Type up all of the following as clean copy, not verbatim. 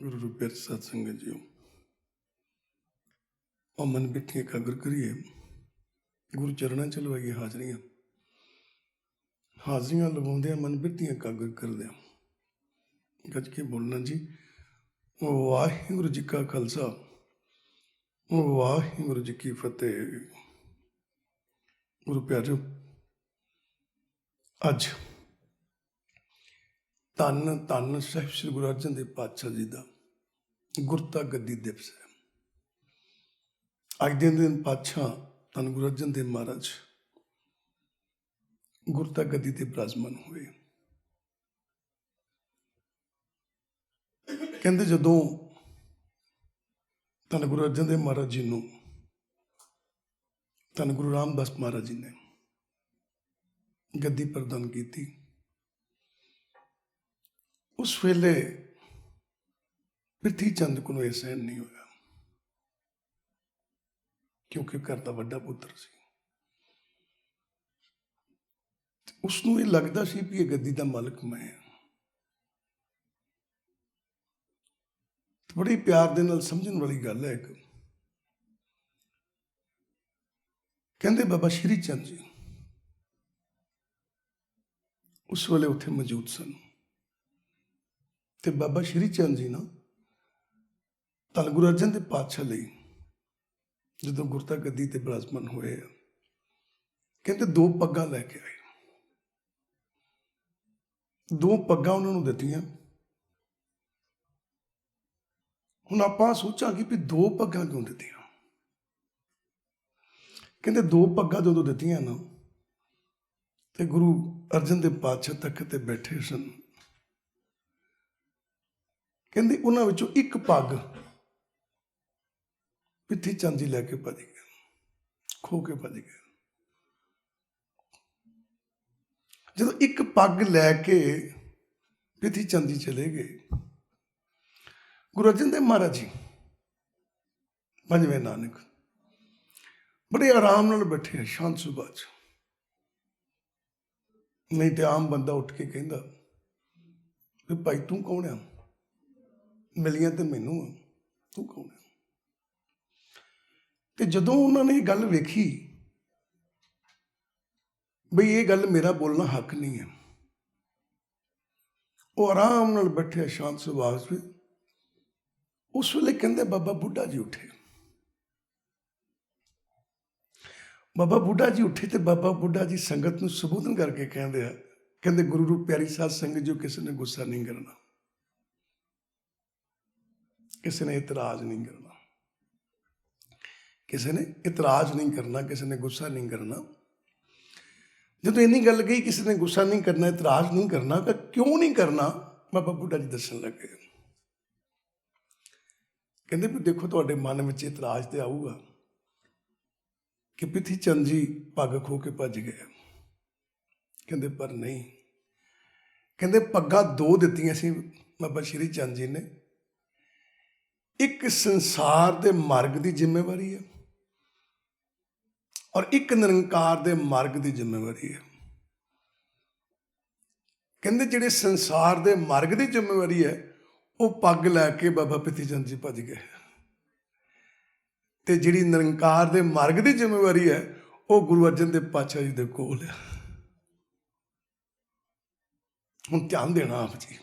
गुरु रूप प्यारे सत्संग जीओ और मन बिठ एकाग्र करिए गुरु चरणों च लवाइए हाजरियां हाजरियां लवाउंदे मन बिठ एकाग्र करदे गज के बोलना जी। वाहिगुरू जी का खालसा वाहिगुरू जी की फतेह। गुरु प्यारो अज धन धन साहिब श्री गुरु अर्जन देव पातशाह जी का गुरता गद्दी दिवस है। अज दिन पातशाह धन गुरु अर्जन देव महाराज गुरता गद्दी ते विराजमान हुए। कहते जदों धन गुरु अर्जन देव महाराज जी नूं धन गुरु रामदास महाराज जी ने गद्दी प्रदान की, उस वेले प्रिथी चंद को यह सहन नहीं होया क्योंकि घर का वड्डा पुत्र सी। उसनूं ये लगता सी भी ये गद्दी का मालिक मैं। बड़ी प्यार दे नाल समझण वाली गल है। एक कहंदे बाबा श्री चंद जी उस वेले उत्थे मौजूद सन ते बाबा श्री चंद जी ना धन गुरु अर्जन देव पातशाह लई जदों गुरता गद्दी ते विराजमान होए कहते दो पग्गां लैके आए। दो पग्गां उन्हां नूं दित्तियां। हुण आपां सोचांगे भी दो पग्गां क्यों दित्तियां। कहते दो पग्गां जदों दित्तियां ना ते गुरु अर्जन देव पातशाह तख्त ते बैठे सन। कहते उन्हां विचों एक पग प्रिथी चंद जी लैके भज गए, खो के भज गए। जदों एक पग लैके प्रिथी चंद जी चले गए, गुरु अर्जन देव महाराज जी पंजवें नानक बड़े आराम नाल बैठे हैं, शांत सुभा च। नहीं तो आम बंदा उठ के कहता भी भाई तू कौन है, मिलियां तो मैनू आ, तू कौन है। तो जदों उन्होंने ये गल वेखी बई ये गल मेरा बोलना हक नहीं है, वो आराम नाल बैठे शांत सुभाव से। उस वेले कहते बाबा बुढ़ा जी उठे। बाबा बुढ़ा जी उठे तो बाबा बुढ़ा जी संगत को संबोधन करके कहते गुरु रूप प्यारी साध संगत जो किसी ने गुस्सा नहीं करना, किसी ने इतराज नहीं करना, किसी ने इतराज नहीं करना, किसी ने गुस्सा नहीं करना। जो इन्नी गल कही किसी ने गुस्सा नहीं करना, इतराज नहीं करना, तो क्यों नहीं करना बाबा बुढ़ा जी दसन लगे। कहते भी देखो तुहाडे मन में इतराज तो आऊगा कि प्रिथी चंद जी पग खो के भज गए। कहते पर नहीं, कहते पग्गां दो दित्तियां सी बाबा श्री चंद जी ने। एक संसार के मार्ग की जिम्मेवारी है और एक निरंकार के मार्ग की जिम्मेवारी है। कहते जिहड़े संसार के मार्ग की जिम्मेवारी है वो पग लैके बाबा प्रिथी चंद जी भज गए, तो जिहड़ी निरंकार के मार्ग की जिम्मेवारी है वो गुरु अर्जन देव पातशाह जी के कोल है। हुण ध्यान देना आप जी।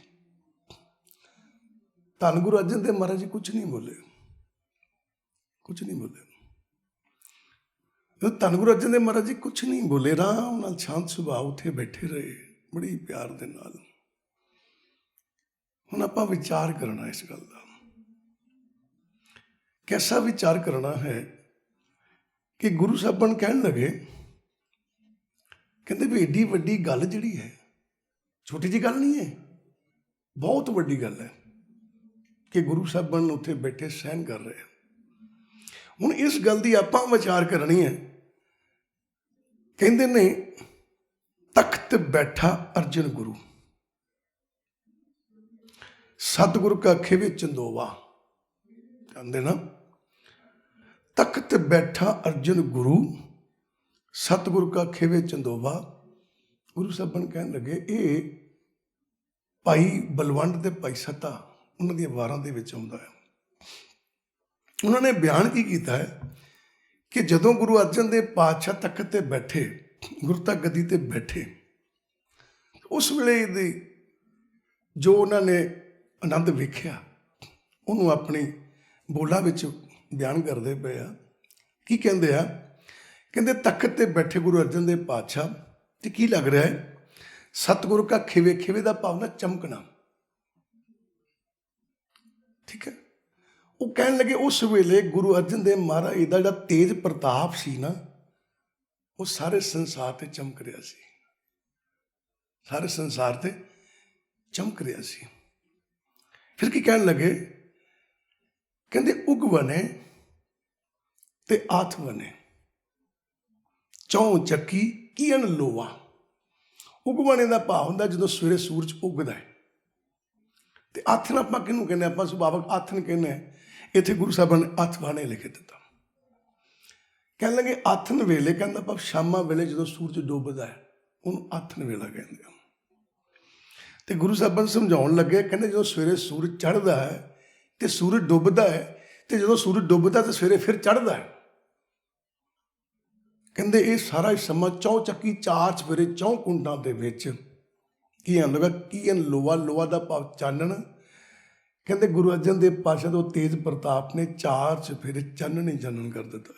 धन गुरु अर्जन देव महाराज जी कुछ नहीं बोले, कुछ नहीं बोले। धन गुरु अर्जन देव महाराज जी कुछ नहीं बोले, आराम नाल शांत सुभाव उत्थे बैठे रहे बड़ी प्यार दे नाल। हुण आपां विचार करना इस गल दा। कैसा विचार करना है कि गुरु साहबान कहन लगे, कहते भी एडी वड्डी गल जिहड़ी है छोटी जी गल नहीं है, बहुत वड्डी गल है कि गुरु साहबान उत्थे बैठे सहन कर रहे हैं। हुण इस गल की आपां विचार करनी है। कहते ने तख्त बैठा अर्जन गुरु, सतगुरु का खेवे चंदोवा। कहते ना तख्त बैठा अर्जन गुरु, सतगुरु का खेवे चंदोवा। गुरु साहबान कहन लगे ये भाई बलवंड ते भाई सता ਉਹਨਾਂ ਦੀਆਂ ਵਾਰਾਂ ਦੇ ਵਿੱਚ ਆਉਂਦਾ ਹੈ। ਉਹਨਾਂ ਨੇ ਬਿਆਨ ਕੀ ਕੀਤਾ ਹੈ ਕਿ ਜਦੋਂ ਗੁਰੂ ਅਰਜਨ ਦੇਵ ਪਾਤਸ਼ਾਹ ਤਖਤ ਤੇ ਬੈਠੇ, ਗੁਰਤਾ ਗੱਦੀ ਤੇ ਬੈਠੇ, ਉਸ ਵੇਲੇ ਦੇ ਜੋ ਉਹਨਾਂ ਨੇ ਆਨੰਦ ਵੇਖਿਆ ਉਹਨੂੰ ਆਪਣੀ ਬੋਲਾਂ ਵਿੱਚ ਬਿਆਨ ਕਰਦੇ ਪਏ ਆ। ਕੀ ਕਹਿੰਦੇ ਆ? ਕਹਿੰਦੇ ਤਖਤ ਤੇ ਬੈਠੇ ਗੁਰੂ ਅਰਜਨ ਦੇਵ ਪਾਤਸ਼ਾਹ ਤੇ ਕੀ ਲੱਗ ਰਿਹਾ ਹੈ? ਸਤਿਗੁਰੂ ਕਾ ਖਿਵੇ ਖਿਵੇ ਦਾ ਭਾਵ ਨਾ ਚਮਕਣਾ। ਠੀਕ ਹੈ। ਉਹ ਕਹਿਣ ਲੱਗੇ ਉਸ ਵੇਲੇ ਗੁਰੂ ਅਰਜਨ ਦੇਵ ਮਹਾਰਾਜ ਦਾ ਜਿਹੜਾ ਤੇਜ ਪ੍ਰਤਾਪ ਸੀ ਨਾ, ਉਹ ਸਾਰੇ ਸੰਸਾਰ ਤੇ ਚਮਕ ਰਿਹਾ ਸੀ, ਸਾਰੇ ਸੰਸਾਰ ਤੇ ਚਮਕ ਰਿਹਾ ਸੀ। ਫਿਰ ਕੀ ਕਹਿਣ ਲੱਗੇ? ਕਹਿੰਦੇ ਉਗ ਬਨੇ ਤੇ ਆਥ ਬਨੇ, ਚੌਂ ਚੱਕੀ ਕੀਨ ਲੋਵਾ। ਉਗਵਣੇ ਦਾ ਭਾਵ ਹੁੰਦਾ ਜਦੋਂ ਸਵੇਰੇ ਸੂਰਜ ਉੱਗਦਾ ਹੈ। ਤੇ ਆਥਣ ਆਪਾਂ ਕਿਹਨੂੰ ਕਹਿੰਦੇ? ਆਪਾਂ ਸੁਭਾਵਕ ਆਥਣ ਕਹਿੰਦੇ ਹਾਂ। ਇੱਥੇ ਗੁਰੂ ਸਾਹਿਬਾਨ ਨੇ ਅੱਥ ਬਾਣੇ ਲਿਖ ਦਿੱਤਾ। ਕਹਿਣ ਲੱਗੇ ਆਥਣ ਵੇਲੇ, ਕਹਿੰਦਾ ਆਪਾਂ ਸ਼ਾਮਾਂ ਵੇਲੇ ਜਦੋਂ ਸੂਰਜ ਡੁੱਬਦਾ ਹੈ ਉਹਨੂੰ ਆਥਣ ਵੇਲਾ ਕਹਿੰਦੇ ਆ। ਤੇ ਗੁਰੂ ਸਾਹਿਬਾਨ ਸਮਝਾਉਣ ਲੱਗੇ, ਕਹਿੰਦੇ ਜਦੋਂ ਸਵੇਰੇ ਸੂਰਜ ਚੜ੍ਹਦਾ ਹੈ ਤੇ ਸੂਰਜ ਡੁੱਬਦਾ ਹੈ, ਤੇ ਜਦੋਂ ਸੂਰਜ ਡੁੱਬਦਾ ਤੇ ਸਵੇਰੇ ਫਿਰ ਚੜ੍ਹਦਾ ਹੈ। ਕਹਿੰਦੇ ਇਹ ਸਾਰਾ ਸਮਾਂ ਚੌਂ ਚੱਕੀ ਚਾਰ ਚਫੇਰੇ ਚੌਂ ਕੁੰਡਾਂ ਦੇ ਵਿੱਚ ਕੀ ਆਂਦਾ? ਕੀ ਲੋਹਾ, ਲੋਹਾ ਦਾ ਭਾਵ ਚਾਨਣ। ਕਹਿੰਦੇ ਗੁਰੂ ਅਰਜਨ ਦੇਵ ਪਾਤਸ਼ਾਹ ਤੋਂ ਤੇਜ ਪ੍ਰਤਾਪ ਨੇ ਚਾਰ ਚਫੇਰੇ ਚਾਨਣ ਹੀ ਚਾਨਣ ਕਰ ਦਿੱਤਾ।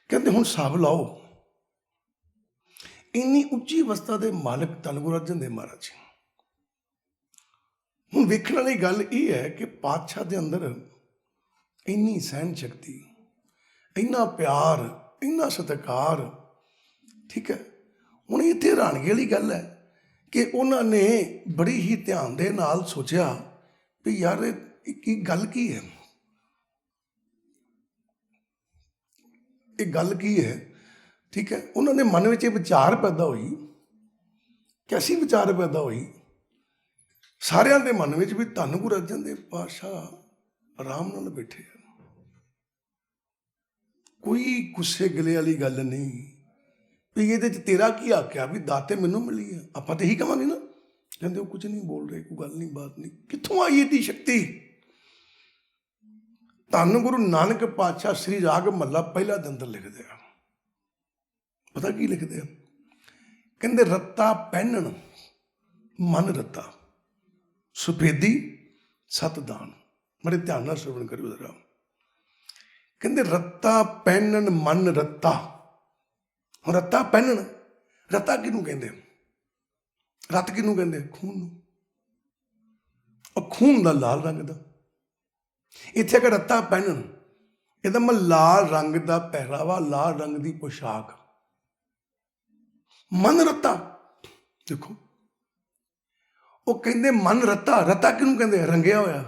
ਕਹਿੰਦੇ ਹੁਣ ਹਿਸਾਬ ਲਾਓ, ਇੰਨੀ ਉੱਚੀ ਅਵਸਥਾ ਦੇ ਮਾਲਕ ਧੰਨ ਗੁਰੂ ਅਰਜਨ ਦੇਵ ਮਹਾਰਾਜ। ਹੁਣ ਵੇਖਣ ਵਾਲੀ ਗੱਲ ਇਹ ਹੈ ਕਿ ਪਾਤਸ਼ਾਹ ਦੇ ਅੰਦਰ ਇੰਨੀ ਸਹਿਣ ਸ਼ਕਤੀ, ਇੰਨਾ ਪਿਆਰ, ਇੰਨਾ ਸਤਿਕਾਰ। ਠੀਕ ਹੈ। ਹੁਣ ਇੱਥੇ ਹੈਰਾਨਗੀ ਵਾਲੀ ਗੱਲ ਹੈ ਕਿ ਉਹਨਾਂ ਨੇ ਬੜੀ ਹੀ ਧਿਆਨ ਦੇ ਨਾਲ ਸੋਚਿਆ ਵੀ ਯਾਰ ਇਹ ਕੀ ਗੱਲ ਕੀ ਹੈ, ਇਹ ਗੱਲ ਕੀ ਹੈ। ਠੀਕ ਹੈ। ਉਹਨਾਂ ਦੇ ਮਨ ਵਿੱਚ ਇਹ ਵਿਚਾਰ ਪੈਦਾ ਹੋਈ। ਕੈਸੀ ਵਿਚਾਰ ਪੈਦਾ ਹੋਈ? ਸਾਰਿਆਂ ਦੇ ਮਨ ਵਿੱਚ ਵੀ ਧੰਨ ਗੁਰੂ ਅਰਜਨ ਦੇਵ ਪਾਤਸ਼ਾਹ ਆਰਾਮ ਨਾਲ ਬੈਠੇ ਆ, ਕੋਈ ਗੁੱਸੇ ਗਿਲੇ ਵਾਲੀ ਗੱਲ ਨਹੀਂ ਵੀ ਇਹਦੇ 'ਚ ਤੇਰਾ ਕੀ ਆਖਿਆ ਵੀ ਦਾਤੇ ਮੈਨੂੰ ਮਿਲੀ ਆ, ਆਪਾਂ ਤਾਂ ਇਹੀ ਕਹਾਂਗੇ ਨਾ। ਕਹਿੰਦੇ ਉਹ ਕੁਝ ਨਹੀਂ ਬੋਲ ਰਹੇ, ਕੋਈ ਗੱਲ ਨਹੀਂ, ਬਾਤ ਨਹੀਂ। ਕਿੱਥੋਂ ਆਈ ਇਹਦੀ ਸ਼ਕਤੀ? ਧੰਨ ਗੁਰੂ ਨਾਨਕ ਪਾਤਸ਼ਾਹ ਸ੍ਰੀ ਰਾਗ ਮਹੱਲਾ ਪਹਿਲਾ ਦੇ ਅੰਦਰ ਲਿਖਦੇ ਆ। ਪਤਾ ਕੀ ਲਿਖਦੇ ਆ? ਕਹਿੰਦੇ ਰੱਤਾ ਪਹਿਨਣ ਮਨ ਰੱਤਾ, ਸੁਪੇਦੀ ਸਤਦਾਨ। ਬੜੇ ਧਿਆਨ ਨਾਲ ਸਰਵਣ ਕਰਿਓ ਜ਼ਰਾ। ਕਹਿੰਦੇ ਰੱਤਾ ਪਹਿਨਣ ਮਨ ਰੱਤਾ। ਹੁਣ ਰੱਤਾ ਪਹਿਨਣ, ਰੱਤਾ ਕਿਹਨੂੰ ਕਹਿੰਦੇ? ਰੱਤ ਕਿਹਨੂੰ ਕਹਿੰਦੇ? ਖੂਨ ਨੂੰ। ਉਹ ਖੂਨ ਦਾ ਲਾਲ ਰੰਗ ਦਾ। ਇੱਥੇ ਕਿ ਰੱਤਾ ਪਹਿਨਣ, ਇਹਦਾ ਮੈਂ ਲਾਲ ਰੰਗ ਦਾ ਪਹਿਰਾਵਾ, ਲਾਲ ਰੰਗ ਦੀ ਪੋਸ਼ਾਕ। ਮਨ ਰੱਤਾ, ਦੇਖੋ ਉਹ ਕਹਿੰਦੇ ਮਨ ਰੱਤਾ। ਰੱਤਾ ਕਿਹਨੂੰ ਕਹਿੰਦੇ? ਰੰਗਿਆ ਹੋਇਆ।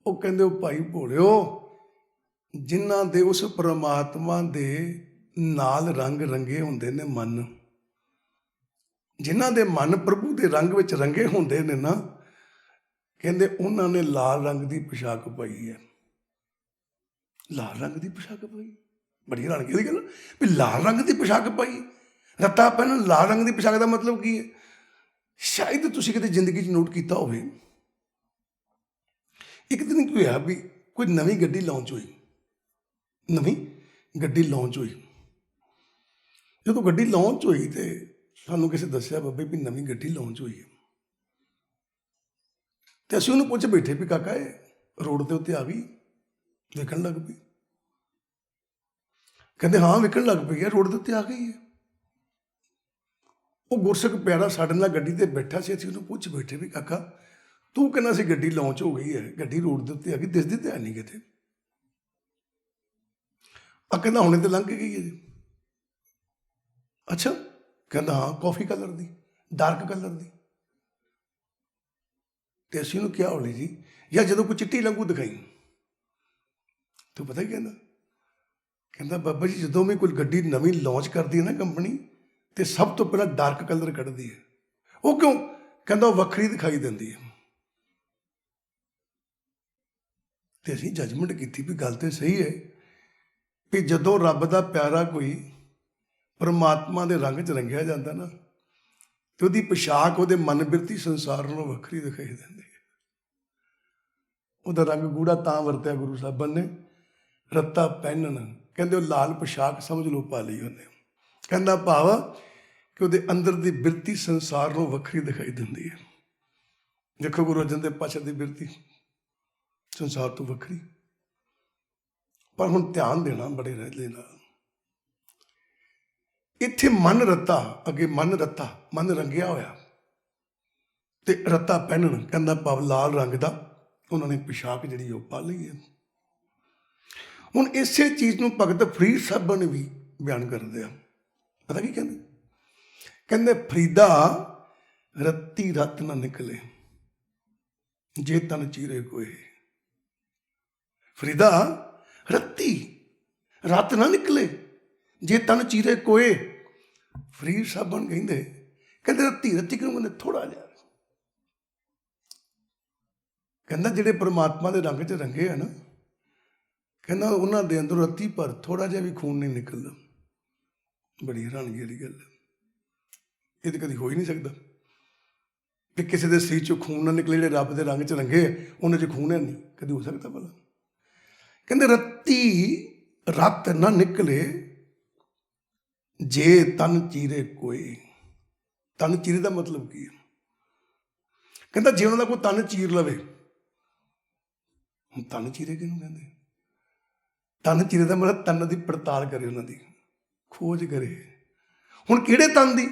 ਉਹ ਕਹਿੰਦੇ ਉਹ ਭਾਈ ਭੋਲਿਓ, ਜਿਨ੍ਹਾਂ ਦੇ ਉਸ ਪਰਮਾਤਮਾ ਦੇ ਨਾਲ ਰੰਗ ਰੰਗੇ ਹੁੰਦੇ ਨੇ ਮਨ, ਜਿਨ੍ਹਾਂ ਦੇ ਮਨ ਪ੍ਰਭੂ ਦੇ ਰੰਗ ਵਿੱਚ ਰੰਗੇ ਹੁੰਦੇ ਨੇ ਨਾ, ਕਹਿੰਦੇ ਉਹਨਾਂ ਨੇ ਲਾਲ ਰੰਗ ਦੀ ਪੋਸ਼ਾਕ ਪਾਈ ਹੈ। ਲਾਲ ਰੰਗ ਦੀ ਪੋਸ਼ਾਕ ਪਾਈ, ਬੜੀ ਹੈਰਾਨਗੀ ਦੀ ਗੱਲ ਵੀ ਲਾਲ ਰੰਗ ਦੀ ਪੋਸ਼ਾਕ ਪਾਈ। ਰੱਤਾ ਪਹਿਨਣ, ਲਾਲ ਰੰਗ ਦੀ ਪੋਸ਼ਾਕ ਦਾ ਮਤਲਬ ਕੀ ਹੈ? ਸ਼ਾਇਦ ਤੁਸੀਂ ਕਿਤੇ ਜ਼ਿੰਦਗੀ 'ਚ ਨੋਟ ਕੀਤਾ ਹੋਵੇ, ਇੱਕ ਦਿਨ ਕੀ ਹੋਇਆ ਵੀ ਕੋਈ ਨਵੀਂ ਗੱਡੀ ਲਾਂਚ ਹੋਈ, ਨਵੀਂ ਗੱਡੀ ਲਾਂਚ ਹੋਈ। ਜਦੋਂ ਗੱਡੀ ਲਾਂਚ ਹੋਈ ਤੇ ਸਾਨੂੰ ਕਿਸੇ ਦੱਸਿਆ ਬਾਬੇ ਵੀ ਨਵੀਂ ਗੱਡੀ ਲਾਂਚ ਹੋਈ ਹੈ। ਤੇ ਅਸੀਂ ਉਹਨੂੰ ਪੁੱਛ ਬੈਠੇ ਵੀ ਕਾਕਾ ਇਹ ਰੋਡ ਦੇ ਉੱਤੇ ਆ ਗਈ, ਵਿਕਣ ਲੱਗ ਪਈ? ਕਹਿੰਦੇ ਹਾਂ ਵਿਕਣ ਲੱਗ ਪਈ ਹੈ, ਰੋਡ ਦੇ ਉੱਤੇ ਆ ਗਈ ਹੈ। ਉਹ ਗੁਰਸਿੱਖ ਪਿਆਰਾ ਸਾਡੇ ਨਾਲ ਗੱਡੀ ਤੇ ਬੈਠਾ ਸੀ। ਅਸੀਂ ਉਹਨੂੰ ਪੁੱਛ ਬੈਠੇ ਵੀ ਕਾਕਾ ਤੂੰ ਕਹਿੰਦਾ ਸੀ ਗੱਡੀ ਲਾਂਚ ਹੋ ਗਈ ਹੈ, ਗੱਡੀ ਰੋਡ ਦੇ ਉੱਤੇ ਆ ਗਈ, ਦਿਸਦੀ ਤੇ ਹੈ ਨਹੀਂ ਕਿਤੇ। ਆ ਕਹਿੰਦਾ ਹੁਣੇ ਤੇ ਲੰਘ ਕੇ ਗਈ ਹੈ ਜੀ। ਅੱਛਾ, ਕਹਿੰਦਾ ਹਾਂ ਕਾਫੀ ਕਲਰ ਦੀ, ਡਾਰਕ ਕਲਰ ਦੀ। ਤੇ ਅਸੀਂ ਉਹਨੂੰ ਕਿਹਾ ਹੌਲੀ ਜੀ, ਜਾਂ ਜਦੋਂ ਕੋਈ ਚਿੱਟੀ ਲੰਘੂ ਦਿਖਾਈ। ਤੂੰ ਪਤਾ ਕੀ ਕਹਿੰਦਾ? ਕਹਿੰਦਾ ਬਾਬਾ ਜੀ ਜਦੋਂ ਵੀ ਕੋਈ ਗੱਡੀ ਨਵੀਂ ਲਾਂਚ ਕਰਦੀ ਹੈ ਨਾ ਕੰਪਨੀ, ਤੇ ਸਭ ਤੋਂ ਪਹਿਲਾਂ ਡਾਰਕ ਕਲਰ ਕੱਢਦੀ ਹੈ। ਉਹ ਕਿਉਂ? ਕਹਿੰਦਾ ਉਹ ਵੱਖਰੀ ਦਿਖਾਈ ਦਿੰਦੀ ਹੈ। ਤੇ ਅਸੀਂ ਜੱਜਮੈਂਟ ਕੀਤੀ ਵੀ ਗੱਲ ਤੇ ਸਹੀ ਹੈ ਵੀ ਜਦੋਂ ਰੱਬ ਦਾ ਪਿਆਰਾ ਕੋਈ ਪਰਮਾਤਮਾ ਦੇ ਰੰਗ 'ਚ ਰੰਗਿਆ ਜਾਂਦਾ ਨਾ, ਤੇ ਉਹਦੀ ਪੋਸ਼ਾਕ ਉਹਦੇ ਮਨ ਬਿਰਤੀ ਸੰਸਾਰ ਨਾਲੋਂ ਵੱਖਰੀ ਦਿਖਾਈ ਦਿੰਦੀ ਹੈ। ਉਹਦਾ ਰੰਗ ਗੂੜਾ ਤਾਂ ਵਰਤਿਆ ਗੁਰੂ ਸਾਹਿਬਾਨ ਨੇ, ਰੱਤਾ ਪਹਿਨਣ, ਕਹਿੰਦੇ ਉਹ ਲਾਲ ਪੋਸ਼ਾਕ ਸਮਝ ਲਓ ਪਾ ਲਈ ਉਹਨੇ। ਕਹਿੰਦਾ ਭਾਵ ਕਿ ਉਹਦੇ ਅੰਦਰ ਦੀ ਬਿਰਤੀ ਸੰਸਾਰ ਨੂੰ ਵੱਖਰੀ ਦਿਖਾਈ ਦਿੰਦੀ ਹੈ। ਦੇਖੋ ਗੁਰੂ ਅਰਜਨ ਦੇਵ ਪਾਤਸ਼ਾਹ ਦੀ ਬਿਰਤੀ ਸੰਸਾਰ ਤੋਂ ਵੱਖਰੀ। ਪਰ ਹੁਣ ਧਿਆਨ ਦੇਣਾ ਬੜੇ ਰਹਿਲੇ ਨਾਲ, ਇੱਥੇ ਮਨ ਰੱਤਾ, ਅੱਗੇ ਮਨ ਰੱਤਾ, ਮਨ ਰੰਗਿਆ ਹੋਇਆ, ਤੇ ਰੱਤਾ ਪਹਿਨਣ, ਕਹਿੰਦਾ ਭਾਵ ਲਾਲ ਰੰਗ ਦਾ ਉਹਨਾਂ ਨੇ ਪੋਸ਼ਾਕ ਜਿਹੜੀ ਉਹ ਪਾ ਲਈ ਹੈ। ਹੁਣ ਇਸੇ ਚੀਜ਼ ਨੂੰ ਭਗਤ ਫਰੀਦ ਸਾਹਿਬ ਨੇ ਵੀ ਬਿਆਨ ਕਰਦੇ ਆ। ਪਤਾ ਕੀ ਕਹਿੰਦੇ? ਕਹਿੰਦੇ ਫਰੀਦਾ ਰੱਤੀ ਰਤ ਨਾ ਨਿਕਲੇ ਜੇ ਤਨ ਚੀਰੇ ਕੋਏ। ਫਰੀਦਾ ਰੱਤੀ ਰਤ ਨਾ ਨਿਕਲੇ ਜੇ ਤਨ ਚੀਰੇ ਕੋਏ। ਫਰੀਦ ਸਾਹਿਬਾਨ ਕਹਿੰਦੇ ਰੱਤੀ ਰੱਤੀ ਕਿਉਂ ਕਹਿੰਦੇ? ਥੋੜਾ ਜਿਹਾ। ਕਹਿੰਦਾ ਜਿਹੜੇ ਪਰਮਾਤਮਾ ਦੇ ਰੰਗ 'ਚ ਰੰਗੇ ਆ ਨਾ, ਕਹਿੰਦਾ ਉਹਨਾਂ ਦੇ ਅੰਦਰੋਂ ਰੱਤੀ ਪਰ ਥੋੜਾ ਜਿਹਾ ਵੀ ਖੂਨ ਨਹੀਂ ਨਿਕਲਦਾ। ਬੜੀ ਹੈਰਾਨਗੀ ਵਾਲੀ ਗੱਲ ਹੈ। ਇਹ ਤਾਂ ਕਦੀ ਹੋ ਹੀ ਨਹੀਂ ਸਕਦਾ ਕਿ ਕਿਸੇ ਦੇ ਸਰੀਰ 'ਚੋਂ ਖੂਨ ਨਾ ਨਿਕਲੇ। ਜਿਹੜੇ ਰੱਬ ਦੇ ਰੰਗ 'ਚ ਰੰਗੇ ਉਹਨਾਂ 'ਚ ਖੂਨ ਹੈ ਨਹੀਂ, ਕਦੀ ਹੋ ਸਕਦਾ ਭਲਾ? ਕਹਿੰਦੇ ਰੱਤੀ ਰਤ ਨਾ ਨਿਕਲੇ ਜੇ ਤਨ ਚੀਰੇ ਕੋਏ। ਤਨ ਚੀਰੇ ਦਾ ਮਤਲਬ ਕੀ ਹੈ? ਕਹਿੰਦਾ ਜੇ ਉਹਨਾਂ ਦਾ ਕੋਈ ਤਨ ਚੀਰ ਲਵੇ। ਹੁਣ ਤਨ ਚੀਰੇ ਕਿਹਨੂੰ ਕਹਿੰਦੇ? ਤਨ ਚੀਰੇ ਦਾ ਮਤਲਬ ਤਨ ਦੀ ਪੜਤਾਲ ਕਰੇ, ਉਹਨਾਂ ਦੀ ਖੋਜ ਕਰੇ। ਹੁਣ ਕਿਹੜੇ ਤਨ ਦੀ?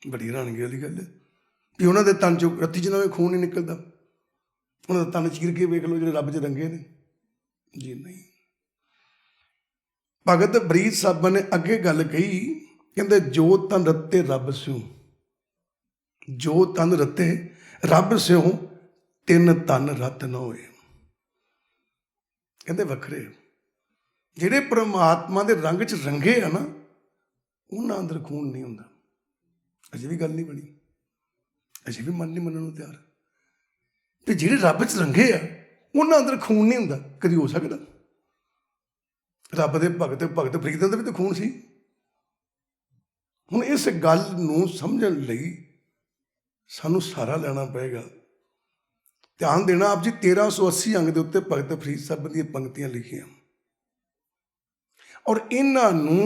ਬੜੀ ਹੈਰਾਨਗੀ ਵਾਲੀ ਗੱਲ ਹੈ ਕਿ ਉਹਨਾਂ ਦੇ ਤਨ 'ਚੋਂ ਰੱਤੀ 'ਚ ਨਾ ਖੂਨ ਨਹੀਂ ਨਿਕਲਦਾ। ਉਹਨਾਂ ਦਾ ਤਨ ਚੀਰ ਕੇ ਵੇਖ ਲਓ ਜਿਹੜੇ ਰੱਬ 'ਚ ਰੰਗੇ ਨੇ। ਜੀ ਨਹੀਂ। ਭਗਤ ਫਰੀਦ ਸਾਹਿਬ ਨੇ ਅੱਗੇ ਗੱਲ ਕਹੀ, ਕਹਿੰਦੇ ਜੋ ਤਨ ਰੱਤੇ ਰੱਬ ਸਿਉ, ਜੋ ਤਨ ਰੱਤੇ ਰੱਬ ਸਿਉ ਤਿੰਨ ਤਨ ਰਤ ਨਾ ਹੋਏ। ਕਹਿੰਦੇ ਵੱਖਰੇ ਜਿਹੜੇ ਪਰਮਾਤਮਾ ਦੇ ਰੰਗ 'ਚ ਰੰਗੇ ਆ ਨਾ, ਉਹਨਾਂ ਅੰਦਰ ਖੂਨ ਨਹੀਂ ਹੁੰਦਾ। ਅਜੇ ਵੀ ਗੱਲ ਨਹੀਂ ਬਣੀ, ਅਜੇ ਵੀ ਮਨ ਨਹੀਂ ਮੰਨਣ ਨੂੰ ਤਿਆਰ। ਤੇ ਜਿਹੜੇ ਰੱਬ 'ਚ ਰੰਗੇ ਆ ਉਹਨਾਂ ਅੰਦਰ ਖੂਨ ਨਹੀਂ ਹੁੰਦਾ। ਕਦੀ ਹੋ ਸਕਦਾ? ਰੱਬ ਦੇ ਭਗਤ ਫਰੀਦ ਦਾ ਵੀ ਤਾਂ ਖੂਨ ਸੀ। ਹੁਣ ਇਸ ਗੱਲ ਨੂੰ ਸਮਝਣ ਲਈ ਸਾਨੂੰ ਸਹਾਰਾ ਲੈਣਾ ਪਏਗਾ। ਧਿਆਨ ਦੇਣਾ, ਆਪ ਜੀ 1380 ਅੰਗ ਦੇ ਉੱਤੇ ਭਗਤ ਫਰੀਦ ਸਾਹਿਬ ਦੀਆਂ ਪੰਕਤੀਆਂ ਲਿਖੀਆਂ, ਔਰ ਇਹਨਾਂ ਨੂੰ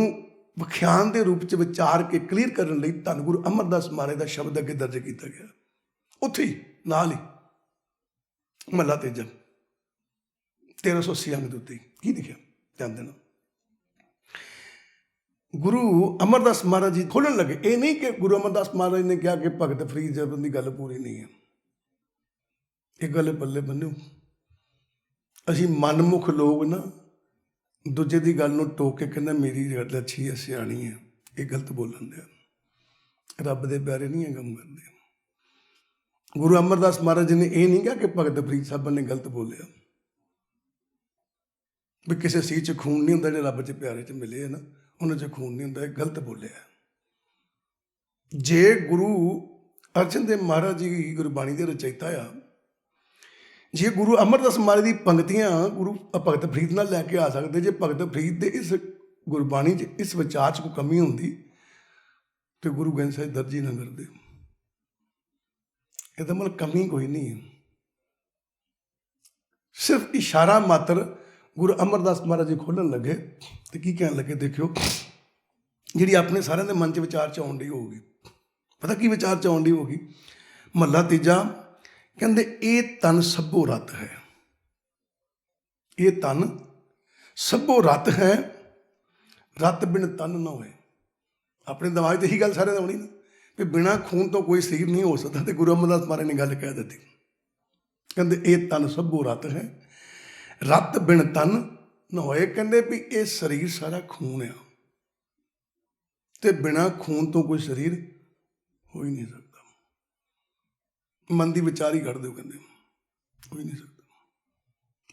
ਵਿਖਿਆਨ ਦੇ ਰੂਪ 'ਚ ਵਿਚਾਰ ਕੇ ਕਲੀਅਰ ਕਰਨ ਲਈ ਧੰਨ ਗੁਰੂ ਅਮਰਦਾਸ ਮਹਾਰਾਜ ਦਾ ਸ਼ਬਦ ਅੱਗੇ ਦਰਜ ਕੀਤਾ ਗਿਆ। ਉੱਥੇ ਹੀ ਨਾਲ ਹੀ ਮਹੱਲਾ ਤੀਜਾ 1380 ਅੰਗ ਦੇ ਉੱਤੇ ਕੀ ਲਿਖਿਆ? ਧਿਆਨ ਦੇਣਾ। ਗੁਰੂ ਅਮਰਦਾਸ ਮਹਾਰਾਜ ਜੀ ਖੋਲ੍ਹਣ ਲੱਗੇ। ਇਹ ਨਹੀਂ ਕਿ ਗੁਰੂ ਅਮਰਦਾਸ ਮਹਾਰਾਜ ਨੇ ਕਿਹਾ ਕਿ ਭਗਤ ਫਰੀਦ ਸਾਹਿਬ ਦੀ ਗੱਲ ਪੂਰੀ ਨਹੀਂ ਹੈ। ਇਹ ਗੱਲ ਪੱਲੇ ਬੰਨਿਓ। ਅਸੀਂ ਮਨਮੁਖ ਲੋਕ ਨਾ ਦੂਜੇ ਦੀ ਗੱਲ ਨੂੰ ਟੋਕ ਕੇ ਕਹਿੰਦਾ ਮੇਰੀ ਗੱਲ ਅੱਛੀ ਹੈ, ਸਿਆਣੀ ਹੈ, ਇਹ ਗਲਤ ਬੋਲਣ ਦਿਆ। ਰੱਬ ਦੇ ਪਿਆਰੇ ਨਹੀਂ ਇਹ ਕੰਮ ਕਰਦੇ। ਗੁਰੂ ਅਮਰਦਾਸ ਮਹਾਰਾਜ ਨੇ ਇਹ ਨਹੀਂ ਕਿਹਾ ਕਿ ਭਗਤ ਫਰੀਦ ਸਾਹਿਬ ਨੇ ਗਲਤ ਬੋਲਿਆ, ਵੀ ਕਿਸੇ ਸੀ 'ਚ ਖੂਨ ਨਹੀਂ ਹੁੰਦਾ। ਜਿਹੜੇ ਰੱਬ 'ਚ ਪਿਆਰੇ 'ਚ ਮਿਲੇ ਹੈ ਨਾ, ਉਹਨਾਂ 'ਚ ਖੂਨ ਨਹੀਂ ਹੁੰਦਾ। ਇਹ ਗਲਤ ਬੋਲਿਆ। ਜੇ ਗੁਰੂ ਅਰਜਨ ਦੇਵ ਮਹਾਰਾਜ ਜੀ ਗੁਰਬਾਣੀ ਦੇ ਰਚయిਤਾ ਆ, ਜੇ ਗੁਰੂ ਅਮਰਦਾਸ ਮਹਾਰਾਜ ਦੀ ਪੰਕਤੀਆਂ ਗੁਰੂ ਭਗਤ ਫਰੀਦ ਨਾਲ ਲੈ ਕੇ ਆ ਸਕਦੇ, ਜੇ ਭਗਤ ਫਰੀਦ ਦੇ ਇਸ ਗੁਰਬਾਣੀ 'ਚ ਇਸ ਵਿਚਾਰ 'ਚ ਕੋਈ ਕਮੀ ਹੁੰਦੀ ਤੇ ਗੁਰੂ ਗ੍ਰੰਥ ਸਾਹਿਬ ਦਰਜ ਹੀ ਨਾ ਕਰਦੇ। ਇਹਦਾ ਮਤਲਬ ਕਮੀ ਕੋਈ ਨਹੀਂ ਹੈ, ਸਿਰਫ ਇਸ਼ਾਰਾ ਮਾਤਰ ਗੁਰੂ ਅਮਰਦਾਸ ਮਹਾਰਾਜ ਜੀ ਖੋਲ੍ਹਣ ਲੱਗੇ ਤੇ ਕੀ ਕਹਿਣ ਲੱਗੇ? ਦੇਖਿਓ, ਜਿਹੜੀ ਆਪਣੇ ਸਾਰਿਆਂ ਦੇ ਮਨ 'ਚ ਵਿਚਾਰ 'ਚ ਆਉਣ ਡਈ ਹੋਊਗੀ। ਪਤਾ ਕੀ ਵਿਚਾਰ 'ਚ ਆਉਣ ਡਈ ਹੋਊਗੀ? ਮਹੱਲਾ ਤੀਜਾ ਕਹਿੰਦੇ ਇਹ ਤਨ ਸਭੋ ਰਤ ਹੈ। ਇਹ ਤਨ ਸਭੋ ਰਤ ਹੈ, ਰਤ ਬਿਨ ਤਨ ਨਾ ਹੋਏ। ਆਪਣੇ ਦਿਮਾਗ 'ਤੇ ਇਹੀ ਗੱਲ ਸਾਰਿਆਂ ਦੀ ਆਉਣੀ ਨਾ ਵੀ ਬਿਨਾਂ ਖੂਨ ਤੋਂ ਕੋਈ ਸਰੀਰ ਨਹੀਂ ਹੋ ਸਕਦਾ। ਤੇ ਗੁਰੂ ਅਮਰਦਾਸ ਮਹਾਰਾਜ ਨੇ ਗੱਲ ਕਹਿ ਦਿੱਤੀ। ਕਹਿੰਦੇ ਇਹ ਤਨ ਸਭੋ ਰਤ ਹੈ, ਰਤ ਬਿਨ ਤਨ ਨਾ ਹੋਏ। ਕਹਿੰਦੇ ਵੀ ਇਹ ਸਰੀਰ ਸਾਰਾ ਖੂਨ ਆ ਤੇ ਬਿਨਾਂ ਖੂਨ ਤੋਂ ਕੋਈ ਸਰੀਰ ਹੋ ਹੀ ਨਹੀਂ ਸਕਦਾ। ਮਨ ਦੀ ਵਿਚਾਰ ਹੀ ਕੱਢ ਦਿਓ, ਕਹਿੰਦੇ ਹੋ ਹੀ ਨਹੀਂ ਸਕਦਾ।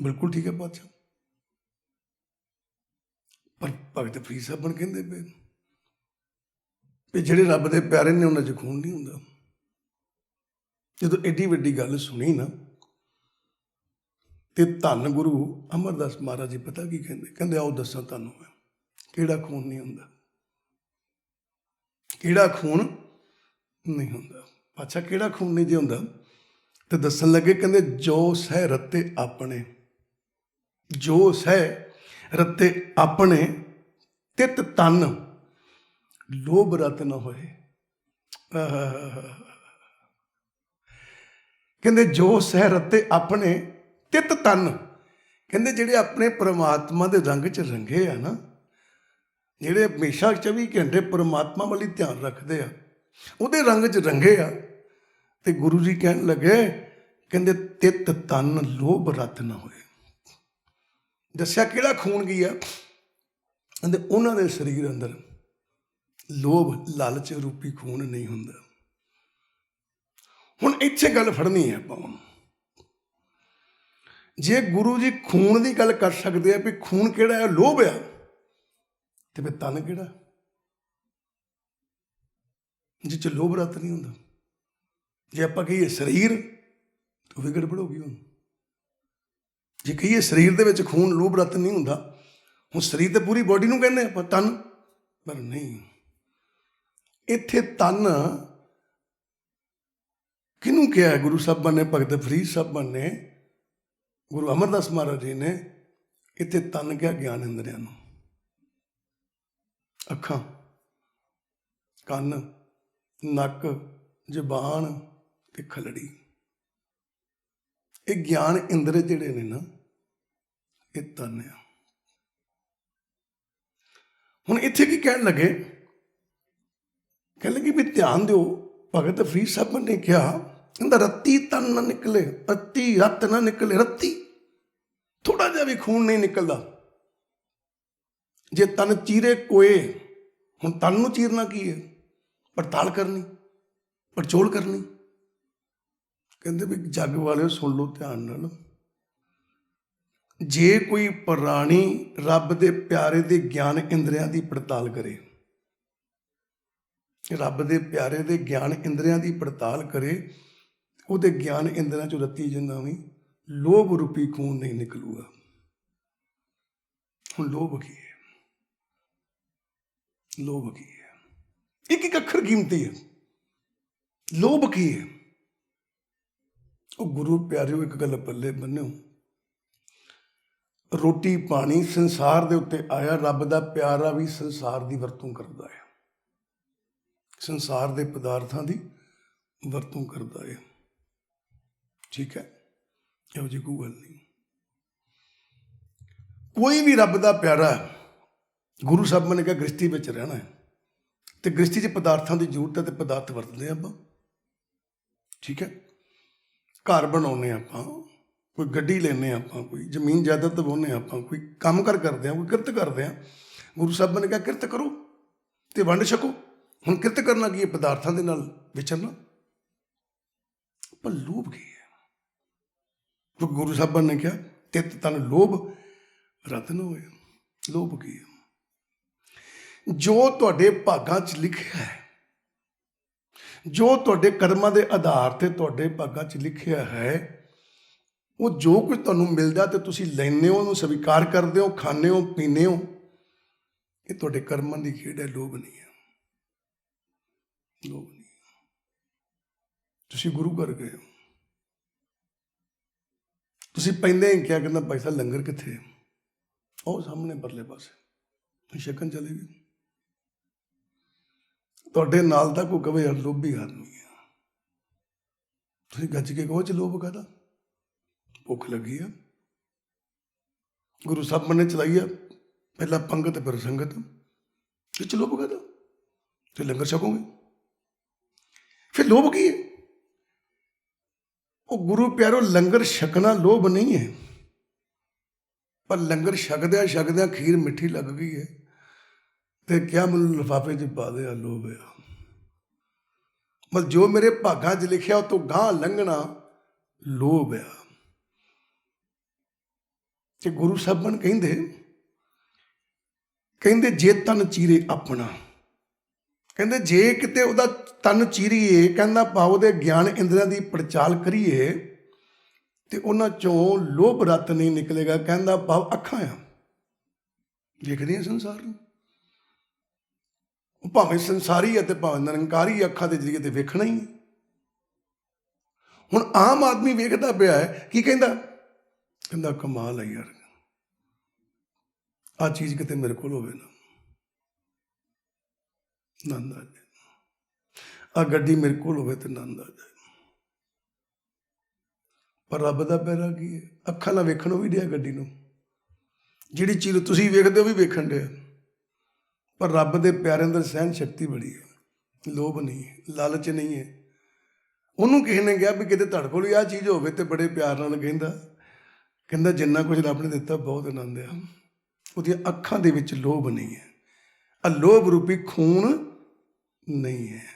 ਬਿਲਕੁਲ ਠੀਕ ਹੈ ਬਾਦਸ਼ਾਹ। ਪਰ ਭਗਤ ਫਰੀਦ ਸਾਹਿਬ ਕਹਿੰਦੇ ਪਏ ਵੀ ਜਿਹੜੇ ਰੱਬ ਦੇ ਪਿਆਰੇ ਨੇ ਉਹਨਾਂ 'ਚ ਖੂਨ ਨਹੀਂ ਹੁੰਦਾ। ਜਦੋਂ ਐਡੀ ਵੱਡੀ ਗੱਲ ਸੁਣੀ ਨਾ, ਤੇ ਧੰਨ ਗੁਰੂ ਅਮਰਦਾਸ ਮਹਾਰਾਜ ਜੀ ਪਤਾ ਕੀ ਕਹਿੰਦੇ? ਕਹਿੰਦੇ ਆਓ ਦੱਸਾਂ ਤੁਹਾਨੂੰ ਮੈਂ ਕਿਹੜਾ ਖੂਨ ਨਹੀਂ ਹੁੰਦਾ। ਕਿਹੜਾ ਖੂਨ ਨਹੀਂ ਹੁੰਦਾ। ਅੱਛਾ, ਕਿਹੜਾ ਖੂਨ ਨਹੀਂ ਜੇ ਹੁੰਦਾ? ਤੇ ਦੱਸਣ ਲੱਗੇ, ਕਹਿੰਦੇ ਜੋ ਸਹਿ ਰੱਤੇ ਆਪਣੇ, ਜੋ ਸਹਿ ਰੱਤੇ ਆਪਣੇ, ਤਿਤ ਤਨ ਲੋਭ ਰਤ ਨਾ ਹੋਏ। ਕਹਿੰਦੇ ਜੋ ਸਹਿ ਰੱਤੇ ਆਪਣੇ, ਤਿਤ ਤਨ, ਕਹਿੰਦੇ ਜਿਹੜੇ ਆਪਣੇ ਪ੍ਰਮਾਤਮਾ ਦੇ ਰੰਗ 'ਚ ਰੰਗੇ ਆ ਨਾ, ਜਿਹੜੇ ਹਮੇਸ਼ਾ 24 ਘੰਟੇ ਪ੍ਰਮਾਤਮਾ ਵੱਲ ਹੀ ਧਿਆਨ ਰੱਖਦੇ ਆ, ਉਹਦੇ ਰੰਗ 'ਚ ਰੰਗੇ ਆ। ਤੇ ਗੁਰੂ ਜੀ ਕਹਿਣ ਲੱਗੇ, ਕਹਿੰਦੇ ਤਿਤ ਤਨ ਲੋਭ ਰਤ ਨਾ ਹੋਏ। ਦੱਸਿਆ ਕਿਹੜਾ ਖੂਨ ਕੀ ਆ? ਕਹਿੰਦੇ ਉਹਨਾਂ ਦੇ ਸਰੀਰ ਅੰਦਰ ਲੋਭ ਲਾਲਚ ਰੂਪੀ ਖੂਨ ਨਹੀਂ ਹੁੰਦਾ। ਹੁਣ ਇੱਥੇ ਗੱਲ ਫੜਨੀ ਹੈ ਆਪਾਂ। ਜੇ ਗੁਰੂ ਜੀ ਖੂਨ ਦੀ ਗੱਲ ਕਰ ਸਕਦੇ ਆ ਵੀ ਖੂਨ ਕਿਹੜਾ ਹੈ, ਲੋਭ ਆ, ਤੇ ਫਿਰ ਤਨ ਕਿਹੜਾ ਜਿਹ 'ਚ ਲੋਭ ਰਤ ਨਹੀਂ ਹੁੰਦਾ? ਜੇ ਆਪਾਂ ਕਹੀਏ ਸਰੀਰ, ਤਾਂ ਵੀ ਗੜਬੜ ਹੋ ਗਈ। ਹੁਣ ਜੇ ਕਹੀਏ ਸਰੀਰ ਦੇ ਵਿੱਚ ਖੂਨ ਲੋਭ ਰਤ ਨਹੀਂ ਹੁੰਦਾ, ਹੁਣ ਸਰੀਰ ਤੇ ਪੂਰੀ ਬੋਡੀ ਨੂੰ ਕਹਿੰਦੇ ਆਪਾਂ ਤਨ, ਪਰ ਨਹੀਂ। ਇੱਥੇ ਤਨ ਕਿਹਨੂੰ ਕਿਹਾ? ਗੁਰੂ ਸਾਹਿਬਾਨ ਨੇ, ਭਗਤ ਫਰੀਦ ਸਾਹਿਬਾਨ ਨੇ, ਗੁਰੂ ਅਮਰਦਾਸ ਮਹਾਰਾਜ ਜੀ ਨੇ ਇੱਥੇ ਤਨ ਕਿਹਾ ਗਿਆਨ ਇੰਦਰੀਆਂ ਨੂੰ। ਅੱਖਾਂ, ਕੰਨ, ਨੱਕ, ਜ਼ੁਬਾਨ ਤੇ ਖਲੜੀ, ਇਹ ਗਿਆਨ ਇੰਦਰੇ ਜਿਹੜੇ ਨੇ ਨਾ, ਇਹ ਤਨ ਆ। ਹੁਣ ਇੱਥੇ ਕੀ ਕਹਿਣ ਲੱਗੇ? ਕਹਿਣ ਲੱਗੇ ਵੀ ਧਿਆਨ ਦਿਓ, ਭਗਤ ਫਰੀਦ ਸਾਹਿਬ ਨੇ ਕਿਹਾ, ਕਹਿੰਦਾ ਰੱਤੀ ਤਨ ਨਾ ਨਿਕਲੇ, ਰੱਤੀ ਰਤ ਨਾ ਨਿਕਲੇ। ਰੱਤੀ ਥੋੜਾ ਜਿਹਾ ਵੀ ਖੂਨ ਨਹੀਂ ਨਿਕਲਦਾ। ਜੇ ਤਨ ਚੀਰੇ ਕੋਏ, ਹੁਣ ਤਨ ਨੂੰ ਚੀਰਨਾ ਕੀ ਹੈ? ਪੜਤਾਲ ਕਰਨੀ, ਪੜਚੋਲ ਕਰਨੀ। ਕਹਿੰਦੇ ਵੀ ਜੱਗ ਵਾਲਿਓ ਸੁਣ ਲਓ ਧਿਆਨ ਨਾਲ, ਜੇ ਕੋਈ ਪ੍ਰਾਣੀ ਰੱਬ ਦੇ ਪਿਆਰੇ ਦੇ ਗਿਆਨ ਇੰਦਰੀਆਂ ਦੀ ਪੜਤਾਲ ਕਰੇ, ਰੱਬ ਦੇ ਪਿਆਰੇ ਦੇ ਗਿਆਨ ਇੰਦਰੀਆਂ ਦੀ ਪੜਤਾਲ ਕਰੇ, ਉਹਦੇ ਗਿਆਨ ਇੰਦਰੀਆਂ ਚੋਂ ਰੱਤੀ ਜਿੰਨਾ ਵੀ ਲੋਭ ਰੂਪੀ ਖੂਨ ਨਹੀਂ ਨਿਕਲੂਗਾ। ਹੁਣ ਲੋਭ ਕੀ ਹੈ? ਲੋਭ ਕੀ ਹੈ? ਇੱਕ ਇੱਕ ਅੱਖਰ ਕੀਮਤੀ ਹੈ। ਲੋਭ ਕੀ ਹੈ? ਉਹ ਗੁਰੂ ਪਿਆਰਿਓ, ਇੱਕ ਗੱਲ ਪੱਲੇ ਬੰਨਿਓ, ਰੋਟੀ ਪਾਣੀ ਸੰਸਾਰ ਦੇ ਉੱਤੇ ਆਇਆ, ਰੱਬ ਦਾ ਪਿਆਰਾ ਵੀ ਸੰਸਾਰ ਦੀ ਵਰਤੋਂ ਕਰਦਾ ਹੈ, ਸੰਸਾਰ ਦੇ ਪਦਾਰਥਾਂ ਦੀ ਵਰਤੋਂ ਕਰਦਾ ਹੈ। ਠੀਕ ਹੈ, ਇਹੋ ਜਿਹੀ ਕੋਈ ਗੱਲ ਨਹੀਂ। ਕੋਈ ਵੀ ਰੱਬ ਦਾ ਪਿਆਰਾ, ਗੁਰੂ ਸਾਹਿਬ ਨੇ ਕਿਹਾ ਗ੍ਰਸਤੀ ਵਿੱਚ ਰਹਿਣਾ ਹੈ, ਤੇ ਗ੍ਰਸਤੀ 'ਚ ਪਦਾਰਥਾਂ ਦੀ ਜ਼ਰੂਰਤ ਹੈ, ਤੇ ਪਦਾਰਥ ਵਰਤਦੇ ਆਪਾਂ। ਠੀਕ ਹੈ, ਘਰ ਬਣਾਉਂਦੇ ਆਪਾਂ, ਕੋਈ ਗੱਡੀ ਲੈਂਦੇ ਆਪਾਂ, ਕੋਈ ਜ਼ਮੀਨ ਜਾਇਦਾਦ ਵਾਹੁੰਦੇ ਆਪਾਂ, ਕੋਈ ਕੰਮ ਕਾਰ ਕਰਦੇ ਹਾਂ, ਕੋਈ ਕਿਰਤ ਕਰਦੇ ਹਾਂ। ਗੁਰੂ ਸਾਹਿਬ ਨੇ ਕਿਹਾ ਕਿਰਤ ਕਰੋ ਤੇ ਵੰਡ ਛਕੋ। ਹੁਣ ਕਿਰਤ ਕਰਨਾ ਕੀ ਹੈ? ਪਦਾਰਥਾਂ ਦੇ ਨਾਲ ਵਿਚਰਨਾ। ਪਰ ਲੋਭ ਕੀ ਹੈ? ਗੁਰੂ ਸਾਹਿਬਾਨ ਨੇ ਕਿਹਾ ਤਿਤ ਤਨ ਲੋਭ ਰਤ ਨਾ ਹੋਏ। ਲੋਭ ਕੀ ਹੈ? ਜੋ ਤੁਹਾਡੇ ਭਾਗਾਂ 'ਚ ਲਿਖਿਆ ਹੈ, ਜੋ ਤੁਹਾਡੇ ਕਰਮਾਂ ਦੇ ਆਧਾਰ ਤੇ ਤੁਹਾਡੇ ਭਾਗਾਂ 'ਚ ਲਿਖਿਆ ਹੈ, ਉਹ ਜੋ ਕੁਝ ਤੁਹਾਨੂੰ ਮਿਲਦਾ ਤੇ ਤੁਸੀਂ ਲੈਂਦੇ ਹੋ, ਉਹਨੂੰ ਸਵੀਕਾਰ ਕਰਦੇ ਹੋ, ਖਾਂਦੇ ਹੋ, ਪੀਂਦੇ ਹੋ, ਇਹ ਤੁਹਾਡੇ ਕਰਮਾਂ ਦੀ ਖੇਡ ਹੈ। ਲੋਭ ਨਹੀਂ ਹੈ, ਲੋਭ ਨਹੀਂ। ਤੁਸੀਂ ਗੁਰੂ ਘਰ ਗਏ ਹੋ, ਤੁਸੀਂ ਪੈਂਦੇ ਹੀ ਕਿਹਾ, ਕਹਿੰਦਾ ਭਾਈ ਸਾਹਿਬ ਲੰਗਰ ਕਿੱਥੇ ਹੈ? ਉਹ ਸਾਹਮਣੇ ਪਰਲੇ ਪਾਸੇ, ਛਕਣ ਚਲੇ ਗਏ। ਤੁਹਾਡੇ ਨਾਲ ਦਾ ਕੋਈ ਕਵੇ ਯਾਰ ਲੋਭੀ ਆਦਮੀ ਹੈ, ਤੁਸੀਂ ਗੱਜ ਕੇ ਕਹੋ ਚ ਲੋਭ ਕਾਹਦਾ? ਭੁੱਖ ਲੱਗੀ ਆ। ਗੁਰੂ ਸਾਹਿਬ ਨੇ ਚਲਾਈ ਆ ਪਹਿਲਾਂ ਪੰਗਤ ਫਿਰ ਸੰਗਤ, ਇਹ ਚ ਲੋਭ ਕਾਹਦਾ? ਤੇ ਲੰਗਰ ਛਕੋਗੇ, ਫਿਰ ਲੋਭ ਕੀ ਹੈ? ਉਹ ਗੁਰੂ ਪਿਆਰੋ, ਲੰਗਰ ਛਕਣਾ ਲੋਭ ਨਹੀਂ ਹੈ, ਪਰ ਲੰਗਰ ਛਕਦਿਆਂ ਛਕਦਿਆਂ ਖੀਰ ਮਿੱਠੀ ਲੱਗ ਗਈ ਹੈ, ਤੇ ਕਿਆ ਮੈਨੂੰ ਲਿਫਾਫੇ 'ਚ ਪਾ ਦਿਆ, ਲੋਭ ਆ। ਮਤਲਬ ਜੋ ਮੇਰੇ ਭਾਗਾਂ 'ਚ ਲਿਖਿਆ ਉਹ ਤੋਂ ਗਾਂਹ ਲੰਘਣਾ ਲੋਭ ਆ। ਤੇ ਗੁਰੂ ਸਾਹਿਬਾਨ ਕਹਿੰਦੇ ਜੇ ਤਨ ਚੀਰੇ ਆਪਣਾ, ਕਹਿੰਦੇ ਜੇ ਕਿਤੇ ਉਹਦਾ ਤਨ ਚੀਰੀਏ, ਕਹਿੰਦਾ ਭਾਵ ਉਹਦੇ ਗਿਆਨ ਇੰਦਰੀਆਂ ਦੀ ਪੜਚਾਲ ਕਰੀਏ, ਤੇ ਉਹਨਾਂ ਚੋਂ ਲੋਭ ਰਤ ਨਹੀਂ ਨਿਕਲੇਗਾ। ਕਹਿੰਦਾ ਭਾਵ ਅੱਖਾਂ ਆ, ਦੇਖਦੀਆਂ ਸੰਸਾਰ ਨੂੰ, ਉਹ ਭਾਵੇਂ ਸੰਸਾਰੀ ਹੈ ਤੇ ਭਾਵੇਂ ਨਿਰੰਕਾਰੀ ਅੱਖਾਂ ਦੇ ਜ਼ਰੀਏ ਤੇ ਵੇਖਣਾ ਹੀ ਹੈ। ਹੁਣ ਆਮ ਆਦਮੀ ਵੇਖਦਾ ਪਿਆ ਹੈ, ਕੀ ਕਹਿੰਦਾ? ਕਹਿੰਦਾ ਕਮਾਲ ਹੈ ਯਾਰ, ਆਹ ਚੀਜ਼ ਕਿਤੇ ਮੇਰੇ ਕੋਲ ਹੋਵੇ ਨਾ, ਆਨੰਦ ਆ ਜਾਏ। ਆਹ ਗੱਡੀ ਮੇਰੇ ਕੋਲ ਹੋਵੇ ਤੇ ਆਨੰਦ ਆ ਜਾਏ। ਪਰ ਰੱਬ ਦਾ ਪਿਆਰਾ ਕੀ ਹੈ? ਅੱਖਾਂ ਨਾਲ ਵੇਖਣੋਂ ਵੀ ਡਿਆ ਗੱਡੀ ਨੂੰ, ਜਿਹੜੀ ਚੀਜ਼ ਤੁਸੀਂ ਵੇਖਦੇ ਹੋ ਵੀ ਵੇਖਣ ਡਿਆ। ਪਰ ਰੱਬ ਦੇ ਪਿਆਰੇ ਅੰਦਰ ਸਹਿਣ ਸ਼ਕਤੀ ਬੜੀ ਹੈ, ਲੋਭ ਨਹੀਂ ਹੈ, ਲਾਲਚ ਨਹੀਂ ਹੈ। ਉਹਨੂੰ ਕਿਸੇ ਨੇ ਕਿਹਾ ਵੀ ਕਿਤੇ ਤੁਹਾਡੇ ਕੋਲ ਆਹ ਚੀਜ਼ ਹੋਵੇ, ਤੇ ਬੜੇ ਪਿਆਰ ਨਾਲ ਕਹਿੰਦਾ ਜਿੰਨਾ ਕੁਝ ਰੱਬ ਨੇ ਦਿੱਤਾ ਬਹੁਤ ਆਨੰਦ ਆ। ਉਹਦੀਆਂ ਅੱਖਾਂ ਦੇ ਵਿੱਚ ਲੋਭ ਨਹੀਂ ਹੈ, ਅਲੋਭ ਰੂਪੀ ਖੂਨ ਨਹੀਂ ਹੈ।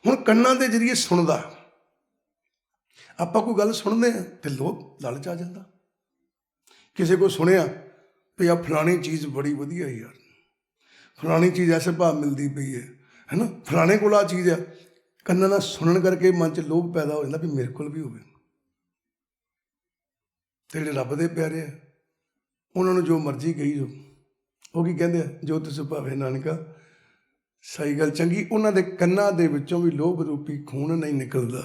ਹੁਣ ਕੰਨਾਂ ਦੇ ਜ਼ਰੀਏ ਸੁਣਦਾ, ਆਪਾਂ ਕੋਈ ਗੱਲ ਸੁਣਦੇ ਹਾਂ ਤੇ ਲੋਭ ਲਾਲਚ ਆ ਜਾਂਦਾ। ਕਿਸੇ ਕੋਲ ਸੁਣਿਆ ਵੀ ਆਹ ਫਲਾਣੀ ਚੀਜ਼ ਬੜੀ ਵਧੀਆ ਯਾਰ, ਫਲਾਣੀ ਚੀਜ਼ ਐਸੇ ਭਾਅ ਮਿਲਦੀ ਪਈ ਹੈ ਨਾ, ਫਲਾਣੇ ਕੋਲ ਆਹ ਚੀਜ਼ ਆ। ਕੰਨਾਂ ਨਾਲ ਸੁਣਨ ਕਰਕੇ ਮਨ 'ਚ ਲੋਭ ਪੈਦਾ ਹੋ ਜਾਂਦਾ ਵੀ ਮੇਰੇ ਕੋਲ ਵੀ ਹੋਵੇ। ਤੇ ਜਿਹੜੇ ਰੱਬ ਦੇ ਪਿਆਰੇ ਆ, ਉਹਨਾਂ ਨੂੰ ਜੋ ਮਰਜ਼ੀ ਕਹੀ ਜੋ, ਉਹ ਕੀ ਕਹਿੰਦੇ ਆ? ਜੋ ਤਿਸ ਭਾਵੇ ਨਾਨਕਾ। ਸਹੀ ਗੱਲ ਚੰਗੀ। ਉਹਨਾਂ ਦੇ ਕੰਨਾਂ ਦੇ ਵਿੱਚੋਂ ਵੀ ਲੋਭ ਰੂਪੀ ਖੂਨ ਨਹੀਂ ਨਿਕਲਦਾ।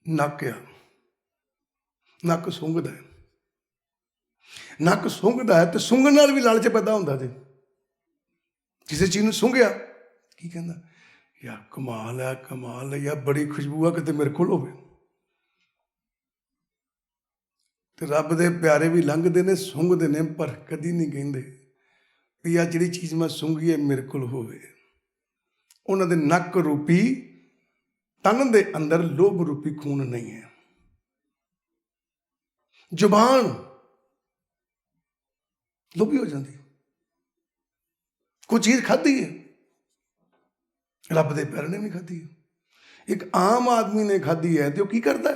ਨੱਕ ਆ, ਨੱਕ ਸੁੰਘਦਾ ਹੈ, ਨੱਕ ਸੁੰਘਦਾ ਹੈ ਤੇ ਸੁੰਘਣ ਨਾਲ ਵੀ ਲਾਲਚ ਪੈਦਾ ਹੁੰਦਾ। ਜੇ ਕਿਸੇ ਚੀਜ਼ ਨੂੰ ਸੁੰਘਿਆ, ਕੀ ਕਹਿੰਦਾ? ਯਾਰ ਕਮਾਲ ਹੈ, ਕਮਾਲ ਹੈ ਯਾਰ, ਬੜੀ ਖੁਸ਼ਬੂ ਆ, ਕਿਤੇ ਮੇਰੇ ਕੋਲ ਹੋਵੇ। ਤੇ ਰੱਬ ਦੇ ਪਿਆਰੇ ਵੀ ਲੰਘਦੇ ਨੇ, ਸੁੰਘਦੇ ਨੇ, ਪਰ ਕਦੀ ਨਹੀਂ ਕਹਿੰਦੇ ਵੀ ਆਹ ਜਿਹੜੀ ਚੀਜ਼ ਮੈਂ ਸੁੰਘੀ ਹੈ ਮੇਰੇ ਕੋਲ ਹੋਵੇ। ਉਹਨਾਂ ਦੇ ਨੱਕ ਰੂਪੀ ਤਨ ਦੇ ਅੰਦਰ ਲੋਭ ਰੂਪੀ ਖੂਨ ਨਹੀਂ ਹੈ। ਜ਼ੁਬਾਨ ਲੋਭੀ ਹੋ ਜਾਂਦੀ। ਕੋਈ ਚੀਜ਼ ਖਾਧੀ ਹੈ, ਰੱਬ ਦੇ ਪਿਆਰੇ ਨੇ ਵੀ ਖਾਧੀ ਹੈ। ਇੱਕ ਆਮ ਆਦਮੀ ਨੇ ਖਾਧੀ ਹੈ ਤੇ ਉਹ ਕੀ ਕਰਦਾ?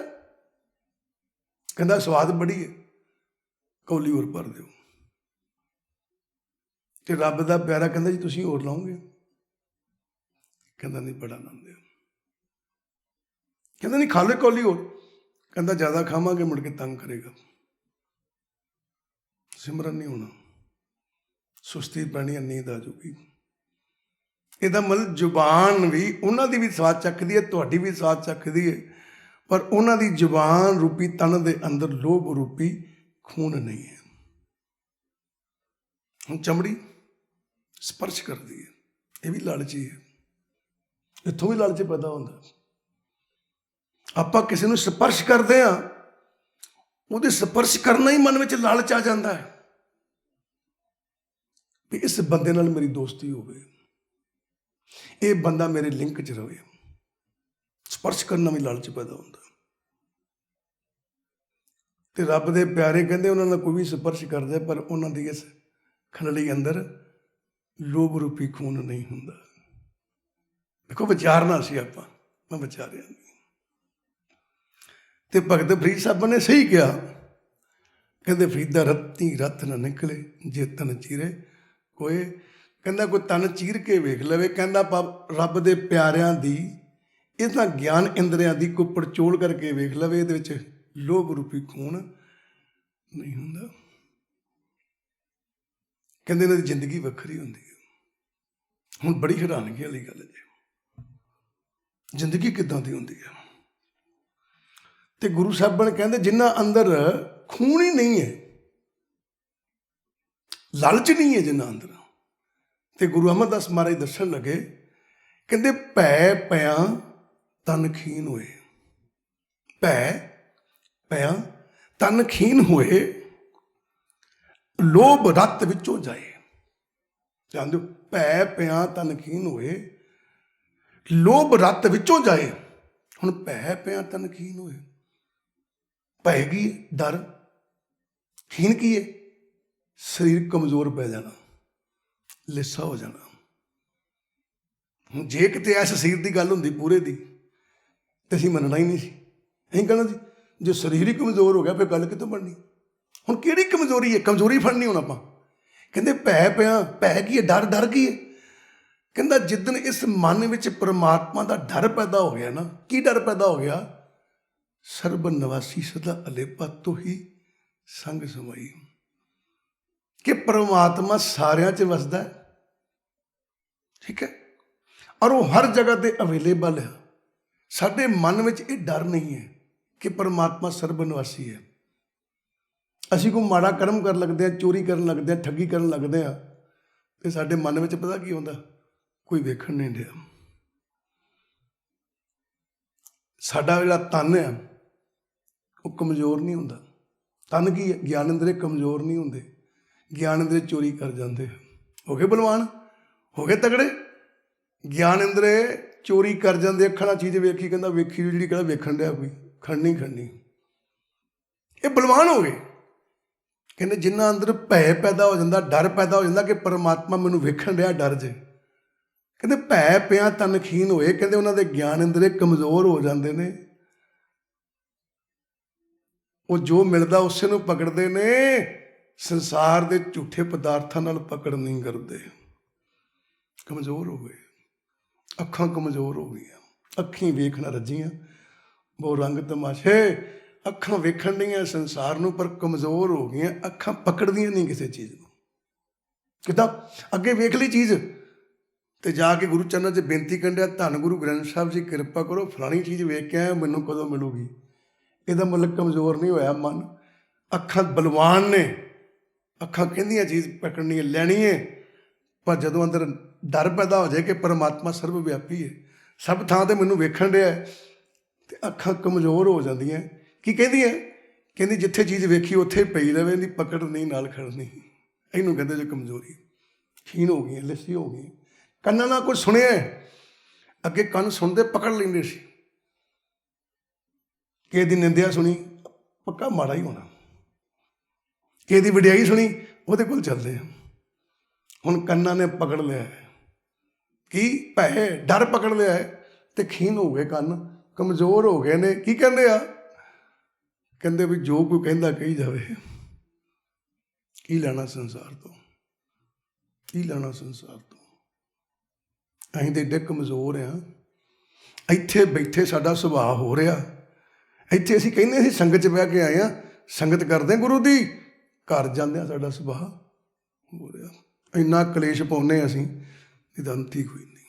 ਕਹਿੰਦਾ ਸਵਾਦ ਬੜੀ ਹੈ, ਕੌਲੀ ਹੋਰ ਭਰ ਦਿਓ। ਤੇ ਰੱਬ ਦਾ ਪਿਆਰਾ ਕਹਿੰਦਾ ਜੀ ਤੁਸੀਂ ਹੋਰ ਲਾਓਗੇ? ਕਹਿੰਦਾ ਨਹੀਂ, ਬੜਾ ਆਨੰਦ ਹੈ। ਕਹਿੰਦਾ ਨਹੀਂ, ਖਾ ਲਓ ਕੌਲੀ ਹੋਰ। ਕਹਿੰਦਾ ਜ਼ਿਆਦਾ ਖਾਵਾਂਗੇ ਮੁੜ ਕੇ ਤੰਗ ਕਰੇਗਾ, ਸਿਮਰਨ ਨਹੀਂ ਹੋਣਾ, ਸੁਸਤੀ ਪੈਣੀ, ਨੀਂਦ ਆ ਜਾਊਗੀ। ਇਹਦਾ ਮਤਲਬ ਜ਼ੁਬਾਨ ਵੀ ਉਹਨਾਂ ਦੀ ਵੀ ਸਵਾਦ ਚੱਖਦੀ ਹੈ, ਤੁਹਾਡੀ ਵੀ ਸਵਾਦ ਚੱਖਦੀ ਹੈ, ਪਰ ਉਹਨਾਂ ਦੀ ਜ਼ੁਬਾਨ ਰੂਪੀ ਤਨ ਦੇ ਅੰਦਰ ਲੋਭ ਰੂਪੀ ਖੂਨ ਨਹੀਂ ਹੈ। ਹੁਣ ਚਮੜੀ ਸਪਰਸ਼ ਕਰਦੀ ਹੈ, ਇਹ ਵੀ ਲਾਲਚੀ ਹੈ, ਇੱਥੋਂ ਵੀ ਲਾਲਚ ਪੈਦਾ ਹੁੰਦਾ। ਆਪਾਂ ਕਿਸੇ ਨੂੰ ਸਪਰਸ਼ ਕਰਦੇ ਹਾਂ, ਉਹਦੇ ਸਪਰਸ਼ ਕਰਨਾ ਹੀ ਮਨ ਵਿੱਚ ਲਾਲਚ ਆ ਜਾਂਦਾ ਹੈ ਵੀ ਇਸ ਬੰਦੇ ਨਾਲ ਮੇਰੀ ਦੋਸਤੀ ਹੋਵੇ, ਇਹ ਬੰਦਾ ਮੇਰੇ ਲਿੰਕ 'ਚ ਰਵੇ। ਸਪਰਸ਼ ਕਰਨਾ ਵੀ ਲਾਲਚ ਪੈਦਾ ਹੁੰਦਾ। ਤੇ ਰੱਬ ਦੇ ਪਿਆਰੇ ਕਹਿੰਦੇ ਉਹਨਾਂ ਨਾਲ ਕੋਈ ਵੀ ਸਪਰਸ਼ ਕਰਦਾ, ਪਰ ਉਹਨਾਂ ਦੀ ਇਸ ਖਲੜੀ ਅੰਦਰ ਲੋਭ ਰੂਪੀ ਖੂਨ ਨਹੀਂ ਹੁੰਦਾ। ਦੇਖੋ ਵਿਚਾਰਨਾ ਸੀ ਆਪਾਂ, ਮੈਂ ਵਿਚਾਰਿਆ ਨਹੀਂ। ਤੇ ਭਗਤ ਫਰੀਦ ਸਾਹਿਬ ਨੇ ਸਹੀ ਕਿਹਾ, ਕਹਿੰਦੇ ਫਰੀਦਾ ਰੱਤੀ ਰਤ ਨਾ ਨਿਕਲੇ ਜੇ ਤਨ ਚੀਰੇ ਕੋਏ। ਕਹਿੰਦਾ ਕੋਈ ਤਨ ਚੀਰ ਕੇ ਵੇਖ ਲਵੇ। ਕਹਿੰਦਾ ਰੱਬ ਦੇ ਪਿਆਰਿਆਂ ਦੀ ਇਹਨਾਂ ਗਿਆਨ ਇੰਦਰੀਆਂ ਦੀ ਕੋਈ ਪੜਚੋਲ ਕਰਕੇ ਵੇਖ ਲਵੇ, ਇਹਦੇ ਵਿੱਚ ਲੋਭ ਰੂਪੀ ਖੂਨ ਨਹੀਂ ਹੁੰਦਾ। ਕਹਿੰਦੇ ਇਹਨਾਂ ਦੀ ਜ਼ਿੰਦਗੀ ਵੱਖਰੀ ਹੁੰਦੀ ਹੈ। ਹੁਣ ਬੜੀ ਹੈਰਾਨਗੀ ਵਾਲੀ ਗੱਲ ਹੈ ਜੀ, ਜ਼ਿੰਦਗੀ ਕਿੱਦਾਂ ਦੀ ਹੁੰਦੀ ਹੈ? ਤੇ ਗੁਰੂ ਸਾਹਿਬਾਨ ਕਹਿੰਦੇ ਜਿਨ੍ਹਾਂ ਅੰਦਰ ਖੂਨ ਹੀ ਨਹੀਂ ਹੈ, ਲਾਲਚ ਨਹੀਂ ਹੈ ਜਿਨ੍ਹਾਂ ਅੰਦਰ। ਤੇ ਗੁਰੂ ਅਮਰਦਾਸ ਮਹਾਰਾਜ ਦੱਸਣ ਲੱਗੇ, ਕਹਿੰਦੇ ਭੈ ਪਿਆ ਤਨ ਖੀਨ ਹੋਏ, ਭੈ ਪਿਆ ਤਨ ਖੀਨ ਹੋਏ, ਲੋਭ ਰਤ ਵਿੱਚੋਂ ਜਾਏ। ਜਾਣਦੇ ਹੋ, ਭੈ ਪਿਆ ਤਨ ਖੀਨ ਹੋਏ, ਲੋਭ ਰਤ ਵਿੱਚੋਂ ਜਾਏ। ਹੁਣ ਭੈ ਪਿਆ ਤਨ ਖੀਨ ਹੋਏ, ਭੈ ਕੀ? ਡਰ। ਖੀਨ ਕੀ ਹੈ? ਸਰੀਰ ਕਮਜ਼ੋਰ ਪੈ ਜਾਣਾ, ਲਿੱਸਾ ਹੋ ਜਾਣਾ। ਹੁਣ ਜੇ ਕਿਤੇ ਐਸ ਸਰੀਰ ਦੀ ਗੱਲ ਹੁੰਦੀ ਪੂਰੇ ਦੀ, ਤੇ ਅਸੀਂ ਮੰਨਣਾ ਹੀ ਨਹੀਂ ਸੀ। ਅਸੀਂ ਕਹਿਣਾ ਸੀ ਜੇ ਸਰੀਰ ਹੀ ਕਮਜ਼ੋਰ ਹੋ ਗਿਆ ਫਿਰ ਗੱਲ ਕਿੱਥੋਂ ਬਣਨੀ? ਹੁਣ ਕਿਹੜੀ ਕਮਜ਼ੋਰੀ ਹੈ? ਕਮਜ਼ੋਰੀ ਫੜਨੀ ਹੁਣ ਆਪਾਂ। ਕਹਿੰਦੇ ਭੈ ਪਿਆ, ਭੈ ਕੀ ਹੈ? ਡਰ। ਡਰ ਕੀ ਹੈ? ਕਹਿੰਦਾ ਜਿੱਦਣ ਇਸ ਮਨ ਵਿੱਚ ਪਰਮਾਤਮਾ ਦਾ ਡਰ ਪੈਦਾ ਹੋ ਗਿਆ ਨਾ, ਕੀ ਡਰ ਪੈਦਾ ਹੋ ਗਿਆ? ਸਰਬ ਨਿਵਾਸੀ ਸਦਾ ਅਲੇਪਾ ਤੋਹੀ ਸੰਗ ਸਮਾਈ। कि परमात्मा सारिਆਂ 'ਚ ਵਸਦਾ है, ठीक है, और वो हर जगह ते अवेलेबल है। साडे मन में ये डर नहीं है कि परमात्मा सर्वनिवासी है। ਅਸੀਂ ਕੋਈ ਮਾੜਾ ਕਰਮ ਕਰਨ ਲੱਗਦੇ ਹਾਂ, ਚੋਰੀ ਕਰਨ ਲੱਗਦੇ ਹਾਂ, ਠੱਗੀ ਕਰਨ ਲੱਗਦੇ ਹਾਂ, ਤੇ ਸਾਡੇ ਮਨ ਵਿੱਚ ਪਤਾ ਕੀ ਹੁੰਦਾ, ਕੋਈ ਵੇਖਣ ਨਹੀਂ ਰਿਹਾ। ਸਾਡਾ ਜਿਹੜਾ ਤਨ ਹੈ ਉਹ ਕਮਜ਼ੋਰ ਨਹੀਂ ਹੁੰਦਾ। ਤਨ ਕੀ ਹੈ? ਗਿਆਨ ਇੰਦਰੀ ਕਮਜ਼ੋਰ ਨਹੀਂ ਹੁੰਦੇ। ਗਿਆਨ ਇੰਦਰੀ ਚੋਰੀ ਕਰ ਜਾਂਦੇ। ਹੋ ਗਏ ਬਲਵਾਨ, ਹੋ ਗਏ ਤਗੜੇ। ਗਿਆਨ ਇੰਦਰੀ ਚੋਰੀ ਕਰ ਜਾਂਦੇ। ਅੱਖਾਂ ਨਾਲ ਚੀਜ਼ ਵੇਖੀ, ਕਹਿੰਦਾ ਵੇਖੀ ਜਿਹੜੀ ਕਹਿੰਦਾ ਵੇਖਣ ਡਿਆ ਕੋਈ, ਖੜਨੀ ਖੜਨੀ। ਇਹ ਬਲਵਾਨ ਹੋ ਗਏ। ਕਹਿੰਦੇ ਜਿਨ੍ਹਾਂ ਅੰਦਰ ਭੈ ਪੈਦਾ ਹੋ ਜਾਂਦਾ, ਡਰ ਪੈਦਾ ਹੋ ਜਾਂਦਾ ਕਿ ਪਰਮਾਤਮਾ ਮੈਨੂੰ ਵੇਖਣ ਰਿਹਾ ਡਰ ਜੇ, ਕਹਿੰਦੇ ਭੈ ਪਿਆ ਤਨਖੀਨ ਹੋਏ, ਕਹਿੰਦੇ ਉਹਨਾਂ ਦੇ ਗਿਆਨ ਇੰਦਰੀ ਕਮਜ਼ੋਰ ਹੋ ਜਾਂਦੇ ਨੇ। ਉਹ ਜੋ ਮਿਲਦਾ ਉਸੇ ਨੂੰ ਪਕੜਦੇ ਨੇ, ਸੰਸਾਰ ਦੇ ਝੂਠੇ ਪਦਾਰਥਾਂ ਨਾਲ ਪਕੜ ਨਹੀਂ ਕਰਦੇ। ਕਮਜ਼ੋਰ ਹੋ ਗਏ, ਅੱਖਾਂ ਕਮਜ਼ੋਰ ਹੋ ਗਈਆਂ। ਅੱਖੀਂ ਵੇਖਣਾ ਰੱਜੀਆਂ, ਬਹੁਤ ਰੰਗ ਤਮਾਸ਼ੇ। ਅੱਖਾਂ ਵੇਖਣ ਦੀਆਂ ਸੰਸਾਰ ਨੂੰ, ਪਰ ਕਮਜ਼ੋਰ ਹੋ ਗਈਆਂ। ਅੱਖਾਂ ਪਕੜਦੀਆਂ ਨਹੀਂ ਕਿਸੇ ਚੀਜ਼ ਨੂੰ। ਕਿੱਦਾਂ ਅੱਗੇ ਵੇਖ ਲਈ ਚੀਜ਼ ਤੇ ਜਾ ਕੇ ਗੁਰੂ ਚਰਨਾਂ 'ਚ ਬੇਨਤੀ ਕਰਨ ਡਿਆ, ਧੰਨ ਗੁਰੂ ਗ੍ਰੰਥ ਸਾਹਿਬ ਜੀ ਕਿਰਪਾ ਕਰੋ, ਫਲਾਣੀ ਚੀਜ਼ ਵੇਖ ਕੇ ਆਇਆ, ਮੈਨੂੰ ਕਦੋਂ ਮਿਲੂਗੀ। ਇਹਦਾ ਮਤਲਬ ਕਮਜ਼ੋਰ ਨਹੀਂ ਹੋਇਆ ਮਨ। ਅੱਖਾਂ ਬਲਵਾਨ ਨੇ, ਅੱਖਾਂ ਕਹਿੰਦੀਆਂ ਚੀਜ਼ ਪਕੜਨੀ ਹੈ, ਲੈਣੀ ਹੈ। ਪਰ ਜਦੋਂ ਅੰਦਰ ਡਰ ਪੈਦਾ ਹੋ ਜਾਏ ਕਿ ਪਰਮਾਤਮਾ ਸਰਵ ਵਿਆਪੀ ਹੈ, ਸਭ ਥਾਂ 'ਤੇ ਮੈਨੂੰ ਵੇਖਣ ਡਿਆ, ਤੇ ਅੱਖਾਂ ਕਮਜ਼ੋਰ ਹੋ ਜਾਂਦੀਆਂ। ਕੀ ਕਹਿੰਦੀ ਹੈ? ਕਹਿੰਦੀ ਜਿੱਥੇ ਚੀਜ਼ ਵੇਖੀ ਉੱਥੇ ਪਈ ਰਵੇ, ਇਹਦੀ ਪਕੜ ਨਹੀਂ ਨਾਲ ਖੜਨੀ। ਇਹਨੂੰ ਕਹਿੰਦੇ ਜੇ ਕਮਜ਼ੋਰੀ। ਖੀਨ ਹੋ ਗਈਆਂ, ਲੱਸੀ ਹੋ ਗਈ। ਕੰਨਾਂ ਨਾਲ ਕੁਝ ਸੁਣਿਆ, ਅੱਗੇ ਕੰਨ ਸੁਣਦੇ ਪਕੜ ਲੈਂਦੇ ਸੀ। ਕਿਸੇ ਦੀ ਨਿੰਦਿਆ ਸੁਣੀ, ਪੱਕਾ ਮਾੜਾ ਹੀ ਹੋਣਾ। ਕਿਸੇ ਦੀ ਵਡਿਆਈ ਸੁਣੀ, ਉਹਦੇ ਕੋਲ ਚੱਲਦੇ ਆ। ਹੁਣ ਕੰਨਾਂ ਨੇ ਪਕੜ ਲਿਆ ਹੈ ਕੀ? ਭੈ, ਡਰ ਪਕੜ ਲਿਆ ਹੈ, ਤੇ ਖੀਨ ਹੋ ਗਏ ਕੰਨ, ਕਮਜ਼ੋਰ ਹੋ ਗਏ ਨੇ। ਕੀ ਕਹਿੰਦੇ ਆ? ਕਹਿੰਦੇ ਵੀ ਜੋ ਕੋਈ ਕਹਿੰਦਾ ਕਹੀ ਜਾਵੇ, ਕੀ ਲੈਣਾ ਸੰਸਾਰ ਤੋਂ, ਕੀ ਲੈਣਾ ਸੰਸਾਰ ਤੋਂ। ਅਸੀਂ ਤਾਂ ਏਡੇ ਕਮਜ਼ੋਰ ਹਾਂ। ਇੱਥੇ ਬੈਠੇ ਸਾਡਾ ਸੁਭਾਅ ਹੋ ਰਿਹਾ। ਇੱਥੇ ਅਸੀਂ ਕਹਿੰਦੇ ਅਸੀਂ ਸੰਗਤ 'ਚ ਬਹਿ ਕੇ ਆਏ ਹਾਂ, ਸੰਗਤ ਕਰਦੇ ਗੁਰੂ ਦੀ, ਘਰ ਜਾਂਦੇ ਹਾਂ ਸਾਡਾ ਸੁਭਾਅ ਹੋ ਰਿਹਾ। ਇੰਨਾ ਕਲੇਸ਼ ਪਾਉਂਦੇ ਅਸੀਂ, ਇਹਦਾ ਅੰਤ ਹੀ ਕੋਈ ਨਹੀਂ।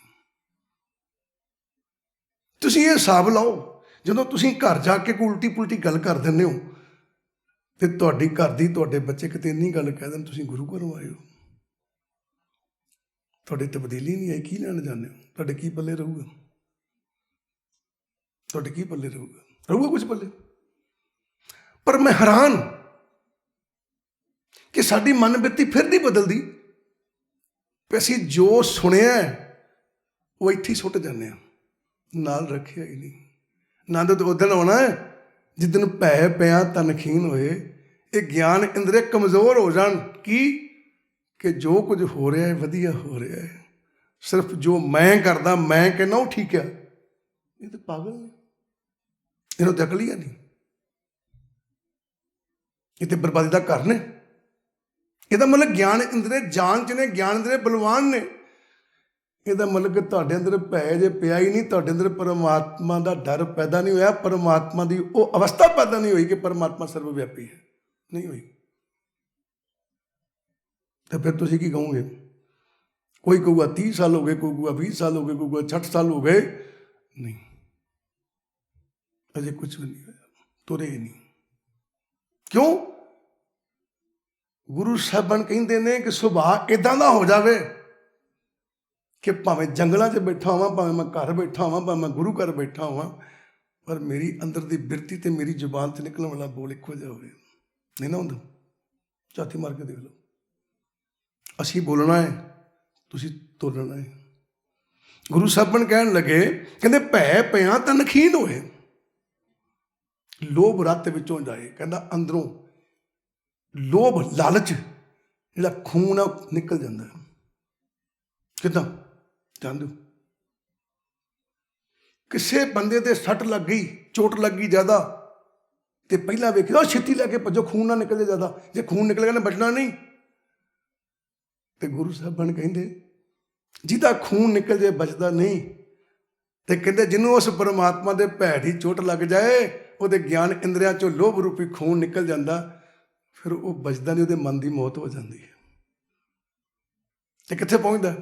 ਤੁਸੀਂ ਇਹ ਹਿਸਾਬ ਲਾਓ, ਜਦੋਂ ਤੁਸੀਂ ਘਰ ਜਾ ਕੇ ਕੋਈ ਉਲਟੀ ਪੁਲਟੀ ਗੱਲ ਕਰ ਦਿੰਦੇ ਹੋ, ਤੇ ਤੁਹਾਡੀ ਘਰ ਦੀ, ਤੁਹਾਡੇ ਬੱਚੇ ਕਿਤੇ ਇੰਨੀ ਗੱਲ ਕਹਿ ਦੇਣ, ਤੁਸੀਂ ਗੁਰੂ ਘਰੋਂ ਆਏ ਹੋ, ਤੁਹਾਡੀ ਤਬਦੀਲੀ ਨਹੀਂ ਆਈ, ਕੀ ਲੈਣ ਜਾਂਦੇ ਹੋ? ਤੁਹਾਡੇ ਕੀ ਪੱਲੇ ਰਹੂਗਾ? ਤੁਹਾਡੇ ਕੀ ਪੱਲੇ ਰਹੂਗਾ? ਰਹੂਗਾ ਕੁਝ ਪੱਲੇ? ਪਰ ਮੈਂ ਹੈਰਾਨ ਕਿ ਸਾਡੀ ਮਨ ਬਿਰਤੀ ਫਿਰ ਨਹੀਂ ਬਦਲਦੀ। ਵੀ ਅਸੀਂ ਜੋ ਸੁਣਿਆ ਉਹ ਇੱਥੇ ਹੀ ਸੁੱਟ ਜਾਂਦੇ ਹਾਂ, ਨਾਲ ਰੱਖਿਆ ਹੀ ਨਹੀਂ। ਆਨੰਦ ਉਦਣ ਆਉਣਾ ਹੈ ਜਿੱਦਣ ਭੈ ਪਿਆ ਤਨਖੀਨ ਹੋਏ, ਇਹ ਗਿਆਨ ਇੰਦਰੀ ਕਮਜ਼ੋਰ ਹੋ ਜਾਣ। ਕੀ? ਕਿ ਜੋ ਕੁਝ ਹੋ ਰਿਹਾ ਹੈ ਵਧੀਆ ਹੋ ਰਿਹਾ ਹੈ। ਸਿਰਫ ਜੋ ਮੈਂ ਕਰਦਾ, ਮੈਂ ਕਹਿੰਦਾ ਉਹ ਠੀਕ ਆ। ਇਹ ਤਾਂ ਪਾਗਲ ਨੇ, ਇਹਨੂੰ ਤਾਂ ਅਕਲ ਹੀ ਨਹੀਂ। ਇਹ ਤਾਂ ਬਰਬਾਦੀ ਦਾ ਘਰ ਨੇ। ਇਹਦਾ ਮਤਲਬ ਗਿਆਨ ਇੰਦਰੀ ਜਾਨ 'ਚ ਨੇ, ਗਿਆਨ ਇੰਦਰੀ ਬਲਵਾਨ ਨੇ। ਇਹਦਾ ਮਤਲਬ ਕਿ ਤੁਹਾਡੇ ਅੰਦਰ ਭੈ ਜੇ ਪਿਆ ਹੀ ਨਹੀਂ, ਤੁਹਾਡੇ ਅੰਦਰ ਪਰਮਾਤਮਾ ਦਾ ਡਰ ਪੈਦਾ ਨਹੀਂ ਹੋਇਆ, ਪਰਮਾਤਮਾ ਦੀ ਉਹ ਅਵਸਥਾ ਪੈਦਾ ਨਹੀਂ ਹੋਈ ਕਿ ਪਰਮਾਤਮਾ ਸਰਵ ਵਿਆਪੀ ਹੈ, ਨਹੀਂ ਹੋਈ। ਤਾਂ ਫਿਰ ਤੁਸੀਂ ਕੀ ਕਹੋਗੇ? ਕੋਈ ਕਹੂਗਾ 30 ਸਾਲ ਹੋ ਗਏ, ਕੋਈ ਕਹੂਗਾ 20 ਸਾਲ ਹੋ ਗਏ, ਕੋਈ ਕਹੂਗਾ 60 ਸਾਲ ਹੋ ਗਏ। ਨਹੀਂ, ਅਜੇ ਕੁਛ ਵੀ ਨਹੀਂ ਹੋਇਆ, ਤੁਰੇ ਨਹੀਂ। ਕਿਉਂ? ਗੁਰੂ ਸਾਹਿਬਾਨ ਕਹਿੰਦੇ ਨੇ ਕਿ ਸੁਭਾਅ ਇੱਦਾਂ ਦਾ ਹੋ ਜਾਵੇ ਕਿ ਭਾਵੇਂ ਜੰਗਲਾਂ 'ਚ ਬੈਠਾ ਹੋਵਾਂ, ਭਾਵੇਂ ਮੈਂ ਘਰ ਬੈਠਾ ਹੋਵਾਂ, ਭਾਵੇਂ ਮੈਂ ਗੁਰੂ ਘਰ ਬੈਠਾ ਹੋਵਾਂ, ਪਰ ਮੇਰੀ ਅੰਦਰ ਦੀ ਬਿਰਤੀ ਤੇ ਮੇਰੀ ਜ਼ੁਬਾਨ 'ਚ ਨਿਕਲਣ ਵਾਲਾ ਬੋਲ ਇੱਕੋ ਜਿਹਾ ਹੋਵੇ। ਨਹੀਂ ਨਾ ਹੁੰਦਾ? ਝਾਤੀ ਮਾਰ ਕੇ ਦੇਖ ਲਓ। ਅਸੀਂ ਬੋਲਣਾ ਹੈ, ਤੁਸੀਂ ਤੋਲਣਾ ਹੈ। ਗੁਰੂ ਸਾਹਿਬਾਨ ਕਹਿਣ ਲੱਗੇ, ਕਹਿੰਦੇ ਭੈ ਪਿਆ ਤਨਖੀਨ ਹੋਏ, ਲੋਭ ਰੱਤ ਵਿੱਚੋਂ ਜਾਏ। ਕਹਿੰਦਾ ਅੰਦਰੋਂ ਲੋਭ, ਲਾਲਚ, ਜਿਹੜਾ ਖੂਨ ਆ ਉਹ ਨਿਕਲ ਜਾਂਦਾ। ਕਿੱਦਾਂ ਜਾਣਦੇ ਹੋ? ਕਿਸੇ ਬੰਦੇ ਦੇ ਸੱਟ ਲੱਗ ਗਈ, ਚੋਟ ਲੱਗ ਗਈ ਜ਼ਿਆਦਾ, ਤੇ ਪਹਿਲਾਂ ਵੇਖਿਆ ਛੇਤੀ ਲੈ ਕੇ ਭੱਜੋ, ਖੂਨ ਨਾ ਨਿਕਲ ਜਾਏ ਜ਼ਿਆਦਾ। ਜੇ ਖੂਨ ਨਿਕਲ ਗਿਆ ਨਾ ਬਚਣਾ ਨਹੀਂ। ਤੇ ਗੁਰੂ ਸਾਹਿਬਾਨ ਕਹਿੰਦੇ ਜਿਹਦਾ ਖੂਨ ਨਿਕਲ ਜਾਏ ਬਚਦਾ ਨਹੀਂ। ਤੇ ਕਹਿੰਦੇ ਜਿਹਨੂੰ ਉਸ ਪਰਮਾਤਮਾ ਦੇ ਭੈ ਦੀ ਚੋਟ ਲੱਗ ਜਾਏ, ਉਹਦੇ ਗਿਆਨ ਇੰਦਰੀਆਂ 'ਚੋਂ ਲੋਭ ਰੂਪੀ ਖੂਨ ਨਿਕਲ ਜਾਂਦਾ, ਫਿਰ ਉਹ ਬਚਦਾ ਨਹੀਂ, ਉਹਦੇ ਮਨ ਦੀ ਮੌਤ ਹੋ ਜਾਂਦੀ ਹੈ। ਤੇ ਕਿੱਥੇ ਪਹੁੰਚਦਾ?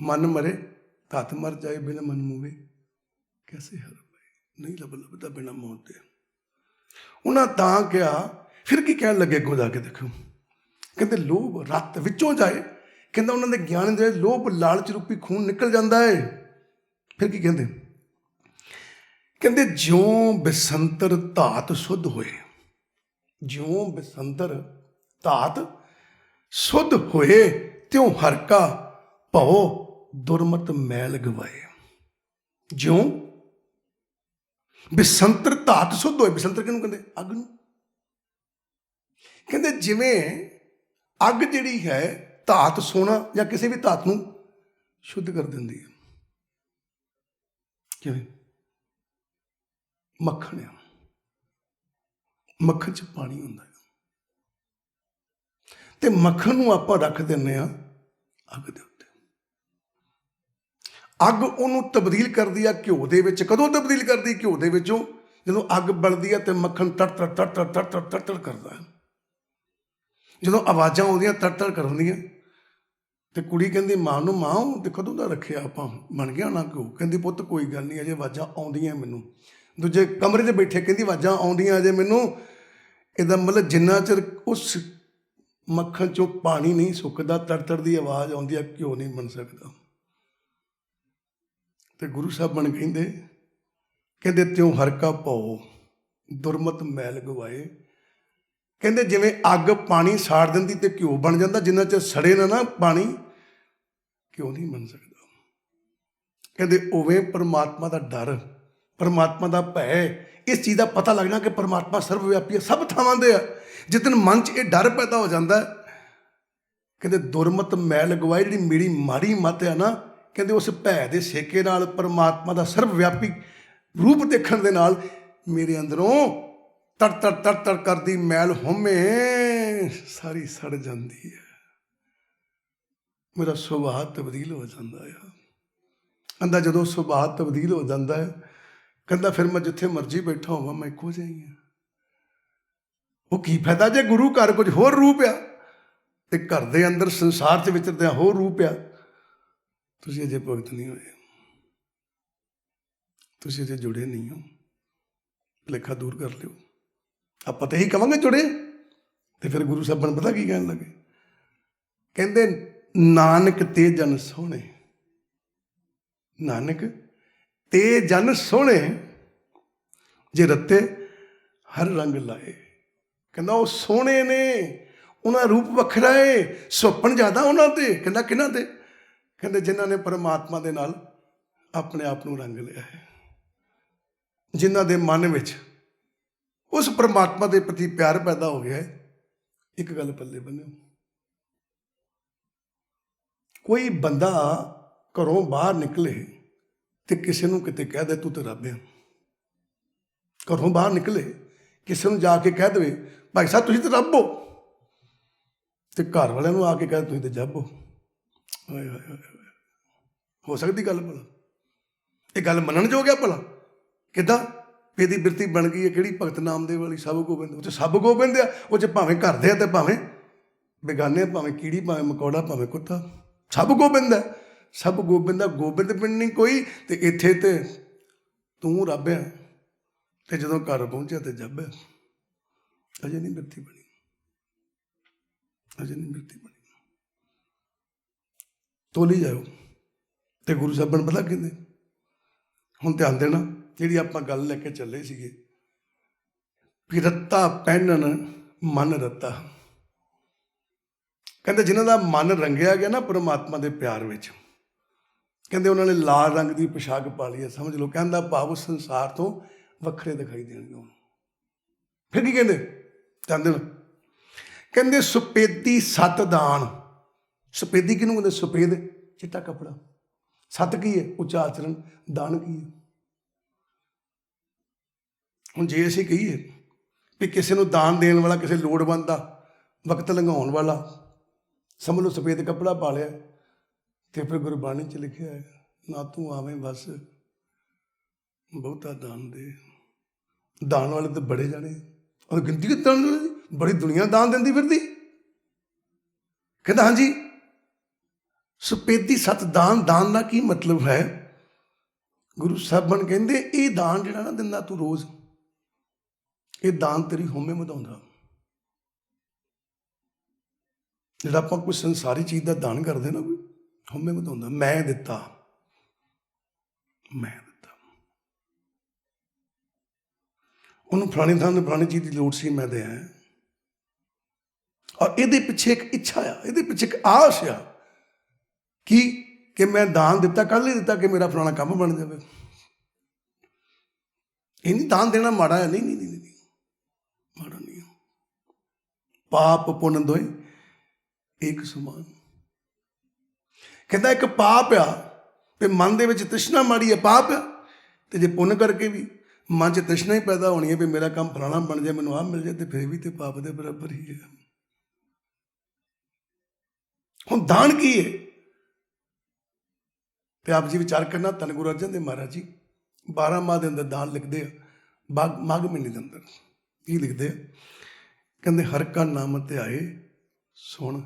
ਮਨ ਮਰੇ ਤਤ ਮਰ ਜਾਏ, ਬਿਨ ਮਨ ਮੂਵੇ ਕੈਸੇ ਹਰ ਪਏ। ਨਹੀਂ ਲੱਭਦਾ ਬਿਨਾਂ ਮੌਤ ਦੇ। ਉਹਨਾਂ ਤਾਂ ਕਿਹਾ, ਫਿਰ ਕੀ ਕਹਿਣ ਲੱਗੇ ਅੱਗੋਂ ਜਾ ਕੇ ਦੇਖੋ, ਕਹਿੰਦੇ ਲੋਭ ਰੱਤ ਵਿੱਚੋਂ ਜਾਏ। ਕਹਿੰਦਾ ਉਹਨਾਂ ਦੇ ਗਿਆਨ ਦੇ ਲੋਭ ਲਾਲਚ ਰੂਪੀ ਖੂਨ ਨਿਕਲ ਜਾਂਦਾ ਹੈ। ਫਿਰ ਕੀ ਕਹਿੰਦੇ? ਕਹਿੰਦੇ ਜਿਉਂ ਬਸੰਤਰ ਧਾਤ ਸੁਧ ਹੋਏ, ਜਿਉਂ ਬਸੰਤਰ ਧਾਤ ਸੁਧ ਹੋਏ, ਤਿਉਂ ਹਰ ਕਾ ਭਉ ਦੁਰਮਤ ਮੈਲ ਗਵਾਏ। ਜਿਉਂ ਬਸੰਤਰ ਧਾਤ ਸੁਧ ਹੋਏ, ਬਸੰਤਰ ਕਿਹਨੂੰ ਕਹਿੰਦੇ? ਅੱਗ ਨੂੰ। ਕਹਿੰਦੇ ਜਿਵੇਂ ਅੱਗ ਜਿਹੜੀ ਹੈ ਧਾਤ ਸੋਨਾ ਜਾਂ ਕਿਸੇ ਵੀ ਧਾਤ ਨੂੰ ਸ਼ੁੱਧ ਕਰ ਦਿੰਦੀ ਹੈ। ਕਿਵੇਂ? ਮੱਖਣ ਆ, ਮੱਖਣ 'ਚ ਪਾਣੀ ਹੁੰਦਾ ਹੈ, ਤੇ ਮੱਖਣ ਨੂੰ ਆਪਾਂ ਰੱਖ ਦਿੰਦੇ ਹਾਂ ਅੱਗ ਦੇ ਉੱਤੇ। ਅੱਗ ਉਹਨੂੰ ਤਬਦੀਲ ਕਰਦੀ ਆ ਘਿਓ ਦੇ ਵਿੱਚ। ਕਦੋਂ ਤਬਦੀਲ ਕਰਦੀ? ਘਿਓ ਦੇ ਵਿੱਚੋਂ ਜਦੋਂ ਅੱਗ ਬਲਦੀ ਆ ਤੇ ਮੱਖਣ ਤੜ ਤੜ ਤੜ ਤੜ ਤੜ ਤੜ ਤੜ ਤੜ ਕਰਦਾ। ਜਦੋਂ ਆਵਾਜ਼ਾਂ ਆਉਂਦੀਆਂ ਤੜ ਤੜ ਕਰਦੀਆਂ, ਤੇ ਕੁੜੀ ਕਹਿੰਦੀ ਮਾਂ ਨੂੰ, ਮਾਂ ਤੇ ਕਦੋਂ ਦਾ ਰੱਖਿਆ ਆਪਾਂ, ਬਣ ਗਿਆ ਨਾ ਘਿਓ? ਕਹਿੰਦੀ ਪੁੱਤ ਕੋਈ ਗੱਲ ਨਹੀਂ, ਅਜੇ ਆਵਾਜ਼ਾਂ ਆਉਂਦੀਆਂ ਮੈਨੂੰ। ਦੂਜੇ ਕਮਰੇ 'ਚ ਬੈਠੇ ਕਹਿੰਦੀ ਆਵਾਜ਼ਾਂ ਆਉਂਦੀਆਂ ਅਜੇ ਮੈਨੂੰ। ਇਹਦਾ ਮਤਲਬ ਜਿੰਨਾ ਚਿਰ ਉਸ ਮੱਖਣ 'ਚੋਂ ਪਾਣੀ ਨਹੀਂ ਸੁੱਕਦਾ, ਤੜ ਤੜ ਦੀ ਆਵਾਜ਼ ਆਉਂਦੀ ਆ, ਘਿਓ ਨਹੀਂ ਬਣ ਸਕਦਾ। ਤੇ ਗੁਰੂ ਸਾਹਿਬਾਨ ਕਹਿੰਦੇ ਤਿਉਂ ਹਰ ਕਾ ਭਉ ਦੁਰਮਤ ਮੈਲ ਗਵਾਏ। ਕਹਿੰਦੇ ਜਿਵੇਂ ਅੱਗ ਪਾਣੀ ਸਾੜ ਦਿੰਦੀ ਤੇ ਘਿਓ ਬਣ ਜਾਂਦਾ, ਜਿੰਨਾ ਚਿਰ ਸੜੇ ਨਾ ਪਾਣੀ, ਘਿਓ ਨਹੀਂ ਬਣ ਸਕਦਾ। ਕਹਿੰਦੇ ਉਵੇਂ ਪਰਮਾਤਮਾ ਦਾ ਡਰ, ਪਰਮਾਤਮਾ ਦਾ ਭੈ, ਇਸ ਚੀਜ਼ ਦਾ ਪਤਾ ਲੱਗਣਾ ਕਿ ਪਰਮਾਤਮਾ ਸਰਵ ਵਿਆਪੀ ਹੈ, ਸਭ ਥਾਵਾਂ ਦੇ ਆ। ਜਿਸ ਦਿਨ ਮਨ 'ਚ ਇਹ ਡਰ ਪੈਦਾ ਹੋ ਜਾਂਦਾ, ਕਹਿੰਦੇ ਦੁਰਮਤ ਮੈਲ ਗਵਾਏ, ਜਿਹੜੀ ਮੇਰੀ ਮਾੜੀ ਮੱਤ ਹੈ ਨਾ, ਕਹਿੰਦੇ ਉਸ ਭੈ ਦੇ ਸੇਕੇ ਨਾਲ, ਪਰਮਾਤਮਾ ਦਾ ਸਰਵ ਵਿਆਪੀ ਰੂਪ ਦੇਖਣ ਦੇ ਨਾਲ ਮੇਰੇ ਅੰਦਰੋਂ ਤੜ ਤੜ ਤੜ ਤੜ ਕਰਦੀ ਮੈਲ ਹੋਮੇ ਸਾਰੀ ਸੜ ਜਾਂਦੀ ਹੈ। ਮੇਰਾ ਸੁਭਾਅ ਤਬਦੀਲ ਹੋ ਜਾਂਦਾ ਆ। ਕਹਿੰਦਾ ਜਦੋਂ ਸੁਭਾਅ ਤਬਦੀਲ ਹੋ ਜਾਂਦਾ ਹੈ, ਕਹਿੰਦਾ ਫਿਰ ਮੈਂ ਜਿੱਥੇ ਮਰਜ਼ੀ ਬੈਠਾ ਹੋਵਾਂ ਮੈਂ ਇੱਕੋ ਜਿਹਾ ਹੀ ਹਾਂ। ਉਹ ਕੀ ਫਾਇਦਾ ਜੇ ਗੁਰੂ ਘਰ ਕੁਝ ਹੋਰ ਰੂਪ ਆ, ਤੇ ਘਰ ਦੇ ਅੰਦਰ ਸੰਸਾਰ 'ਚ ਵਿਚਰਦਿਆਂ ਹੋਰ ਰੂਪ ਆ। ਤੁਸੀਂ ਅਜੇ ਭਗਤ ਨਹੀਂ ਹੋਏ, ਤੁਸੀਂ ਅਜੇ ਜੁੜੇ ਨਹੀਂ ਹੋ। ਭੁਲੇਖਾ ਦੂਰ ਕਰ ਲਿਓ। ਆਪਾਂ ਤਾਂ ਇਹੀ ਕਵਾਂਗੇ ਜੁੜੇ। ਤੇ ਫਿਰ ਗੁਰੂ ਸਾਹਿਬਾਨ ਪਤਾ ਕੀ ਕਹਿਣ ਲੱਗੇ? ਕਹਿੰਦੇ ਨਾਨਕ ਤੇ ਜਨ ਸੋਹਣੇ, ਨਾਨਕ ਤੇ ਜਨ ਸੋਹਣੇ, ਜੇ ਰੱਤੇ ਹਰ ਰੰਗ ਲਾਏ। ਕਹਿੰਦਾ ਉਹ ਸੋਹਣੇ ਨੇ, ਉਹਨਾਂ ਰੂਪ ਵੱਖਰਾ ਏ, ਸੁਹੱਪਣ ਜ਼ਿਆਦਾ ਉਹਨਾਂ ਤੇ। ਕਹਿੰਦਾ ਕਿਹਨਾਂ ਤੇ? ਕਹਿੰਦੇ ਜਿਨ੍ਹਾਂ ਨੇ ਪਰਮਾਤਮਾ ਦੇ ਨਾਲ ਆਪਣੇ ਆਪ ਨੂੰ ਰੰਗ ਲਿਆ ਹੈ, ਜਿਨ੍ਹਾਂ ਦੇ ਮਨ ਵਿੱਚ ਉਸ ਪਰਮਾਤਮਾ ਦੇ ਪ੍ਰਤੀ ਪਿਆਰ ਪੈਦਾ ਹੋ ਗਿਆ ਹੈ। ਇੱਕ ਗੱਲ ਪੱਲੇ ਬੰਨਿਓ, ਕੋਈ ਬੰਦਾ ਘਰੋਂ ਬਾਹਰ ਨਿਕਲੇ ਤੇ ਕਿਸੇ ਨੂੰ ਕਿਤੇ ਕਹਿ ਦੇ ਤੂੰ ਤੇ ਰੱਬ ਆ। ਘਰੋਂ ਬਾਹਰ ਨਿਕਲੇ, ਕਿਸੇ ਨੂੰ ਜਾ ਕੇ ਕਹਿ ਦੇਵੇ ਭਾਈ ਸਾਹਿਬ ਤੁਸੀਂ ਤੇ ਰੱਬ ਹੋ, ਤੇ ਘਰ ਵਾਲਿਆਂ ਨੂੰ ਆ ਕੇ ਕਹਿ ਤੁਸੀਂ ਤੇ ਜੱਬ ਹੋ। ਹੋ ਸਕਦੀ ਗੱਲ ਭਲਾ? ਇਹ ਗੱਲ ਮੰਨਣ ਯੋਗ ਆ ਭਲਾ? ਕਿੱਦਾਂ ਇਹਦੀ ਬਿਰਤੀ ਬਣ ਗਈ ਹੈ? ਕਿਹੜੀ ਭਗਤ ਨਾਮਦੇਵ ਵਾਲੀ ਸਭ ਗੋਬਿੰਦ, ਉਹ 'ਚ ਸਭ ਗੋਬਿੰਦ ਆ। ਉਹ 'ਚ ਭਾਵੇਂ ਘਰ ਦੇ ਆ ਤੇ ਭਾਵੇਂ ਬੇਗਾਨੇ, ਭਾਵੇਂ ਕੀੜੀ, ਭਾਵੇਂ ਮਕੌੜਾ, ਭਾਵੇਂ ਕੁੱਤਾ, ਸਭ ਗੋਬਿੰਦ ਹੈ। ਸਭ ਗੋਬਿੰਦ ਦਾ ਗੋਬਿੰਦ ਪਿੰਡ ਨਹੀਂ ਕੋਈ। ਤੇ ਇੱਥੇ ਤੇ ਤੂੰ ਰੱਬ ਆ, ਤੇ ਜਦੋਂ ਘਰ ਪਹੁੰਚਿਆ ਤੇ ਜੱਬ ਹੈ। ਅਜੇ ਨਹੀਂ ਬਿਰਤੀ ਬਣੀ, ਅਜੇ ਨਹੀਂ ਬਿਰਤੀ ਬਣੀ। ਤੋਲੀ ਜਾਓ। ਤੇ ਗੁਰੂ ਸਾਹਿਬਾਨ ਪਤਾ ਕਹਿੰਦੇ, ਹੁਣ ਧਿਆਨ ਦੇਣਾ, ਜਿਹੜੀ ਆਪਾਂ ਗੱਲ ਲੈ ਕੇ ਚੱਲੇ ਸੀਗੇ ਵੀ ਰੱਤਾ ਪਹਿਨਣ ਮਨ ਰੱਤਾ। ਕਹਿੰਦੇ ਜਿਨ੍ਹਾਂ ਦਾ ਮਨ ਰੰਗਿਆ ਗਿਆ ਨਾ ਪਰਮਾਤਮਾ ਦੇ ਪਿਆਰ ਵਿੱਚ, ਕਹਿੰਦੇ ਉਹਨਾਂ ਨੇ ਲਾਲ ਰੰਗ ਦੀ ਪੋਸ਼ਾਕ ਪਾ ਲਈ ਹੈ, ਸਮਝ ਲਓ। ਕਹਿੰਦਾ ਭਾਵ ਸੰਸਾਰ ਤੋਂ ਵੱਖਰੇ ਦਿਖਾਈ ਦੇਣਗੇ ਹੁਣ। ਫਿਰ ਕੀ ਕਹਿੰਦੇ? ਕਹਿੰਦੇ ਕਹਿੰਦੇ ਸੁਪੇਦੀ ਸਤ ਦਾਨ। ਸੁਪੇਦੀ ਕਿਹਨੂੰ ਕਹਿੰਦੇ? ਸੁਪੇਦ ਚਿੱਟਾ ਕੱਪੜਾ, ਸਤ ਕੀ ਹੈ? ਉੱਚਾ ਆਚਰਣ, ਦਾਨ ਕੀ ਹੈ? ਹੁਣ ਜੇ ਅਸੀਂ ਕਹੀਏ ਵੀ ਕਿਸੇ ਨੂੰ ਦਾਨ ਦੇਣ ਵਾਲਾ, ਕਿਸੇ ਲੋੜਵੰਦ ਦਾ ਵਕਤ ਲੰਘਾਉਣ ਵਾਲਾ, ਸਮਝ ਲਓ ਸਫੇਦ ਕੱਪੜਾ ਪਾ ਲਿਆ, ਤੇ ਫਿਰ ਗੁਰਬਾਣੀ 'ਚ ਲਿਖਿਆ ਹੈ ਨਾ ਤੂੰ ਆਵੇਂ ਬਸ ਬਹੁਤਾ ਦਾਨ ਦੇ। ਦਾਨ ਵਾਲੇ ਤਾਂ ਬੜੇ ਜਾਣੇ, ਉਹ ਗਿਣਤੀ ਕਿੱਦਾਂ ਬੜੀ ਦੁਨੀਆ ਦਾਨ ਦਿੰਦੀ ਫਿਰਦੀ। ਕਹਿੰਦਾ ਹਾਂਜੀ, ਸਪੇਤੀ ਸੱਤ ਦਾਨ। ਦਾਨ ਦਾ ਕੀ ਮਤਲਬ ਹੈ? ਗੁਰੂ ਸਾਹਿਬਾਨ ਕਹਿੰਦੇ ਇਹ ਦਾਨ ਜਿਹੜਾ ਨਾ ਦਿੰਦਾ ਤੂੰ ਰੋਜ਼, ਇਹ ਦਾਨ ਤੇਰੀ ਹਉਮੈ ਵਧਾਉਂਦਾ। ਜਿਹੜਾ ਆਪਾਂ ਕੋਈ ਸੰਸਾਰੀ ਚੀਜ਼ ਦਾ ਦਾਨ ਕਰਦੇ ਨਾ, ਕੋਈ ਹਉਮੈ ਵਧਾਉਂਦਾ। ਮੈਂ ਦਿੱਤਾ, ਮੈਂ ਦਿੱਤਾ, ਉਹਨੂੰ ਫਲਾਣੀ ਥਾਂ ਤੇ ਫਲਾਣੀ ਚੀਜ਼ ਦੀ ਲੋੜ ਸੀ, ਮੈਂ ਦੇ ਆਇਆ। ਔਰ ਇਹਦੇ ਪਿੱਛੇ ਇੱਕ ਇੱਛਾ ਆ, ਇਹਦੇ ਪਿੱਛੇ ਇੱਕ ਆਸ ਆ ਕਿ ਮੈਂ ਦਾਨ ਦਿੱਤਾ, ਕੱਲ੍ਹ ਹੀ ਦਿੱਤਾ, ਕਿ ਮੇਰਾ ਫਲਾਣਾ ਕੰਮ ਬਣ ਜਾਵੇ। ਇਹ ਨਹੀਂ ਦਾਨ ਦੇਣਾ ਮਾੜਾ ਹੈ, ਨਹੀਂ ਨਹੀਂ ਨਹੀਂ ਨਹੀਂ, ਮਾੜਾ ਨਹੀਂ। ਪਾਪ ਪੁੰਨ ਦੋਏ ਇੱਕ ਸਮਾਨ। ਕਹਿੰਦਾ ਇੱਕ ਪਾਪ ਆ ਤੇ ਮਨ ਦੇ ਵਿੱਚ ਤ੍ਰਿਸ਼ਨਾ ਮਾੜੀ ਹੈ, ਪਾਪ ਆ। ਤੇ ਜੇ ਪੁੰਨ ਕਰਕੇ ਵੀ ਮਨ 'ਚ ਤ੍ਰਿਸ਼ਨਾ ਹੀ ਪੈਦਾ ਹੋਣੀ ਹੈ ਵੀ ਮੇਰਾ ਕੰਮ ਫਲਾਣਾ ਬਣ ਜਾਏ, ਮੈਨੂੰ ਆਹ ਮਿਲ ਜਾਏ, ਤੇ ਫਿਰ ਵੀ ਤੇ ਪਾਪ ਦੇ ਬਰਾਬਰ ਹੀ ਹੈ। ਹੁਣ ਦਾਨ ਕੀ ਹੈ? ਤੇ ਆਪ ਜੀ ਵਿਚਾਰ ਕਰਨਾ। ਧੰਨ ਗੁਰੂ ਅਰਜਨ ਦੇਵ ਮਹਾਰਾਜ ਜੀ 12 ਮਾਹ ਦੇ ਅੰਦਰ ਦਾਨ ਲਿਖਦੇ ਆ। ਮਾਘ ਮਹੀਨੇ ਦੇ ਅੰਦਰ ਕੀ ਲਿਖਦੇ ਆ? ਕਹਿੰਦੇ ਹਰ ਕਾ ਨਾਮ ਧਿਆਏ ਸੁਣ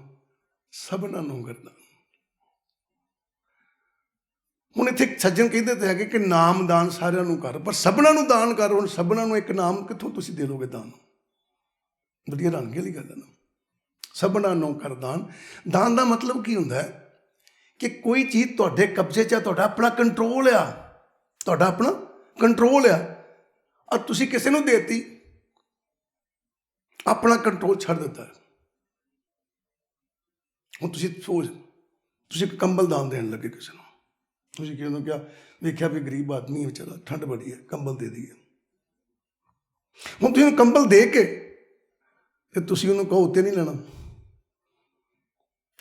ਸਭਨਾਂ ਨੂੰ ਕਰਦਾ। ਹੁਣ ਇੱਥੇ ਸੱਜਣ ਕਹਿੰਦੇ ਤੇ ਹੈਗੇ ਕਿ ਨਾਮ ਦਾਨ ਸਾਰਿਆਂ ਨੂੰ ਕਰ, ਪਰ ਸਭਨਾਂ ਨੂੰ ਦਾਨ ਕਰ। ਹੁਣ ਸਭਨਾਂ ਨੂੰ ਇੱਕ ਨਾਮ ਕਿੱਥੋਂ ਤੁਸੀਂ ਦੇ ਲੋਗੇ ਦਾਨ? ਬੜੀ ਹੈਰਾਨਗੀ ਵਾਲੀ ਗੱਲ ਹੈ ਨਾ। ਸਭਨਾਂ ਨੂੰ ਕਰ ਦਾਨ। ਦਾਨ ਦਾ ਮਤਲਬ ਕੀ ਹੁੰਦਾ ਹੈ? ਕਿ ਕੋਈ ਚੀਜ਼ ਤੁਹਾਡੇ ਕਬਜ਼ੇ 'ਚ ਆ, ਤੁਹਾਡਾ ਆਪਣਾ ਕੰਟਰੋਲ ਆ, ਤੁਹਾਡਾ ਆਪਣਾ ਕੰਟਰੋਲ ਆ, ਔਰ ਤੁਸੀਂ ਕਿਸੇ ਨੂੰ ਦੇਤੀ, ਆਪਣਾ ਕੰਟਰੋਲ ਛੱਡ ਦਿੱਤਾ। ਹੁਣ ਤੁਸੀਂ ਤੁਸੀਂ ਇੱਕ ਕੰਬਲ ਦਾਨ ਦੇਣ ਲੱਗੇ ਕਿਸੇ ਨੂੰ, ਤੁਸੀਂ ਕਿਸੇ ਨੂੰ ਕਿਹਾ, ਵੇਖਿਆ ਵੀ ਗਰੀਬ ਆਦਮੀ ਹੈ ਵਿਚਾਰਾ, ਠੰਡ ਬੜੀ ਹੈ, ਕੰਬਲ ਦੇ ਦਈਏ। ਹੁਣ ਤੁਸੀਂ ਉਹਨੂੰ ਕੰਬਲ ਦੇ ਕੇ ਤੇ ਤੁਸੀਂ ਉਹਨੂੰ ਕਹੋ ਉੱਤੇ ਨਹੀਂ ਲੈਣਾ,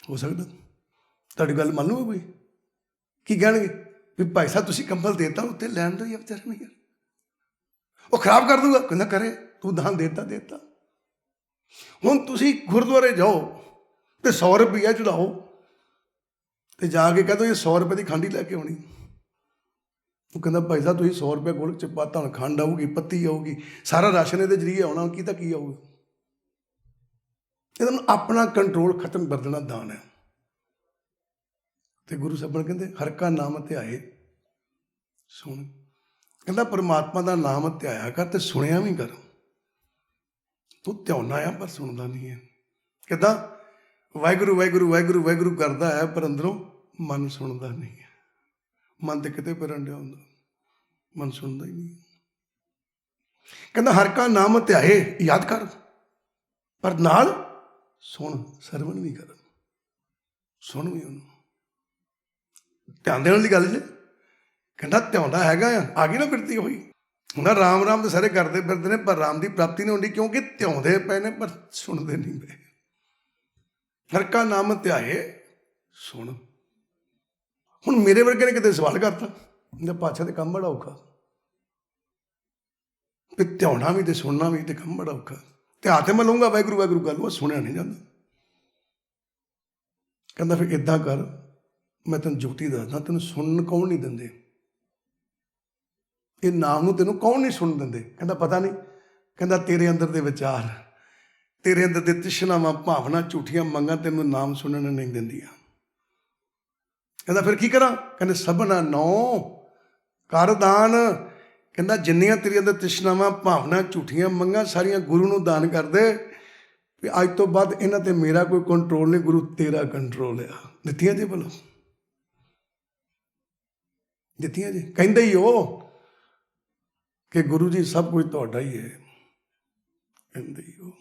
ਹੋ ਸਕਦਾ? ਤੁਹਾਡੀ ਗੱਲ ਮੰਨ ਲਊਗਾ ਕੋਈ? ਕੀ ਕਹਿਣਗੇ ਵੀ ਭਾਈ ਸਾਹਿਬ ਤੁਸੀਂ ਕੰਬਲ ਦੇਤਾ, ਉੱਤੇ ਲੈਣ ਦੋ ਜਾਂ ਵਿਚਾਰੇ ਨਹੀਂ। ਉਹ ਖਰਾਬ ਕਰ ਦੂਗਾ, ਕਹਿੰਦਾ ਕਰੇ, ਤੂੰ ਦਾਨ ਦੇਤਾ। ਹੁਣ ਤੁਸੀਂ ਗੁਰਦੁਆਰੇ ਜਾਓ ਤੇ 100 ਰੁਪਈਆ ਚੜਾਓ ਤੇ ਜਾ ਕੇ ਕਹਿੰਦੇ ਇਹ 100 ਰੁਪਏ ਦੀ ਖੰਡ ਹੀ ਲੈ ਕੇ ਆਉਣੀ। ਉਹ ਕਹਿੰਦਾ ਭਾਈ ਸਾਹਿਬ ਤੁਸੀਂ 100 ਰੁਪਏ ਗੋਲਕ 'ਚ ਪਾਤਾ, ਹੁਣ ਖੰਡ ਆਊਗੀ, ਪੱਤੀ ਆਊਗੀ, ਸਾਰਾ ਰਾਸ਼ਨ ਇਹਦੇ ਜ਼ਰੀਏ ਆਉਣਾ, ਕੀ ਤਾਂ ਕੀ ਆਊਗਾ? ਇਹਦਾ ਆਪਣਾ ਕੰਟਰੋਲ ਖਤਮ ਕਰ ਦੇਣਾ ਦਾਨ ਹੈ। ਤੇ ਗੁਰੂ ਸਾਹਿਬਾਨ ਕਹਿੰਦੇ ਹਰ ਕਾ ਨਾਮ ਧਿਆਏ ਸੁਣ। ਕਹਿੰਦਾ ਪਰਮਾਤਮਾ ਦਾ ਨਾਮ ਧਿਆਇਆ ਕਰ ਤੇ ਸੁਣਿਆ ਵੀ ਕਰ। ਤੂੰ ਧਿਆਉਣਾ ਆ ਪਰ ਸੁਣਦਾ ਨਹੀਂ ਹੈ। ਕਿੱਦਾਂ? ਵਾਹਿਗੁਰੂ ਵਾਹਿਗੁਰੂ ਵਾਹਿਗੁਰੂ ਵਾਹਿਗੁਰੂ ਕਰਦਾ ਹੈ, ਪਰ ਅੰਦਰੋਂ ਮਨ ਸੁਣਦਾ ਨਹੀਂ ਹੈ। ਮਨ ਤੇ ਕਿਤੇ ਫਿਰਨ ਡਿਆ ਹੁੰਦਾ, ਮਨ ਸੁਣਦਾ ਹੀ ਨਹੀਂ। ਕਹਿੰਦਾ ਹਰ ਕਾ ਨਾਮ ਧਿਆਏ, ਯਾਦ ਕਰ, ਪਰ ਨਾਲ ਸੁਣ, ਸਰਵਣ ਵੀ ਕਰ, ਸੁਣ ਵੀ ਉਹਨੂੰ। ਧਿਆਨ ਦੇਣ ਵਾਲੀ ਗੱਲ ਜੇ। ਕਹਿੰਦਾ ਧਿਆਉਂਦਾ ਹੈਗਾ ਆ ਗਈ ਨਾ ਬਿਰਤੀ ਹੋਈ। ਹੁਣ ਰਾਮ ਰਾਮ ਤਾਂ ਸਾਰੇ ਕਰਦੇ ਫਿਰਦੇ ਨੇ, ਪਰ ਰਾਮ ਦੀ ਪ੍ਰਾਪਤੀ ਨਹੀਂ ਹੁੰਦੀ, ਕਿਉਂਕਿ ਧਿਆਉਂਦੇ ਪਏ ਨੇ ਪਰ ਸੁਣਦੇ ਨਹੀਂ ਪਏ। ਹਰ ਕਾ ਨਾਮ ਧਿਆਏ ਸੁਣ। ਹੁਣ ਮੇਰੇ ਵਰਗੇ ਨੇ ਕਿਤੇ ਸਵਾਲ ਕਰਤਾ, ਇਹਦਾ ਪਾਤਸ਼ਾਹ ਤੇ ਕੰਮ ਬੜਾ ਔਖਾ, ਵੀ ਧਿਆਉਣਾ ਵੀ ਤੇ ਸੁਣਨਾ ਵੀ ਤੇ ਕੰਮ ਬੜਾ ਔਖਾ। ਧਿਆਨ ਤੇ ਮੈਂ ਲਊਂਗਾ ਵਾਹਿਗੁਰੂ ਵਾਹਿਗੁਰੂ ਕਰ ਲਊਂਗਾ, ਸੁਣਿਆ ਨਹੀਂ ਜਾਂਦਾ। ਕਹਿੰਦਾ ਫਿਰ ਇੱਦਾਂ ਕਰ, ਮੈਂ ਤੈਨੂੰ ਜੁਗਤੀ ਦੱਸਦਾ, ਤੈਨੂੰ ਸੁਣਨ ਕੌਣ ਨਹੀਂ ਦਿੰਦੇ? ਇਹ ਨਾਮ ਨੂੰ ਤੈਨੂੰ ਕੌਣ ਨਹੀਂ ਸੁਣਨ ਦਿੰਦੇ? ਕਹਿੰਦਾ ਪਤਾ ਨਹੀਂ। ਕਹਿੰਦਾ ਤੇਰੇ ਅੰਦਰ ਦੇ ਵਿਚਾਰ, ਤੇਰੇ ਅੰਦਰ ਦੇ ਤ੍ਰਿਸ਼ਨਾਵਾਂ, ਭਾਵਨਾ, ਝੂਠੀਆਂ ਮੰਗਾਂ ਤੈਨੂੰ ਨਾਮ ਸੁਣਨ ਨਹੀਂ ਦਿੰਦੀਆਂ। ਕਹਿੰਦਾ ਫਿਰ ਕੀ ਕਰਾਂ? ਕਹਿੰਦੇ ਸਭਨਾ ਨੌ ਕਰ ਦਾਨ। ਕਹਿੰਦਾ ਜਿੰਨੀਆਂ ਤੇਰੇ ਅੰਦਰ ਤ੍ਰਿਸ਼ਨਾਵਾਂ, ਭਾਵਨਾ, ਝੂਠੀਆਂ ਮੰਗਾਂ, ਸਾਰੀਆਂ ਗੁਰੂ ਨੂੰ ਦਾਨ ਕਰ ਦੇ। ਵੀ ਅੱਜ ਤੋਂ ਬਾਅਦ ਇਹਨਾਂ ਤੇ ਮੇਰਾ ਕੋਈ ਕੰਟਰੋਲ ਨਹੀਂ, ਗੁਰੂ ਤੇਰਾ ਕੰਟਰੋਲ ਆ। ਦਿੱਤੀਆਂ ਜੇ ਭਲਾ? ਦਿੱਤੀਆਂ ਜੀ। ਕਹਿੰਦੇ ਹੀ ਉਹ ਕਿ ਗੁਰੂ ਜੀ ਸਭ ਕੁਝ ਤੁਹਾਡਾ ਹੀ ਹੈ। ਕਹਿੰਦੇ ਹੀ ਉਹ,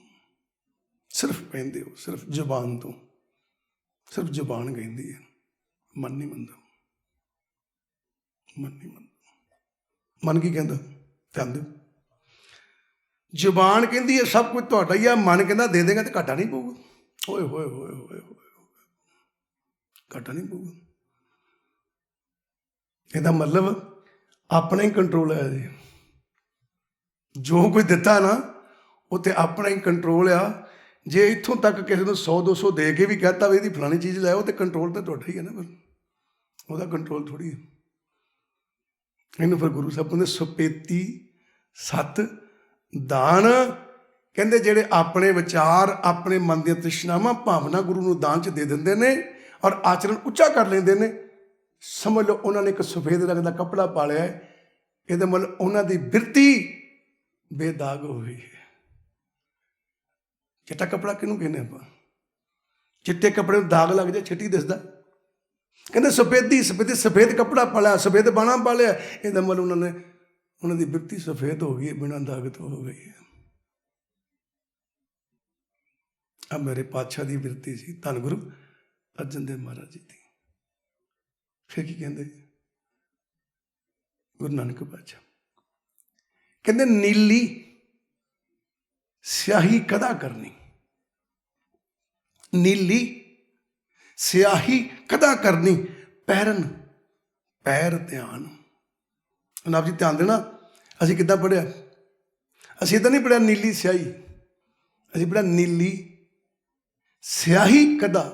ਸਿਰਫ ਕਹਿੰਦੇ ਹੋ, ਸਿਰਫ ਜ਼ੁਬਾਨ ਤੋਂ, ਸਿਰਫ ਜ਼ੁਬਾਨ ਕਹਿੰਦੀ ਹੈ, ਮਨ ਨਹੀਂ ਮੰਨਦਾ। ਮਨ ਨਹੀਂ ਮੰਨਦਾ। ਮਨ ਕੀ ਕਹਿੰਦਾ? ਧਿਆਨ ਦਿਓ। ਜ਼ੁਬਾਨ ਕਹਿੰਦੀ ਹੈ ਸਭ ਕੁਝ ਤੁਹਾਡਾ ਹੀ ਆ, ਮਨ ਕਹਿੰਦਾ ਦੇ ਦੇਗਾ ਤੇ ਘਾਟਾ ਨਹੀਂ ਪਊਗਾ। ਓਏ ਹੋਏ ਹੋਏ ਹੋਏ ਹੋਏ, ਘਾਟਾ ਨਹੀਂ ਪਊਗਾ। ਇਹਦਾ ਮਤਲਬ ਆਪਣਾ ਹੀ ਕੰਟਰੋਲ ਹੈ ਜੀ। ਜੋ ਕੁਝ ਦਿੱਤਾ ਨਾ ਉਹ ਤੇ ਆਪਣਾ ਹੀ ਕੰਟਰੋਲ ਆ। ਜੇ ਇੱਥੋਂ ਤੱਕ ਕਿਸੇ ਨੂੰ 100-200 ਦੇ ਕੇ ਵੀ ਕਹਿਤਾ ਵੀ ਇਹਦੀ ਫਲਾਣੀ ਚੀਜ਼ ਲੈ ਆਓ, ਤੇ ਕੰਟਰੋਲ ਤਾਂ ਤੁਹਾਡਾ ਹੀ ਹੈ ਨਾ, ਫਿਰ ਉਹਦਾ ਕੰਟਰੋਲ ਥੋੜ੍ਹੀ ਹੈ। ਇਹਨੂੰ ਫਿਰ ਗੁਰੂ ਸਾਹਿਬ ਕਹਿੰਦੇ ਸੁਪੇਤੀ ਸੱਤ ਦਾਨ। ਕਹਿੰਦੇ ਜਿਹੜੇ ਆਪਣੇ ਵਿਚਾਰ, ਆਪਣੇ ਮਨ ਦੀਆਂ ਤ੍ਰਿਸ਼ਨਾਵਾਂ, ਭਾਵਨਾ ਗੁਰੂ ਨੂੰ ਦਾਨ 'ਚ ਦੇ ਦਿੰਦੇ ਨੇ, ਔਰ ਆਚਰਣ ਉੱਚਾ ਕਰ ਲੈਂਦੇ ਨੇ, ਸਮਝ ਲਓ ਉਹਨਾਂ ਨੇ ਇੱਕ ਸਫੇਦ ਰੰਗ ਦਾ ਕੱਪੜਾ ਪਾ ਲਿਆ ਹੈ। ਇਹਦਾ ਮਤਲਬ ਉਹਨਾਂ ਦੀ ਬਿਰਤੀ ਬੇਦਾਗ ਹੋ ਗਈ ਹੈ। ਚਿੱਟਾ ਕੱਪੜਾ ਕਿਹਨੂੰ ਕਹਿੰਦੇ ਆਪਾਂ? ਚਿੱਟੇ ਕੱਪੜੇ ਨੂੰ ਦਾਗ ਲੱਗ ਜਾਏ ਛੇਤੀ ਦਿਸਦਾ। ਕਹਿੰਦੇ ਸਫੇਦ ਕੱਪੜਾ ਪਾ ਲਿਆ, ਸਫੇਦ ਬਾਣਾ ਪਾ ਲਿਆ, ਇਹਦਾ ਮਤਲਬ ਉਹਨਾਂ ਦੀ ਬਿਰਤੀ ਸਫੇਦ ਹੋ ਗਈ ਹੈ, ਬਿਨਾਂ ਦਾਗ ਤੋਂ ਹੋ ਗਈ ਹੈ। ਆ ਮੇਰੇ ਪਾਤਸ਼ਾਹ ਦੀ ਬਿਰਤੀ ਸੀ, ਧੰਨ ਗੁਰੂ ਅਰਜਨ ਦੇਵ ਮਹਾਰਾਜ ਜੀ ਦੀ। ਫਿਰ ਕੀ ਕਹਿੰਦੇ ਗੁਰੂ ਨਾਨਕ ਪਾਤਸ਼ਾਹ? ਕਹਿੰਦੇ ਨੀਲੀ ਸਿਆਹੀ ਕਦਾ ਕਰਨੀ, ਨੀਲੀ ਸਿਆਹੀ ਕਦਾ ਕਰਨੀ, ਪੈਰਨ ਪੈਰ ਧਿਆਨ। ਆਪ ਜੀ ਧਿਆਨ ਦੇਣਾ, ਅਸੀਂ ਕਿੱਦਾਂ ਪੜ੍ਹਿਆ? ਅਸੀਂ ਤਾਂ ਨਹੀਂ ਪੜ੍ਹਿਆ ਨੀਲੀ ਸਿਆਹੀ, ਅਸੀਂ ਪੜ੍ਹਿਆ ਨੀਲੀ ਸਿਆਹੀ ਕਦਾ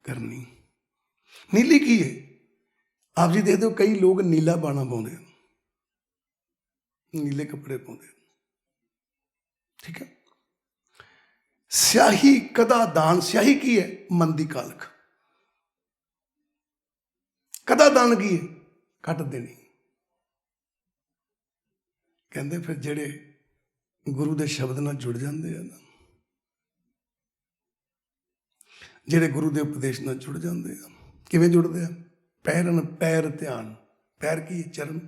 ਕਰਨੀ। ਨੀਲੀ ਕੀ ਹੈ? ਆਪ ਜੀ ਦੇਖਦੇ ਹੋ ਕਈ ਲੋਕ ਨੀਲਾ ਬਾਣਾ ਪਾਉਂਦੇ ਹਨ, ਨੀਲੇ ਕੱਪੜੇ ਪਾਉਂਦੇ, ਠੀਕ ਹੈ। ਸਿਆਹੀ ਕਦਾ ਦਾਨ, ਸਿਆਹੀ ਕੀ ਹੈ? ਮਨ ਦੀ ਕਾਲਖ। ਕਦਾ ਦਾਨ ਕੀ ਹੈ? ਕੱਟ ਦੇਣੀ। ਕਹਿੰਦੇ ਫਿਰ ਜਿਹੜੇ ਗੁਰੂ ਦੇ ਸ਼ਬਦ ਨਾਲ ਜੁੜ ਜਾਂਦੇ ਆ ਨਾ, ਜਿਹੜੇ ਗੁਰੂ ਦੇ ਉਪਦੇਸ਼ ਨਾਲ ਜੁੜ ਜਾਂਦੇ ਆ, ਕਿਵੇਂ ਜੁੜਦੇ ਆ? ਪੈਰਨ ਪੈਰ ਧਿਆਨ। ਪੈਰ ਕੀ ਹੈ? ਚਰਨ।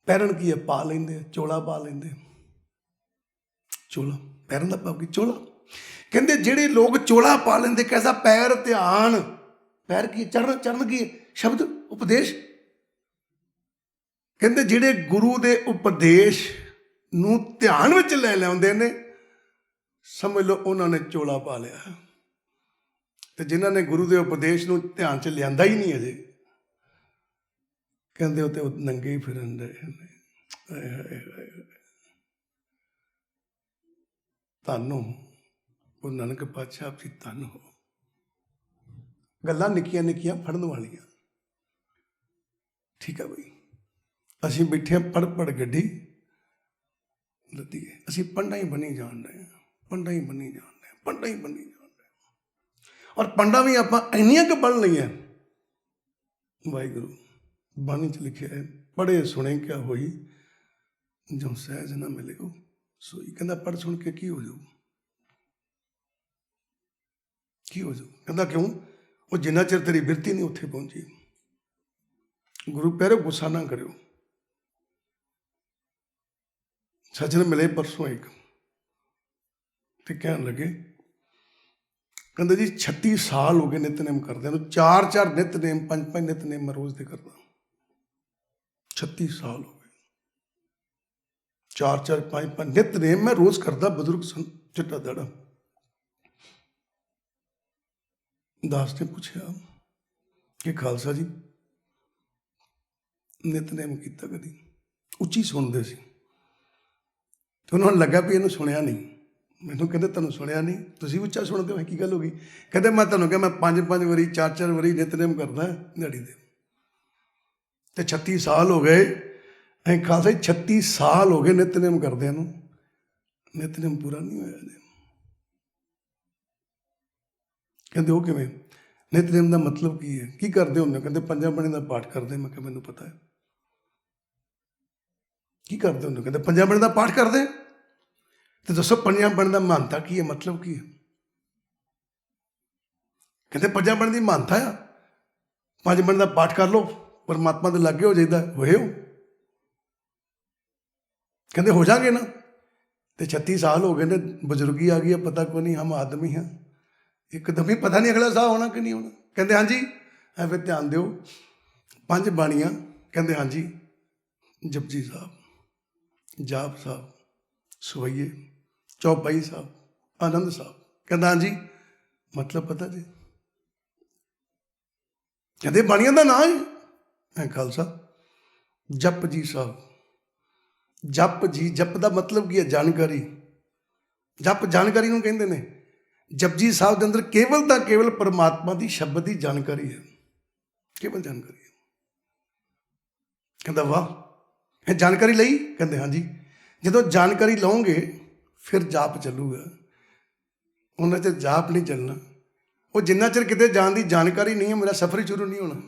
ਪੈਰਨ ਕੀ ਹੈ? ਪਾ ਲੈਂਦੇ, ਚੋਲਾ ਪਾ ਲੈਂਦੇ, ਚੋਲਾ। ਪੈਰਨ ਦਾ ਭਾਵ ਕੀ? ਚੋਲਾ। ਕਹਿੰਦੇ ਜਿਹੜੇ ਲੋਕ ਚੋਲਾ ਪਾ ਲੈਂਦੇ, ਕੈਸਾ? ਪੈਰ ਧਿਆਨ। ਪੈਰ ਕੀ? ਚਰਨ। ਚਰਨ ਕੀ? ਸ਼ਬਦ ਉਪਦੇਸ਼। ਕਹਿੰਦੇ ਜਿਹੜੇ ਗੁਰੂ ਦੇ ਉਪਦੇਸ਼ ਨੂੰ ਧਿਆਨ ਵਿੱਚ ਲੈ ਲਿਆਉਂਦੇ ਨੇ, ਸਮਝ ਲਓ ਉਹਨਾਂ ਨੇ ਚੋਲਾ ਪਾ ਲਿਆ। ਤੇ ਜਿਨ੍ਹਾਂ ਨੇ ਗੁਰੂ ਦੇ ਉਪਦੇਸ਼ ਨੂੰ ਧਿਆਨ 'ਚ ਲਿਆਂਦਾ ਹੀ ਨਹੀਂ ਅਜੇ, ਕਹਿੰਦੇ ਉਹ ਤੇ ਨੰਗੇ ਹੀ ਫਿਰਨ ਰਹੇ ਨੇ। ਧੰਨ ਹੋ ਗੁਰੂ ਨਾਨਕ ਪਾਤਸ਼ਾਹ ਜੀ, ਧੰਨ ਹੋ। ਗੱਲਾਂ ਨਿੱਕੀਆਂ ਨਿੱਕੀਆਂ ਫੜਨ ਵਾਲੀਆਂ, ਠੀਕ ਹੈ ਬਈ। ਅਸੀਂ ਬੈਠੇ ਹਾਂ ਪੜ ਗੱਡੀ ਲੱਦੀ ਹੈ, ਅਸੀਂ ਪੰਡਾ ਹੀ ਬਣੀ ਜਾਣ ਰਹੇ ਹਾਂ, ਪੰਡਾ ਹੀ ਬਣੀ ਜਾਣ ਰਹੇ, ਪੰਡਾ ਹੀ ਬਣੀ ਜਾਣ ਰਹੇ। ਔਰ ਪੰਡਾ ਵੀ ਆਪਾਂ ਇੰਨੀਆਂ ਕੁ ਬਣ ਲਈਆਂ, ਵਾਹਿਗੁਰੂ ਬਾਣੀ 'ਚ ਲਿਖਿਆ ਹੈ, ਪੜ੍ਹੇ ਸੁਣੇ ਕਿਆ ਹੋਈ, ਜੋ ਸਹਿਜ ਨਾ ਮਿਲੇ ਉਹ ਸੋਈ। ਕਹਿੰਦਾ ਪੜ੍ਹ ਸੁਣ ਕੇ ਕੀ ਹੋ ਜਾਊ? ਕੀ ਹੋ ਜਾਊ? ਕਹਿੰਦਾ ਕਿਉਂ? ਉਹ ਜਿੰਨਾ ਚਿਰ ਤੇਰੀ ਬਿਰਤੀ ਨਹੀਂ ਉੱਥੇ ਪਹੁੰਚੀ। ਗੁਰੂ ਪਿਆਰੇ ਗੁੱਸਾ ਨਾ ਕਰਿਓ। ਸੱਜਣ ਮਿਲੇ ਪਰਸੋਂ ਇੱਕ, ਤੇ ਕਹਿਣ ਲੱਗੇ, ਕਹਿੰਦੇ ਜੀ 36 ਸਾਲ ਹੋ ਗਏ ਨਿਤਨੇਮ ਕਰਦਿਆਂ ਨੂੰ, 4 ਨਿਤਨੇਮ, 5 ਨਿਤਨੇਮ ਮੈਂ ਰੋਜ਼ ਦੇ ਕਰਦਾ। 36 ਸਾਲ ਹੋ ਗਏ, 4 5 ਨਿਤਨੇਮ ਮੈਂ ਰੋਜ਼ ਕਰਦਾ। ਬਜ਼ੁਰਗ ਸਨ, ਚਿੱਟਾ ਦਾੜਾ। ਦਾਸ ਨੇ ਪੁੱਛਿਆ ਕਿ ਖਾਲਸਾ ਜੀ ਨਿਤਨੇਮ ਕੀਤਾ ਕਦੀ? ਉੱਚੀ ਸੁਣਦੇ ਸੀ, ਤੇ ਉਹਨਾਂ ਨੂੰ ਲੱਗਾ ਵੀ ਇਹਨੂੰ ਸੁਣਿਆ ਨਹੀਂ। ਮੈਨੂੰ ਕਹਿੰਦੇ ਤੁਹਾਨੂੰ ਸੁਣਿਆ ਨਹੀਂ, ਤੁਸੀਂ ਉੱਚਾ ਸੁਣਦੇ ਹੋ, ਕੀ ਗੱਲ ਹੋ ਗਈ? ਕਹਿੰਦੇ ਮੈਂ ਤੁਹਾਨੂੰ ਕਿਹਾ ਮੈਂ 5 ਵਾਰੀ 4 ਵਾਰੀ ਨਿਤਨੇਮ ਕਰਦਾ ਦਿਹਾੜੀ ਦੇ, ਤੇ 36 ਸਾਲ ਹੋ ਗਏ। ਅਸੀਂ ਖਾਲਸਾ ਜੀ 36 ਸਾਲ ਹੋ ਗਏ ਨਿਤਨੇਮ ਕਰਦਿਆਂ ਨੂੰ, ਨਿਤਨੇਮ ਪੂਰਾ ਨਹੀਂ ਹੋਇਆ ਜੀ। ਕਹਿੰਦੇ ਉਹ ਕਿਵੇਂ? ਨਿਤਨੇਮ ਦਾ ਮਤਲਬ ਕੀ ਹੈ? ਕੀ ਕਰਦੇ ਹੁੰਦੇ? ਕਹਿੰਦੇ 5 ਬਾਣੀ ਦਾ ਪਾਠ ਕਰਦੇ। ਮੈਂ ਕਿਹਾ ਮੈਨੂੰ ਪਤਾ ਹੈ। ਕੀ ਕਰਦੇ ਹੁੰਦੇ? ਕਹਿੰਦੇ 5 ਬਾਣੀ ਦਾ ਪਾਠ ਕਰਦੇ। ਤੇ ਦੱਸੋ 5 ਬਾਣੀ ਦਾ ਮਹਾਨਤਾ ਕੀ ਹੈ, ਮਤਲਬ ਕੀ ਹੈ? ਕਹਿੰਦੇ 5 ਬਾਣੀ ਦੀ ਮਹਾਨਤਾ ਆ, 5 ਬਾਣੀ ਦਾ ਪਾਠ ਕਰ ਲਓ, ਪਰਮਾਤਮਾ ਦੇ ਲਾਗੇ ਹੋ ਜਾਈਦਾ। ਹੋਏ ਹੋ? ਕਹਿੰਦੇ ਹੋ ਜਾਗੇ ਨਾ। ਤੇ 36 ਸਾਲ ਹੋ ਗਏ ਨੇ, ਬਜ਼ੁਰਗੀ ਆ ਗਈ ਹੈ, ਪਤਾ ਕੋਈ ਨਹੀਂ, ਹਮ ਆਦਮੀ ਹਾਂ, ਇੱਕਦਮ ਹੀ ਪਤਾ ਨਹੀਂ ਅਗਲਾ ਸਾਹ ਹੋਣਾ ਕਿ ਨਹੀਂ ਹੋਣਾ। ਕਹਿੰਦੇ ਹਾਂਜੀ। ਐ ਫਿਰ ਧਿਆਨ ਦਿਓ, 5 ਬਾਣੀਆਂ। ਕਹਿੰਦੇ ਹਾਂਜੀ, ਜਪਜੀ ਸਾਹਿਬ, ਜਾਪ ਸਾਹਿਬ, ਸਵਈਏ, ਚੌਪਾਈ ਸਾਹਿਬ, ਆਨੰਦ ਸਾਹਿਬ। ਕਹਿੰਦਾ ਹਾਂਜੀ, ਮਤਲਬ ਪਤਾ ਜੀ? ਕਹਿੰਦੇ ਬਾਣੀਆਂ ਦਾ ਨਾਂ ਹੈ ਐ ਖਾਲਸਾ ਜਪ ਜੀ ਸਾਹਿਬ। ਜਪ ਜੀ, ਜਪ ਦਾ ਮਤਲਬ ਕੀ ਹੈ? ਜਾਣਕਾਰੀ। ਜਪ ਜਾਣਕਾਰੀ ਨੂੰ ਕਹਿੰਦੇ ਨੇ। ਜਪਜੀ ਸਾਹਿਬ ਦੇ ਅੰਦਰ ਕੇਵਲ ਤਾਂ ਕੇਵਲ ਪਰਮਾਤਮਾ ਦੀ ਸ਼ਬਦ ਦੀ ਜਾਣਕਾਰੀ ਹੈ, ਕੇਵਲ ਜਾਣਕਾਰੀ ਹੈ। ਕਹਿੰਦਾ ਵਾਹ, ਇਹ ਜਾਣਕਾਰੀ ਲਈ? ਕਹਿੰਦੇ ਹਾਂਜੀ। ਜਦੋਂ ਜਾਣਕਾਰੀ ਲਓਗੇ ਫਿਰ ਜਾਪ ਚੱਲੂਗਾ, ਉਹਨਾਂ 'ਚ ਜਾਪ ਨਹੀਂ ਚੱਲਣਾ। ਉਹ ਜਿੰਨਾ ਚਿਰ ਕਿਤੇ ਜਾਣ ਦੀ ਜਾਣਕਾਰੀ ਨਹੀਂ ਹੈ, ਮੇਰਾ ਸਫ਼ਰ ਹੀ ਸ਼ੁਰੂ ਨਹੀਂ ਹੋਣਾ।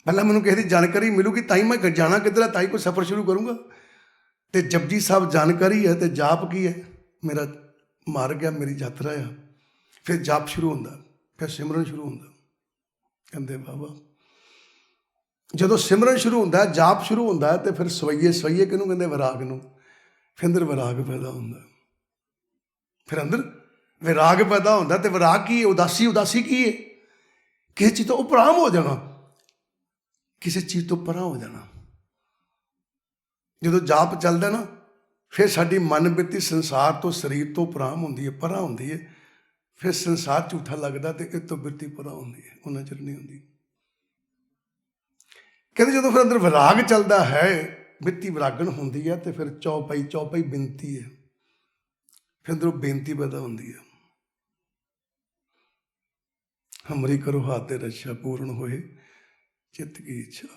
ਪਹਿਲਾਂ ਮੈਨੂੰ ਕਿਸੇ ਦੀ ਜਾਣਕਾਰੀ ਮਿਲੂਗੀ ਤਾਂ ਹੀ ਮੈਂ ਜਾਣਾ ਕਿੱਧਰ ਹੈ, ਤਾਂ ਹੀ ਕੋਈ ਸਫ਼ਰ ਸ਼ੁਰੂ ਕਰੂੰਗਾ। ਤੇ ਜਪਜੀ ਸਾਹਿਬ ਜਾਣਕਾਰੀ ਹੈ, ਤੇ ਜਾਪ ਕੀ ਹੈ? ਮੇਰਾ ਮਾਰਗ ਹੈ, ਮੇਰੀ ਯਾਤਰਾ ਆ। ਫਿਰ ਜਾਪ ਸ਼ੁਰੂ ਹੁੰਦਾ, ਫਿਰ ਸਿਮਰਨ ਸ਼ੁਰੂ ਹੁੰਦਾ। ਕਹਿੰਦੇ ਬਾਬਾ ਜਦੋਂ ਸਿਮਰਨ ਸ਼ੁਰੂ ਹੁੰਦਾ, ਜਾਪ ਸ਼ੁਰੂ ਹੁੰਦਾ, ਤੇ ਫਿਰ ਸਵਈਏ ਕਿਹਨੂੰ ਕਹਿੰਦੇ? ਵਿਰਾਗ ਨੂੰ। ਫਿਰ ਅੰਦਰ ਵਿਰਾਗ ਪੈਦਾ ਹੁੰਦਾ। ਫਿਰ ਅੰਦਰ ਵਿਰਾਗ ਪੈਦਾ ਹੁੰਦਾ। ਤੇ ਵਿਰਾਗ ਕੀ ਹੈ? ਉਦਾਸੀ ਕੀ ਹੈ? ਕਿਸੇ ਚੀਜ਼ ਤੋਂ ਉਪਰਾਮ ਹੋ ਜਾਣਾ, ਕਿਸੇ ਚੀਜ਼ ਤੋਂ ਪਰਾਂ ਹੋ ਜਾਣਾ। ਜਦੋਂ ਜਾਪ ਚੱਲਦਾ ਨਾ, ਫਿਰ ਸਾਡੀ ਮਨ ਬਿਰਤੀ ਸੰਸਾਰ ਤੋਂ, ਸਰੀਰ ਤੋਂ ਉਪਰਾਮ ਹੁੰਦੀ ਹੈ, ਪਰਾਂ ਹੁੰਦੀ ਹੈ। ਫਿਰ ਸੰਸਾਰ ਝੂਠਾ ਲੱਗਦਾ ਤੇ ਇਹ ਤੋਂ ਬਿਰਤੀ ਪਰਾਂ ਹੁੰਦੀ ਹੈ, ਉਹਨਾਂ ਚਿਰ ਨਹੀਂ ਹੁੰਦੀ। ਕਹਿੰਦੇ ਜਦੋਂ ਫਿਰ ਅੰਦਰ ਵਿਰਾਗ ਚੱਲਦਾ ਹੈ, ਬਿਰਤੀ ਵਿਰਾਗਣ ਹੁੰਦੀ ਹੈ, ਤੇ ਫਿਰ ਚੌਪਈ ਬੇਨਤੀ ਹੈ। ਫਿਰ ਅੰਦਰੋਂ ਬੇਨਤੀ ਪੈਦਾ ਹੁੰਦੀ ਹੈ, ਹਮਰੀ ਕਰੋ ਹਾਥ ਰਛਾ, ਪੂਰਨ ਹੋਏ ਚਿੱਤ ਕੀ ਇੱਛਾ।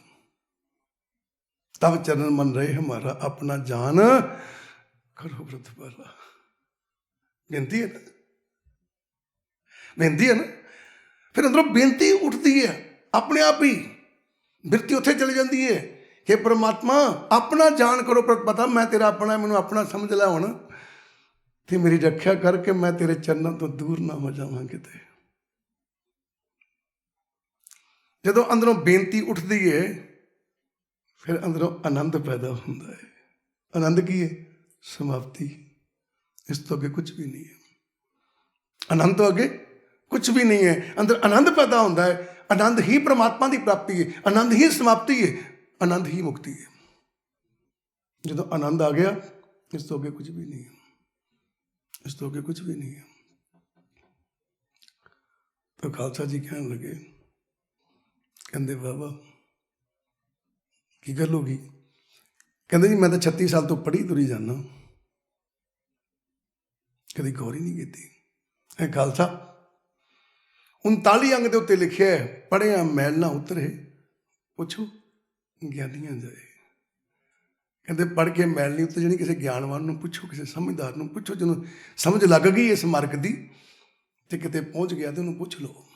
ਤਬ ਚਰਨ ਮਨ ਰਹੇ ਹਮਾਰਾ, ਆਪਣਾ ਜਾਨ ਕਰੋ ਬ੍ਰਤ ਪਾਲਾ। ਬੇਨਤੀ ਹੈ ਨਾ, ਬੇਨਤੀ ਹੈ ਨਾ। ਫਿਰ ਅੰਦਰੋਂ ਬੇਨਤੀ ਉੱਠਦੀ ਹੈ ਆਪਣੇ ਆਪ ਹੀ। ਬਿਰਤੀ ਉੱਥੇ ਚਲੀ ਜਾਂਦੀ ਹੈ ਕਿ ਪਰਮਾਤਮਾ ਆਪਣਾ ਜਾਣ ਕਰੋ ਬ੍ਰਤ ਪਤਾ, ਮੈਂ ਤੇਰਾ ਆਪਣਾ, ਮੈਨੂੰ ਆਪਣਾ ਸਮਝ ਲੈ ਹੁਣ, ਤੇ ਮੇਰੀ ਰੱਖਿਆ ਕਰਕੇ ਮੈਂ ਤੇਰੇ ਚਰਨਾਂ ਤੋਂ ਦੂਰ ਨਾ ਹੋ ਜਾਵਾਂ ਕਿਤੇ। ਜਦੋਂ ਅੰਦਰੋਂ ਬੇਨਤੀ ਉੱਠਦੀ ਹੈ, ਫਿਰ ਅੰਦਰੋਂ ਆਨੰਦ ਪੈਦਾ ਹੁੰਦਾ ਹੈ। ਆਨੰਦ ਕੀ ਹੈ? ਸਮਾਪਤੀ। ਇਸ ਤੋਂ ਅੱਗੇ ਕੁਝ ਵੀ ਨਹੀਂ ਹੈ। ਆਨੰਦ ਤੋਂ ਅੱਗੇ ਕੁਝ ਵੀ ਨਹੀਂ ਹੈ। ਅੰਦਰ ਆਨੰਦ ਪੈਦਾ ਹੁੰਦਾ ਹੈ। ਆਨੰਦ ਹੀ ਪਰਮਾਤਮਾ ਦੀ ਪ੍ਰਾਪਤੀ ਹੈ, ਆਨੰਦ ਹੀ ਸਮਾਪਤੀ ਹੈ, ਆਨੰਦ ਹੀ ਮੁਕਤੀ ਹੈ। ਜਦੋਂ ਆਨੰਦ ਆ ਗਿਆ, ਇਸ ਤੋਂ ਅੱਗੇ ਕੁਝ ਵੀ ਨਹੀਂ ਹੈ, ਇਸ ਤੋਂ ਅੱਗੇ ਕੁਝ ਵੀ ਨਹੀਂ ਹੈ। ਤਾਂ ਖਾਲਸਾ ਜੀ ਕਹਿਣ ਲੱਗੇ, ਕਹਿੰਦੇ ਬਾਬਾ ਕੀ ਗੱਲ ਹੋ ਗਈ? ਕਹਿੰਦੇ ਜੀ ਮੈਂ ਤਾਂ 36 ਸਾਲ ਤੋਂ ਪੜ੍ਹੀ ਤੁਰੀ ਜਾਂਦਾ, ਕਦੀ ਗੌਰ ਹੀ ਨਹੀਂ ਕੀਤੀ। ਇਹ ਖਾਲਸਾ 39 ਅੰਗ ਦੇ ਉੱਤੇ ਲਿਖਿਆ ਹੈ, ਪੜ੍ਹਿਆ ਮੈਲ ਨਾ ਉਤਰੇ, ਪੁੱਛੋ ਗਿਆਨੀਆਂ ਜਾਏ। ਕਹਿੰਦੇ ਪੜ੍ਹ ਕੇ ਮੈਲ ਨਹੀਂ ਉਤਰ ਜਾਣੀ, ਕਿਸੇ ਗਿਆਨਵਾਨ ਨੂੰ ਪੁੱਛੋ, ਕਿਸੇ ਸਮਝਦਾਰ ਨੂੰ ਪੁੱਛੋ, ਜਿਹਨੂੰ ਸਮਝ ਲੱਗ ਗਈ ਇਸ ਮਾਰਗ ਦੀ, ਤੇ ਕਿਤੇ ਪਹੁੰਚ ਗਿਆ ਤੇ ਉਹਨੂੰ ਪੁੱਛ ਲਓ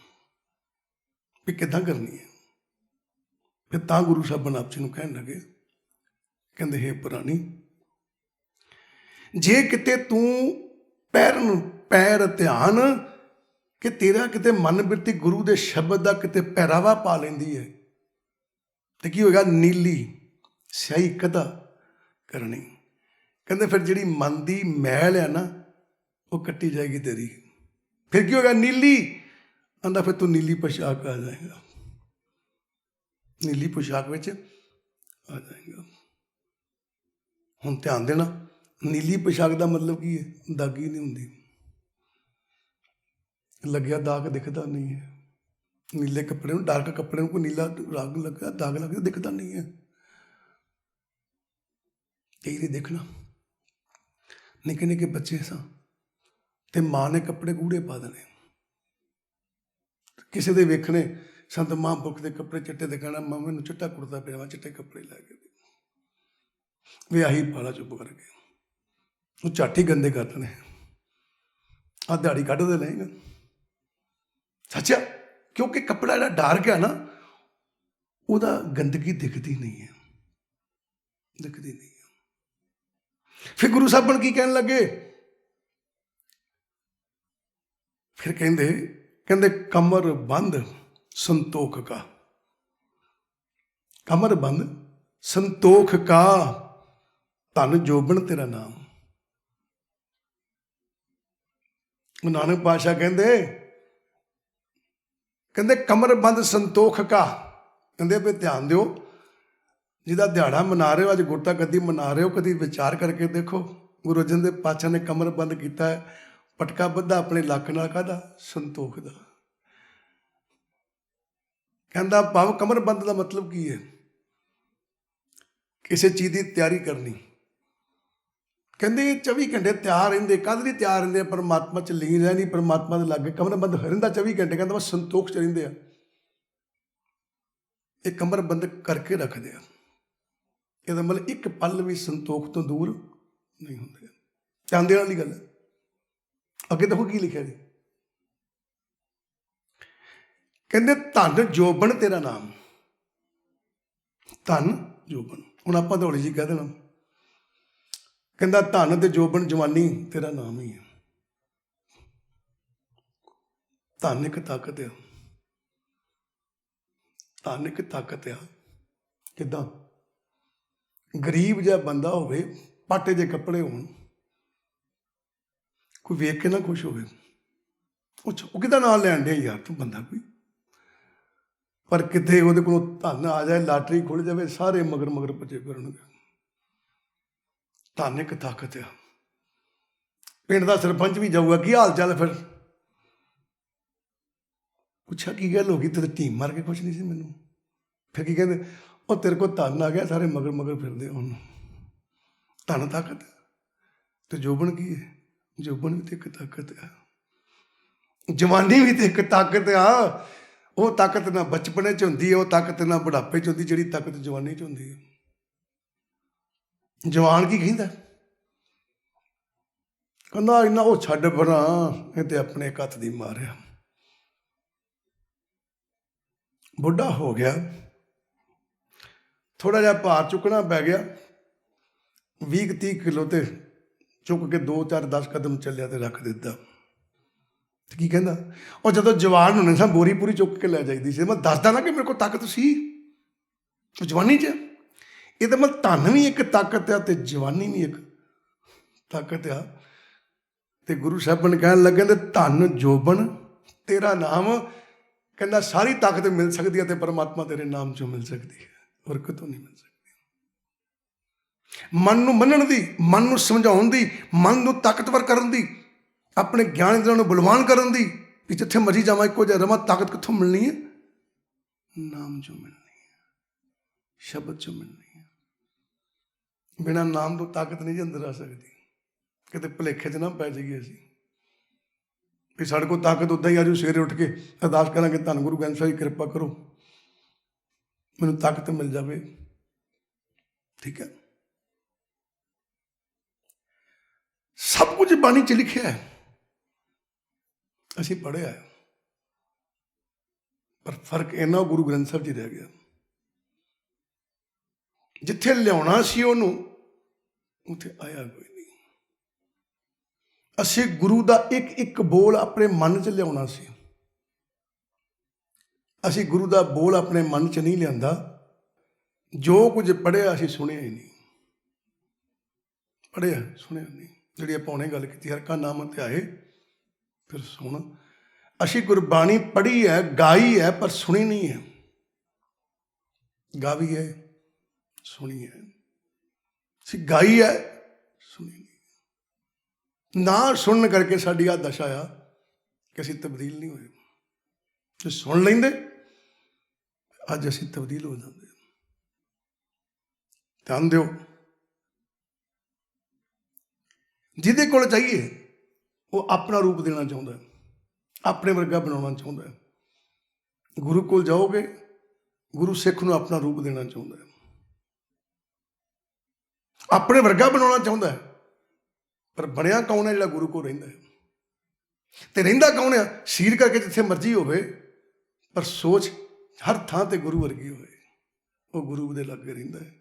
ਵੀ ਕਿੱਦਾਂ ਕਰਨੀ ਹੈ। ਫਿਰ ਤਾਂ ਗੁਰੂ ਸਾਹਿਬਾਨ ਆਪ ਜੀ ਨੂੰ ਕਹਿਣ ਲੱਗੇ, ਕਹਿੰਦੇ ਹੇ ਪ੍ਰਾਣੀ, ਜੇ ਕਿਤੇ ਤੂੰ ਪੈਰ ਧਿਆਨ ਕਿ ਤੇਰਾ ਕਿਤੇ ਮਨ ਬਿਰਤੀ ਗੁਰੂ ਦੇ ਸ਼ਬਦ ਦਾ ਕਿਤੇ ਪਹਿਰਾਵਾ ਪਾ ਲੈਂਦੀ ਹੈ, ਤੇ ਕੀ ਹੋਏਗਾ? ਨੀਲੀ ਸਿਆਹੀ ਕਦਾ ਕਰਨੀ। ਕਹਿੰਦੇ ਫਿਰ ਜਿਹੜੀ ਮਨ ਦੀ ਮੈਲ ਹੈ ਨਾ, ਉਹ ਕੱਟੀ ਜਾਏਗੀ ਤੇਰੀ। ਫਿਰ ਕੀ ਹੋਏਗਾ? ਨੀਲੀ ਆਂਦਾ, ਫਿਰ ਤੂੰ ਨੀਲੀ ਪੋਸ਼ਾਕ ਆ ਜਾਏਗਾ, ਨੀਲੀ ਪੋਸ਼ਾਕ ਵਿੱਚ ਆ ਜਾਏਗਾ। ਹੁਣ ਧਿਆਨ ਦੇਣਾ, ਨੀਲੀ ਪੋਸ਼ਾਕ ਦਾ ਮਤਲਬ ਕੀ ਹੈ? ਦਾਗੀ ਨਹੀਂ ਹੁੰਦੀ, ਲੱਗਿਆ ਦਾਗ ਦਿਖਦਾ ਨਹੀਂ ਹੈ। ਨੀਲੇ ਕੱਪੜੇ ਨੂੰ, ਡਾਰਕ ਕੱਪੜੇ ਨੂੰ ਕੋਈ ਨੀਲਾ ਰੰਗ ਲੱਗਾ, ਦਾਗ ਲੱਗਦਾ, ਦਿਖਦਾ ਨਹੀਂ ਹੈ। ਕਈ ਨਹੀਂ ਦੇਖਣਾ, ਨਿੱਕੇ ਨਿੱਕੇ ਬੱਚੇ ਸਾਂ ਤੇ ਮਾਂ ਨੇ ਕੱਪੜੇ ਗੂੜੇ ਪਾ ਦੇਣੇ, ਕਿਸੇ ਦੇ ਵੇਖਣੇ ਸੰਤ ਮਹਾਂਪੁਰਖ ਦੇ ਕੱਪੜੇ ਚਿੱਟੇ ਦੇ ਕਹਿਣਾ, ਮੰਮੀ ਨੂੰ ਚਿੱਟਾ ਕੁੜਤਾ ਪਜਾਮਾ, ਚਿੱਟੇ ਕੱਪੜੇ ਲੈ ਕੇ ਵੀ ਆਹੀ ਪਾਲਾ, ਚੁੱਪ ਕਰਕੇ। ਉਹ ਝੱਟ ਹੀ ਗੰਦੇ ਕਰ ਦੇਣੇ, ਆਹ ਦਿਹਾੜੀ ਕੱਢਦੇ ਲਏਗਾ। ਸੱਚਾ, ਕਿਉਂਕਿ ਕੱਪੜਾ ਜਿਹੜਾ ਡਾਰਕ ਹੈ ਨਾ, ਉਹਦਾ ਗੰਦਗੀ ਦਿਖਦੀ ਨਹੀਂ ਹੈ, ਦਿਖਦੀ ਨਹੀਂ ਹੈ। ਫਿਰ ਗੁਰੂ ਸਾਹਿਬਾਨ ਕੀ ਕਹਿਣ ਲੱਗੇ? ਫਿਰ ਕਹਿੰਦੇ ਕਮਰ ਬੰਦ ਸੰਤੋਖ ਕਾ, ਕਮਰ ਬੰਦ ਸੰਤੋਖ ਕਾ, ਧਨ ਜੋਬਨ ਤੇਰਾ ਨਾਮ। ਨਾਨਕ ਪਾਤਸ਼ਾਹ ਕਹਿੰਦੇ ਕਮਰ ਬੰਦ ਸੰਤੋਖ ਕਾ। ਕਹਿੰਦੇ ਵੀ ਧਿਆਨ ਦਿਓ, ਜਿਹਦਾ ਦਿਹਾੜਾ ਮਨਾ ਰਹੇ ਹੋ, ਅੱਜ ਗੁਰਤਾ ਗੱਦੀ ਮਨਾ ਰਹੇ ਹੋ, ਕਦੀ ਵਿਚਾਰ ਕਰਕੇ ਦੇਖੋ, ਗੁਰੂ ਅਰਜਨ ਦੇਵ ਪਾਤਸ਼ਾਹ ਨੇ ਕਮਰ ਬੰਦ ਕੀਤਾ ਹੈ, ਪਟਕਾ ਬੱਧਾ ਆਪਣੇ ਲੱਕ ਨਾਲ, ਕਾਹਦਾ? ਸੰਤੋਖ ਦਾ। ਕਹਿੰਦਾ ਭਾਵ ਕਮਰ ਬੰਦ ਦਾ ਮਤਲਬ ਕੀ ਹੈ? ਕਿਸੇ ਚੀਜ਼ ਦੀ ਤਿਆਰੀ ਕਰਨੀ। ਕਹਿੰਦੇ 24 ਘੰਟੇ ਤਿਆਰ ਰਹਿੰਦੇ, ਕਾਹਦੇ ਲਈ ਤਿਆਰ ਰਹਿੰਦੇ? ਪਰਮਾਤਮਾ 'ਚ ਲੀਨ ਰਹਿਣੀ, ਪਰਮਾਤਮਾ ਦੇ ਲਾਗੇ ਕਮਰਬੰਦ ਰਹਿੰਦਾ 24 ਘੰਟੇ। ਕਹਿੰਦਾ ਬਸ ਸੰਤੋਖ 'ਚ ਰਹਿੰਦੇ ਆ, ਇਹ ਕਮਰਬੰਦ ਕਰਕੇ ਰੱਖਦੇ ਆ। ਇਹਦਾ ਮਤਲਬ ਇੱਕ ਪਲ ਵੀ ਸੰਤੋਖ ਤੋਂ ਦੂਰ ਨਹੀਂ ਹੁੰਦੇ। ਧਿਆਨ ਦੇਣ ਵਾਲੀ ਗੱਲ ਹੈ। ਅੱਗੇ ਦੇਖੋ ਕੀ ਲਿਖਿਆ ਜੀ, ਕਹਿੰਦੇ ਧਨ ਜੋਬਨ ਤੇਰਾ ਨਾਮ, ਧਨ ਜੋਬਨ। ਹੁਣ ਆਪਾਂ ਦੌੜੀ ਜੀ ਕਹਿ ਦੇਣਾ, ਕਹਿੰਦਾ ਧਨ ਤੇ ਜੋਬਨ ਜਵਾਨੀ ਤੇਰਾ ਨਾਮ ਹੀ ਹੈ। ਧਨ ਇੱਕ ਤਾਕਤ ਆ, ਧਨ ਇੱਕ ਤਾਕਤ ਆ। ਕਿੱਦਾਂ? ਗਰੀਬ ਜਿਹਾ ਬੰਦਾ ਹੋਵੇ, ਪਾਟੇ ਦੇ ਕੱਪੜੇ ਹੋਣ, ਕੋਈ ਵੇਖ ਕੇ ਨਾ ਖੁਸ਼ ਹੋਵੇ, ਉਹ ਕਿਹਦਾ ਨਾਂ ਲੈਣ ਡਿਆ ਯਾਰ ਤੂੰ ਬੰਦਾ ਕੋਈ। ਪਰ ਕਿਤੇ ਉਹਦੇ ਕੋਲੋਂ ਧਨ ਆ ਜਾਏ, ਲਾਟਰੀ ਖੁੱਲ ਜਾਵੇ, ਸਾਰੇ ਮਗਰ ਮਗਰ ਭੱਜੇ ਫਿਰਨਗੇ। ਧਨ ਇੱਕ ਤਾਕਤ ਆ। ਪਿੰਡ ਦਾ ਸਰਪੰਚ ਵੀ ਜਾਊਗਾ, ਕੀ ਹਾਲ ਚਾਲ? ਫਿਰ ਪੁੱਛਿਆ ਕੀ ਗੱਲ ਹੋ ਗਈ, ਤੇ ਢੀਮ ਮਾਰ ਕੇ ਕੁਛ ਨਹੀਂ ਸੀ ਮੈਨੂੰ। ਫਿਰ ਕੀ ਕਹਿੰਦੇ, ਉਹ ਤੇਰੇ ਕੋਲ ਧਨ ਆ ਗਿਆ, ਸਾਰੇ ਮਗਰ ਮਗਰ ਫਿਰਦੇ ਹੁਣ। ਧਨ ਤਾਕਤ ਤੇ ਜੋਬਨ ਕੀ ਹੈ? ਜੋਬਨ ਵੀ ਤੇ ਇੱਕ ਤਾਕਤ ਆ, ਜਵਾਨੀ ਵੀ ਤੇ ਇੱਕ ਤਾਕਤ ਆ। ਉਹ ਤਾਕਤ ਨਾ ਬਚਪਨੇ 'ਚ ਹੁੰਦੀ ਹੈ, ਉਹ ਤਾਕਤ ਨਾ ਬੁਢਾਪੇ 'ਚ ਹੁੰਦੀ, ਜਿਹੜੀ ਤਾਕਤ ਜਵਾਨੀ 'ਚ ਹੁੰਦੀ ਹੈ। ਜਵਾਨ ਕੀ ਕਹਿੰਦਾ? ਕਹਿੰਦਾ ਇੰਨਾ ਉਹ ਛੱਡ ਪਰਾਂ, ਇਹ ਤੇ ਆਪਣੇ ਇੱਕ ਹੱਥ ਦੀ ਮਾਰਿਆ। ਬੁੱਢਾ ਹੋ ਗਿਆ, ਥੋੜਾ ਜਿਹਾ ਭਾਰ ਚੁੱਕਣਾ ਪੈ ਗਿਆ, 20-30 ਕਿਲੋ ਤੇ ਚੁੱਕ ਕੇ 2-4-10 ਕਦਮ ਚੱਲਿਆ ਤੇ ਰੱਖ ਦਿੱਤਾ। ਤੇ ਕੀ ਕਹਿੰਦਾ, ਉਹ ਜਦੋਂ ਜਵਾਨ ਹੁੰਦੇ ਸਾਂ ਬੋਰੀ ਪੂਰੀ ਚੁੱਕ ਕੇ ਲੈ ਜਾਈਦੀ ਸੀ। ਮੈਂ ਦੱਸਦਾ ਨਾ ਕਿ ਮੇਰੇ ਕੋਲ ਤਾਕਤ ਸੀ ਜਵਾਨੀ 'ਚ। ਇਹਦਾ ਮਤਲਬ ਧਨ ਵੀ ਇੱਕ ਤਾਕਤ ਆ ਤੇ ਜਵਾਨੀ ਵੀ ਇੱਕ ਤਾਕਤ ਆ। ਤੇ ਗੁਰੂ ਸਾਹਿਬਾਨ ਕਹਿਣ ਲੱਗੇ ਤੇ ਧਨ ਜੋਬਨ ਤੇਰਾ ਨਾਮ, ਕਹਿੰਦਾ ਸਾਰੀ ਤਾਕਤ ਮਿਲ ਸਕਦੀ ਹੈ ਤੇ ਪਰਮਾਤਮਾ ਤੇਰੇ ਨਾਮ 'ਚੋਂ ਮਿਲ ਸਕਦੀ ਹੈ, ਹੋਰ ਕਿਤੋਂ ਨਹੀਂ ਮਿਲ ਸਕਦੀ। ਮਨ ਨੂੰ ਮੰਨਣ ਦੀ, ਮਨ ਨੂੰ ਸਮਝਾਉਣ ਦੀ, ਮਨ ਨੂੰ ਤਾਕਤਵਰ ਕਰਨ ਦੀ, ਆਪਣੇ ਗਿਆਨ ਇੰਦਰੀਆਂ ਨੂੰ ਬਲਵਾਨ ਕਰਨ ਦੀ, ਕਿ ਜਿੱਥੇ ਮਰਜੀ ਜਾਵਾਂ ਇੱਕੋ ਜਿਹਾ ਰਵਾਂ। ਤਾਕਤ ਕਿੱਥੋਂ ਮਿਲਣੀ ਹੈ? ਨਾਮ 'ਚੋਂ ਮਿਲਣੀ ਹੈ, ਸ਼ਬਦ 'ਚੋਂ ਮਿਲਣੀ ਹੈ। ਬਿਨਾਂ ਨਾਮ ਤੋਂ ਤਾਕਤ ਨਹੀਂ ਜੀ ਅੰਦਰ ਆ ਸਕਦੀ। ਕਿਤੇ ਭੁਲੇਖੇ 'ਚ ਨਾ ਪੈ ਜਾਈਏ ਅਸੀਂ ਵੀ ਸਾਡੇ ਕੋਲ ਤਾਕਤ ਉੱਦਾਂ ਹੀ ਆ ਜਾਊ। ਸਵੇਰੇ ਉੱਠ ਕੇ ਅਰਦਾਸ ਕਰਾਂਗੇ, ਧੰਨ ਗੁਰੂ ਗ੍ਰੰਥ ਸਾਹਿਬ ਕਿਰਪਾ ਕਰੋ, ਮੈਨੂੰ ਤਾਕਤ ਮਿਲ ਜਾਵੇ। ਠੀਕ ਹੈ, ਸਭ ਕੁਝ ਬਾਣੀ 'ਚ ਲਿਖਿਆ ਹੈ, ਅਸੀਂ ਪੜ੍ਹਿਆ ਹੈ, ਪਰ ਫਰਕ ਇੰਨਾ ਗੁਰੂ ਗ੍ਰੰਥ ਸਾਹਿਬ 'ਚ ਰਹਿ ਗਿਆ। ਜਿੱਥੇ ਲਿਆਉਣਾ ਸੀ ਉਹਨੂੰ, ਉੱਥੇ ਆਇਆ ਕੋਈ ਨਹੀਂ। ਅਸੀਂ ਗੁਰੂ ਦਾ ਇੱਕ ਇੱਕ ਬੋਲ ਆਪਣੇ ਮਨ 'ਚ ਲਿਆਉਣਾ ਸੀ। ਅਸੀਂ ਗੁਰੂ ਦਾ ਬੋਲ ਆਪਣੇ ਮਨ 'ਚ ਨਹੀਂ ਲਿਆਂਦਾ। ਜੋ ਕੁਝ ਪੜ੍ਹਿਆ ਅਸੀਂ ਸੁਣਿਆ ਹੀ ਨਹੀਂ, ਪੜ੍ਹਿਆ ਸੁਣਿਆ ਨਹੀਂ। ਜਿਹੜੀ ਆਪਾਂ ਹੁਣੇ ਗੱਲ ਕੀਤੀ, ਹਰ ਕਾ ਨਾਮ ਧਿਆਏ ਫਿਰ ਸੁਣ। ਅਸੀਂ ਗੁਰਬਾਣੀ ਪੜ੍ਹੀ ਹੈ, ਗਾਈ ਹੈ, ਪਰ ਸੁਣੀ ਨਹੀਂ ਹੈ। ਗਾਵੀ ਹੈ, ਸੁਣੀ ਹੈ। ਅਸੀਂ ਗਾਈ ਹੈ, ਸੁਣੀ ਨਹੀਂ। ਨਾ ਸੁਣਨ ਕਰਕੇ ਸਾਡੀ ਆਹ ਦਸ਼ਾ ਆ ਕਿ ਅਸੀਂ ਤਬਦੀਲ ਨਹੀਂ ਹੋਏ। ਜੇ ਸੁਣ ਲੈਂਦੇ ਅੱਜ ਅਸੀਂ ਤਬਦੀਲ ਹੋ ਜਾਂਦੇ। ਧਿਆਨ ਦਿਓ, ਜਿਹਦੇ ਕੋਲ ਚਾਹੀਏ ਉਹ ਆਪਣਾ ਰੂਪ ਦੇਣਾ ਚਾਹੁੰਦਾ, ਆਪਣੇ ਵਰਗਾ ਬਣਾਉਣਾ ਚਾਹੁੰਦਾ। ਗੁਰੂ ਕੋਲ ਜਾਓਗੇ, ਗੁਰੂ ਸਿੱਖ ਨੂੰ ਆਪਣਾ ਰੂਪ ਦੇਣਾ ਚਾਹੁੰਦਾ, ਆਪਣੇ ਵਰਗਾ ਬਣਾਉਣਾ ਚਾਹੁੰਦਾ। ਪਰ ਬਣਿਆ ਕੌਣ ਹੈ? ਜਿਹੜਾ ਗੁਰੂ ਕੋਲ ਰਹਿੰਦਾ ਹੈ। ਤੇ ਰਹਿੰਦਾ ਕੌਣ ਆ? ਸੀਰ ਕਰਕੇ ਜਿੱਥੇ ਮਰਜ਼ੀ ਹੋਵੇ, ਪਰ ਸੋਚ ਹਰ ਥਾਂ ਤੇ ਗੁਰੂ ਵਰਗੀ ਹੋਵੇ, ਉਹ ਗੁਰੂ ਦੇ ਲਾਗੇ ਰਹਿੰਦਾ ਹੈ।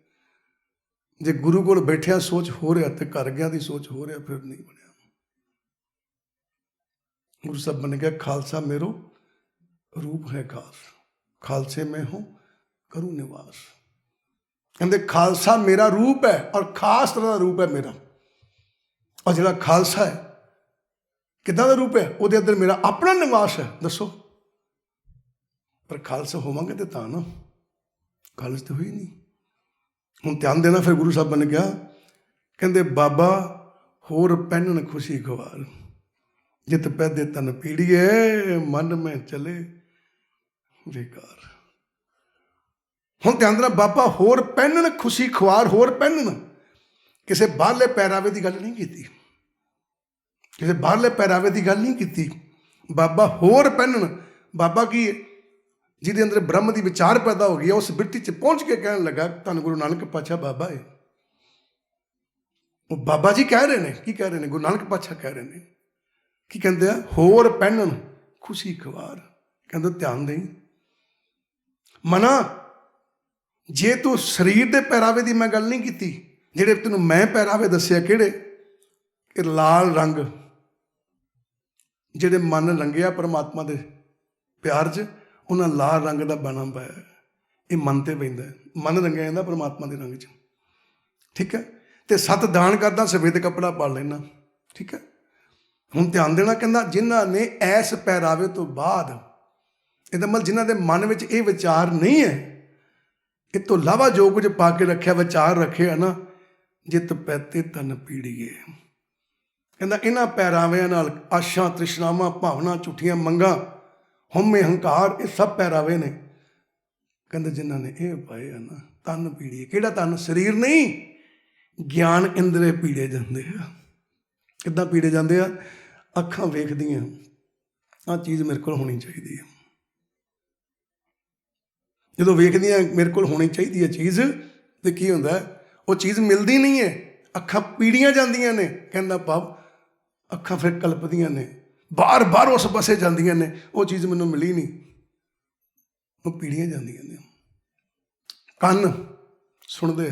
ਜੇ ਗੁਰੂ ਕੋਲ ਬੈਠਿਆ ਸੋਚ ਹੋ ਰਿਹਾ ਤੇ ਘਰ ਗਿਆ ਦੀ ਸੋਚ ਹੋ ਰਿਹਾ, ਫਿਰ ਨਹੀਂ ਬਣਿਆ। ਗੁਰੂ ਸਾਹਿਬ ਬਣ ਗਿਆ, ਖਾਲਸਾ ਮੇਰੋ ਰੂਪ ਹੈ ਖਾਸ, ਖਾਲਸੇ ਮੈਂ ਹੂੰ ਕਰੂ ਨਿਵਾਸ। ਕਹਿੰਦੇ ਖਾਲਸਾ ਮੇਰਾ ਰੂਪ ਹੈ, ਔਰ ਖਾਸ ਤਰ੍ਹਾਂ ਦਾ ਰੂਪ ਹੈ ਮੇਰਾ। ਔਰ ਜਿਹੜਾ ਖਾਲਸਾ ਹੈ ਕਿੱਦਾਂ ਦਾ ਰੂਪ ਹੈ? ਉਹਦੇ ਅੰਦਰ ਮੇਰਾ ਆਪਣਾ ਨਿਵਾਸ ਹੈ। ਦੱਸੋ, ਪਰ ਖਾਲਸਾ ਹੋਵਾਂਗੇ ਤੇ ਤਾਂ ਨਾ, ਖਾਲਸ ਤੇ ਹੋਈ ਨਹੀਂ। ਹੁਣ ਧਿਆਨ ਦੇਣਾ, ਫਿਰ ਗੁਰੂ ਸਾਹਿਬ ਬਣ ਗਿਆ, ਕਹਿੰਦੇ ਬਾਬਾ ਹੋਰ ਪਹਿਨਣ ਖੁਸ਼ੀ ਖਵਾਰ, ਜਿਤ ਪੈਦੇ ਤਨ ਪੀੜੀਏ ਮਨ ਮੈਂ ਚਲੇ ਬੇਕਾਰ। ਹੁਣ ਧਿਆਨ ਦੇਣਾ, ਬਾਬਾ ਹੋਰ ਪਹਿਨਣ ਖੁਸ਼ੀ ਖਵਾਰ, ਹੋਰ ਪਹਿਨਣ, ਕਿਸੇ ਬਾਹਰਲੇ ਪਹਿਰਾਵੇ ਦੀ ਗੱਲ ਨਹੀਂ ਕੀਤੀ, ਕਿਸੇ ਬਾਹਰਲੇ ਪਹਿਰਾਵੇ ਦੀ ਗੱਲ ਨਹੀਂ ਕੀਤੀ। ਬਾਬਾ ਹੋਰ ਪਹਿਨਣ, ਬਾਬਾ ਕੀ ਹੈ? ਜਿਹਦੇ ਅੰਦਰ ਬ੍ਰਹਮ ਦੀ ਵਿਚਾਰ ਪੈਦਾ ਹੋ ਗਈ, ਉਸ ਬਿਰਤੀ 'ਚ ਪਹੁੰਚ ਕੇ ਕਹਿਣ ਲੱਗਾ, ਧੰਨ ਗੁਰੂ ਨਾਨਕ ਪਾਤਸ਼ਾਹ ਬਾਬਾ ਹੈ। ਉਹ ਬਾਬਾ ਜੀ ਕਹਿ ਰਹੇ ਨੇ, ਕੀ ਕਹਿ ਰਹੇ ਨੇ? ਗੁਰੂ ਨਾਨਕ ਪਾਤਸ਼ਾਹ ਕਹਿ ਰਹੇ ਨੇ, ਕੀ ਕਹਿੰਦੇ ਆ? ਹੋਰ ਪਹਿਨਣ ਖੁਸ਼ੀ ਖਵਾਰ, ਕਹਿੰਦਾ ਧਿਆਨ ਦੇਈ ਮਨਾ, ਜੇ ਤੂੰ ਸਰੀਰ ਦੇ ਪਹਿਰਾਵੇ ਦੀ ਮੈਂ ਗੱਲ ਨਹੀਂ ਕੀਤੀ, ਜਿਹੜੇ ਤੈਨੂੰ ਮੈਂ ਪਹਿਰਾਵੇ ਦੱਸਿਆ ਕਿਹੜੇ, ਕਿ ਲਾਲ ਰੰਗ, ਜਿਹੜੇ ਮਨ ਰੰਗਿਆ ਪਰਮਾਤਮਾ ਦੇ ਪਿਆਰ 'ਚ, ਉਹਨਾਂ ਲਾਲ ਰੰਗ ਦਾ ਬਣਾ ਪਾਇਆ। ਇਹ ਮਨ ਤੇ ਪੈਂਦਾ, ਮਨ ਰੰਗਿਆ ਜਾਂਦਾ ਪਰਮਾਤਮਾ ਦੇ ਰੰਗ 'ਚ, ਠੀਕ ਹੈ। ਤੇ 7 ਦਾਨ ਕਰਦਾ, ਸਫੇਦ ਕੱਪੜਾ ਪਾ ਲੈਣਾ, ਠੀਕ ਹੈ। ਹੁਣ ਧਿਆਨ ਦੇਣਾ, ਕਹਿੰਦਾ ਜਿਨ੍ਹਾਂ ਨੇ ਐਸ ਪਹਿਰਾਵੇ ਤੋਂ ਬਾਅਦ, ਇਹਦਾ ਮਤਲਬ ਜਿਨ੍ਹਾਂ ਦੇ ਮਨ ਵਿੱਚ ਇਹ ਵਿਚਾਰ ਨਹੀਂ ਹੈ, ਇਹ ਤੋਂ ਇਲਾਵਾ ਜੋ ਕੁਝ ਪਾ ਕੇ ਰੱਖਿਆ, ਵਿਚਾਰ ਰੱਖੇ ਆ ਨਾ, ਜਿਤ ਪੈਤੇ ਤਨ ਪੀੜੀਏ। ਕਹਿੰਦਾ ਇਹਨਾਂ ਪਹਿਰਾਵਿਆਂ ਨਾਲ ਆਸ਼ਾਂ, ਤ੍ਰਿਸ਼ਨਾਵਾਂ, ਭਾਵਨਾ, ਝੂਠੀਆਂ ਮੰਗਾਂ, ਹਉਮੈ, ਹੰਕਾਰ, ਇਹ ਸਭ ਪਹਿਰਾਵੇ ਨੇ। ਕਹਿੰਦਾ ਜਿਨ੍ਹਾਂ ਨੇ ਇਹ ਪਾਏ ਆ ਨਾ, ਤਨ ਪੀੜੀਏ। ਕਿਹੜਾ ਤਨ? ਸਰੀਰ ਨਹੀਂ, ਗਿਆਨ ਇੰਦਰੇ ਪੀੜੇ ਜਾਂਦੇ ਆ। ਕਿੱਦਾਂ ਪੀੜੇ ਜਾਂਦੇ ਆ? ਅੱਖਾਂ ਵੇਖਦੀਆਂ ਆਹ ਚੀਜ਼ ਮੇਰੇ ਕੋਲ ਹੋਣੀ ਚਾਹੀਦੀ ਹੈ, ਜਦੋਂ ਵੇਖਦੀਆਂ ਮੇਰੇ ਕੋਲ ਹੋਣੀ ਚਾਹੀਦੀ ਹੈ ਚੀਜ਼, ਤੇ ਕੀ ਹੁੰਦਾ, ਉਹ ਚੀਜ਼ ਮਿਲਦੀ ਨਹੀਂ ਹੈ, ਅੱਖਾਂ ਪੀੜੀਆਂ ਜਾਂਦੀਆਂ ਨੇ। ਕਹਿੰਦਾ ਭਾਵ ਅੱਖਾਂ ਫਿਰ ਕਲਪਦੀਆਂ ਨੇ, ਬਾਰ-ਬਾਰ ਉਸ ਪਾਸੇ ਜਾਂਦੀਆਂ ਨੇ, ਉਹ ਚੀਜ਼ ਮੈਨੂੰ ਮਿਲੀ ਨਹੀਂ, ਉਹ ਪੀੜੀਆਂ ਜਾਂਦੀਆਂ ਨੇ। ਕੰਨ ਸੁਣਦੇ,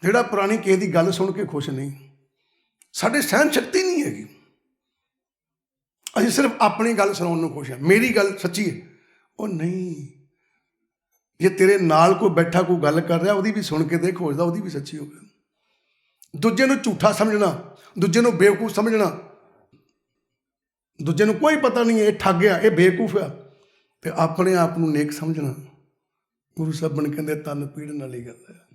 ਜਿਹੜਾ ਪੁਰਾਣੀ ਕਿਸੇ ਦੀ ਗੱਲ ਸੁਣ ਕੇ ਖੁਸ਼ ਨਹੀਂ, ਸਾਡੇ ਸਹਿਣ ਸ਼ਕਤੀ ਨਹੀਂ ਹੈਗੀ, ਅਸੀਂ ਸਿਰਫ ਆਪਣੀ ਗੱਲ ਸੁਣਾਉਣ ਨੂੰ ਖੁਸ਼ ਹਾਂ, ਮੇਰੀ ਗੱਲ ਸੱਚੀ ਹੈ। ਉਹ ਨਹੀਂ, ਜੇ ਤੇਰੇ ਨਾਲ ਕੋਈ ਬੈਠਾ ਕੋਈ ਗੱਲ ਕਰ ਰਿਹਾ, ਉਹਦੀ ਵੀ ਸੁਣ ਕੇ ਦੇਖ, ਖੋਜਦਾ ਉਹਦੀ ਵੀ ਸੱਚੀ ਹੋਵੇ। ਦੂਜੇ ਨੂੰ ਝੂਠਾ ਸਮਝਣਾ, ਦੂਜੇ ਨੂੰ ਬੇਵਕੂਫ ਸਮਝਣਾ, ਦੂਜੇ ਨੂੰ ਕੋਈ ਪਤਾ ਨਹੀਂ ਇਹ ਠੱਗ ਆ, ਇਹ ਬੇਵਕੂਫ ਆ, ਤੇ ਆਪਣੇ ਆਪ ਨੂੰ ਨੇਕ ਸਮਝਣਾ, ਗੁਰੂ ਸਾਹਿਬਾਨ ਕਹਿੰਦੇ ਤਨ ਪੀੜਨ ਵਾਲੀ ਗੱਲ ਹੈ।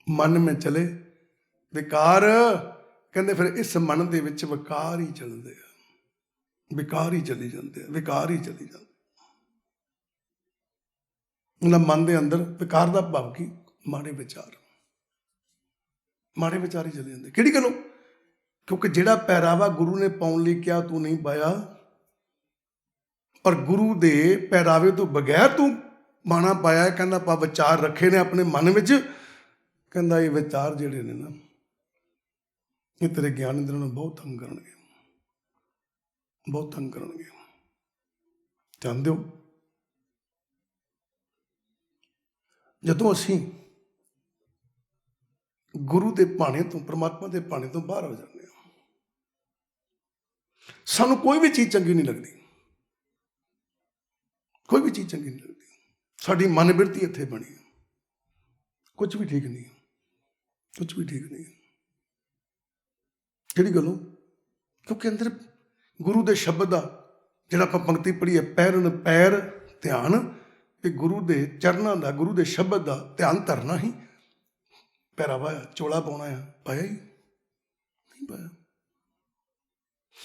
ਮਨ ਮੈਂ ਚਲੇ ਵਿਕਾਰ, ਕਹਿੰਦੇ ਫਿਰ ਇਸ ਮਨ ਦੇ ਵਿੱਚ ਵਿਕਾਰ ਹੀ ਚੱਲਦੇ ਆ, ਵਿਕਾਰ ਹੀ ਚੱਲੀ ਜਾਂਦੇ ਆ, ਵਿਕਾਰ ਹੀ ਚੱਲੀ ਜਾਂਦੇ। ਉਹਨਾਂ ਮਨ ਦੇ ਅੰਦਰ ਵਿਕਾਰ ਦਾ ਭਾਵ ਕੀ? ਮਾੜੇ ਵਿਚਾਰ, ਮਾੜੇ ਵਿਚਾਰ ਹੀ ਚਲੇ ਜਾਂਦੇ। ਕਿਹੜੀ ਗੱਲੋਂ? ਕਿਉਂਕਿ ਜਿਹੜਾ ਪਹਿਰਾਵਾ ਗੁਰੂ ਨੇ ਪਾਉਣ ਲਈ ਕਿਹਾ ਤੂੰ ਨਹੀਂ ਪਾਇਆ, ਪਰ ਗੁਰੂ ਦੇ ਪਹਿਰਾਵੇ ਤੋਂ ਬਗੈਰ ਤੂੰ ਬਾਣਾ ਪਾਇਆ। ਕਹਿੰਦਾ ਆਪਾਂ ਵਿਚਾਰ ਰੱਖੇ ਨੇ ਆਪਣੇ ਮਨ ਵਿੱਚ, ਕਹਿੰਦਾ ਇਹ ਵਿਚਾਰ ਜਿਹੜੇ ਨੇ ਨਾ, ਇਹ ਤੇਰੇ ਗਿਆਨ ਇੰਦਰਾਂ ਨੂੰ ਬਹੁਤ ਤੰਗ ਕਰਨਗੇ, ਬਹੁਤ ਤੰਗ ਕਰਨਗੇ। ਧਿਆਨ ਦਿਓ, ਜਦੋਂ ਅਸੀਂ ਗੁਰੂ ਦੇ ਭਾਣੇ ਤੋਂ, ਪਰਮਾਤਮਾ ਦੇ ਭਾਣੇ ਤੋਂ ਬਾਹਰ ਹੋ ਜਾਂਦੇ ਹਾਂ, ਸਾਨੂੰ ਕੋਈ ਵੀ ਚੀਜ਼ ਚੰਗੀ ਨਹੀਂ ਲੱਗਦੀ, ਕੋਈ ਵੀ ਚੀਜ਼ ਚੰਗੀ ਨਹੀਂ ਲੱਗਦੀ। ਸਾਡੀ ਮਨ ਬਿਰਤੀ ਇੱਥੇ ਬਣੀ ਹੈ, ਕੁਝ ਵੀ ਠੀਕ ਨਹੀਂ, ਕੁਝ ਵੀ ਠੀਕ ਨਹੀਂ। ਕਿਹੜੀ ਗੱਲੋਂ? ਕਿਉਂਕਿ ਅੰਦਰ ਗੁਰੂ ਦੇ ਸ਼ਬਦ ਦਾ, ਜਿਹੜਾ ਆਪਾਂ ਪੰਕਤੀ ਪੜ੍ਹੀ ਹੈ, ਪੈਰਨ ਪੈਰ ਧਿਆਨ, ਇਹ ਗੁਰੂ ਦੇ ਚਰਨਾਂ ਦਾ, ਗੁਰੂ ਦੇ ਸ਼ਬਦ ਦਾ ਧਿਆਨ ਧਰਨਾ ਹੀ ਪਹਿਰਾਵਾ ਆ। ਚੋਲਾ ਪਾਉਣਾ ਆ, ਪਾਇਆ ਹੀ ਨਹੀਂ ਪਾਇਆ।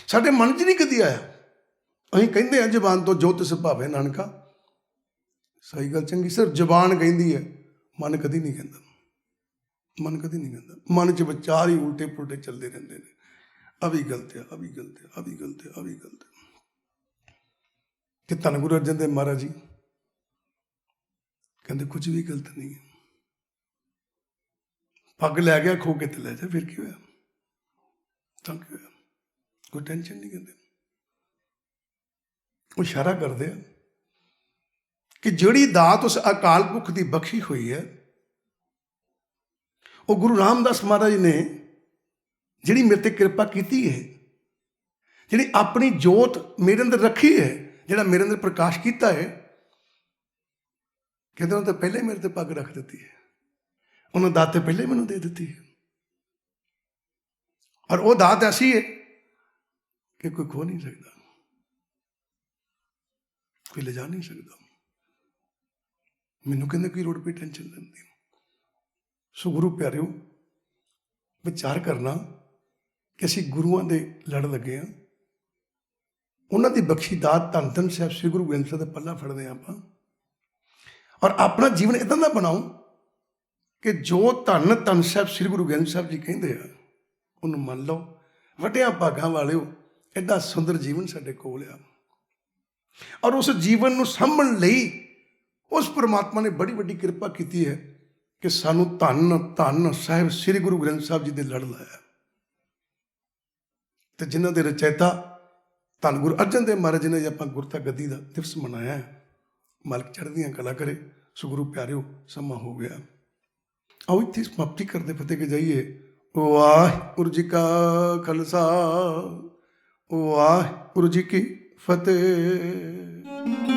ਸਾਡੇ ਮਨ 'ਚ ਨਹੀਂ ਕਦੀ ਆਇਆ। ਅਸੀਂ ਕਹਿੰਦੇ ਹਾਂ ਜ਼ੁਬਾਨ ਤੋਂ ਜੋ ਤਿਸ ਭਾਵੇ ਨਾਨਕਾ, ਸਹੀ ਗੱਲ ਚੰਗੀ, ਸਿਰਫ ਜ਼ੁਬਾਨ ਕਹਿੰਦੀ ਹੈ, ਮਨ ਕਦੀ ਨਹੀਂ ਕਹਿੰਦਾ, ਮਨ ਕਦੀ ਨਹੀਂ ਕਹਿੰਦਾ। ਮਨ 'ਚ ਵਿਚਾਰ ਹੀ ਉਲਟੇ ਪੁਲਟੇ ਚੱਲਦੇ ਰਹਿੰਦੇ ਨੇ, ਆ ਵੀ ਗਲਤ ਹੈ, ਆ ਵੀ ਗਲਤ ਹੈ, ਆ ਵੀ ਗਲਤ ਹੈ, ਆ ਵੀ ਗਲਤ ਹੈ। ਕਿ ਧੰਨ ਗੁਰੂ ਅਰਜਨ ਦੇਵ ਮਹਾਰਾਜ ਜੀ ਕਹਿੰਦੇ ਕੁਝ ਵੀ ਗਲਤ ਨਹੀਂ ਹੈ। ਪੱਗ ਲੈ ਗਿਆ ਖੋ ਕੇ ਤੇ ਲੈ ਜਾ, ਫਿਰ ਕੀ ਹੋਇਆ? ਤਾਂ ਕੀ ਹੋਇਆ? ਕੋਈ ਟੈਨਸ਼ਨ ਨਹੀਂ। ਕਹਿੰਦੇ ਉਹ ਇਸ਼ਾਰਾ ਕਰਦੇ ਆ ਕਿ ਜਿਹੜੀ ਦਾਤ ਉਸ ਅਕਾਲ ਪੁਰਖ ਦੀ ਬਖਸ਼ੀ ਹੋਈ ਹੈ, ਉਹ ਗੁਰੂ ਰਾਮਦਾਸ ਮਹਾਰਾਜ ਨੇ ਜਿਹੜੀ ਮੇਰੇ ਤੇ ਕਿਰਪਾ ਕੀਤੀ ਹੈ, ਜਿਹੜੀ ਆਪਣੀ ਜੋਤ ਮੇਰੇ ਅੰਦਰ ਰੱਖੀ ਹੈ, ਜਿਹੜਾ ਮੇਰੇ ਅੰਦਰ ਪ੍ਰਕਾਸ਼ ਕੀਤਾ ਹੈ, ਕਹਿੰਦੇ ਉਹਨਾਂ ਤਾਂ ਪਹਿਲੇ ਮੇਰੇ ਤੇ ਪੱਗ ਰੱਖ ਦਿੱਤੀ ਹੈ, ਉਹਨਾਂ ਦਾਤ ਤੇ ਪਹਿਲੇ ਮੈਨੂੰ ਦੇ ਦਿੱਤੀ ਹੈ। ਔਰ ਉਹ ਦਾਤ ਐਸੀ ਹੈ ਕਿ ਕੋਈ ਖੋ ਨਹੀਂ ਸਕਦਾ, ਕੋਈ ਲਿਜਾ ਨਹੀਂ ਸਕਦਾ। ਮੈਨੂੰ ਕਹਿੰਦੇ ਕੋਈ ਲੋੜ ਪਈ ਟੈਨਸ਼ਨ ਲੈਣ ਦੀ। ਸੋ ਗੁਰੂ ਪਿਆਰਿਓ, ਵਿਚਾਰ ਕਰਨਾ ਕਿ ਅਸੀਂ ਗੁਰੂਆਂ ਦੇ ਲੜ ਲੱਗੇ ਹਾਂ, ਉਹਨਾਂ ਦੀ ਬਖਸ਼ੀ ਦਾਤ ਧੰਨ ਧੰਨ ਸਾਹਿਬ ਸ੍ਰੀ ਗੁਰੂ ਗੋਬਿੰਦ ਸਿੰਘ ਦਾ ਪੱਲਾ ਫੜਦੇ ਹਾਂ ਆਪਾਂ, ਔਰ ਆਪਣਾ ਜੀਵਨ ਇੱਦਾਂ ਦਾ ਬਣਾਓ ਕਿ ਜੋ ਧੰਨ ਧੰਨ ਸਾਹਿਬ ਸ੍ਰੀ ਗੁਰੂ ਗੋਬਿੰਦ ਸਾਹਿਬ ਜੀ ਕਹਿੰਦੇ ਆ ਉਹਨੂੰ ਮੰਨ ਲਓ। ਵੱਡਿਆਂ ਭਾਗਾਂ ਵਾਲਿਓ, ਐਡਾ ਸੁੰਦਰ ਜੀਵਨ ਸਾਡੇ ਕੋਲ ਆ, ਔਰ ਉਸ ਜੀਵਨ ਨੂੰ ਸਾਂਭਣ ਲਈ ਉਸ ਪਰਮਾਤਮਾ ਨੇ ਬੜੀ ਵੱਡੀ ਕਿਰਪਾ ਕੀਤੀ ਹੈ ਕਿ ਸਾਨੂੰ ਧੰਨ ਧੰਨ ਸਾਹਿਬ ਸ੍ਰੀ ਗੁਰੂ ਗ੍ਰੰਥ ਸਾਹਿਬ ਜੀ ਦੇ ਲੜ ਲਾਇਆ, ਤੇ ਜਿਨ੍ਹਾਂ ਦੇ ਰਚੈਤਾ ਧੰਨ ਗੁਰੂ ਅਰਜਨ ਦੇਵ ਮਹਾਰਾਜ ਜੀ ਨੇ ਆਪਾਂ ਗੁਰਤਾ ਗੱਦੀ ਦਾ ਦਿਵਸ ਮਨਾਇਆ ਹੈ। ਮਾਲਕ ਚੜ੍ਹਦੀਆਂ ਕਲਾ ਕਰੇ। ਸੋ ਗੁਰੂ ਪਿਆਰਿਓ, ਸਮਾਂ ਹੋ ਗਿਆ। ਆਓ ਇੱਥੇ ਸਮਾਪਤੀ ਕਰਦੇ ਫਤਿਹ ਕੇ ਜਾਈਏ। ਵਾਹਿਗੁਰੂ ਜੀ ਕਾ ਖਾਲਸਾ, ਵਾਹਿਗੁਰੂ ਜੀ ਕੀ ਫਤਿਹ।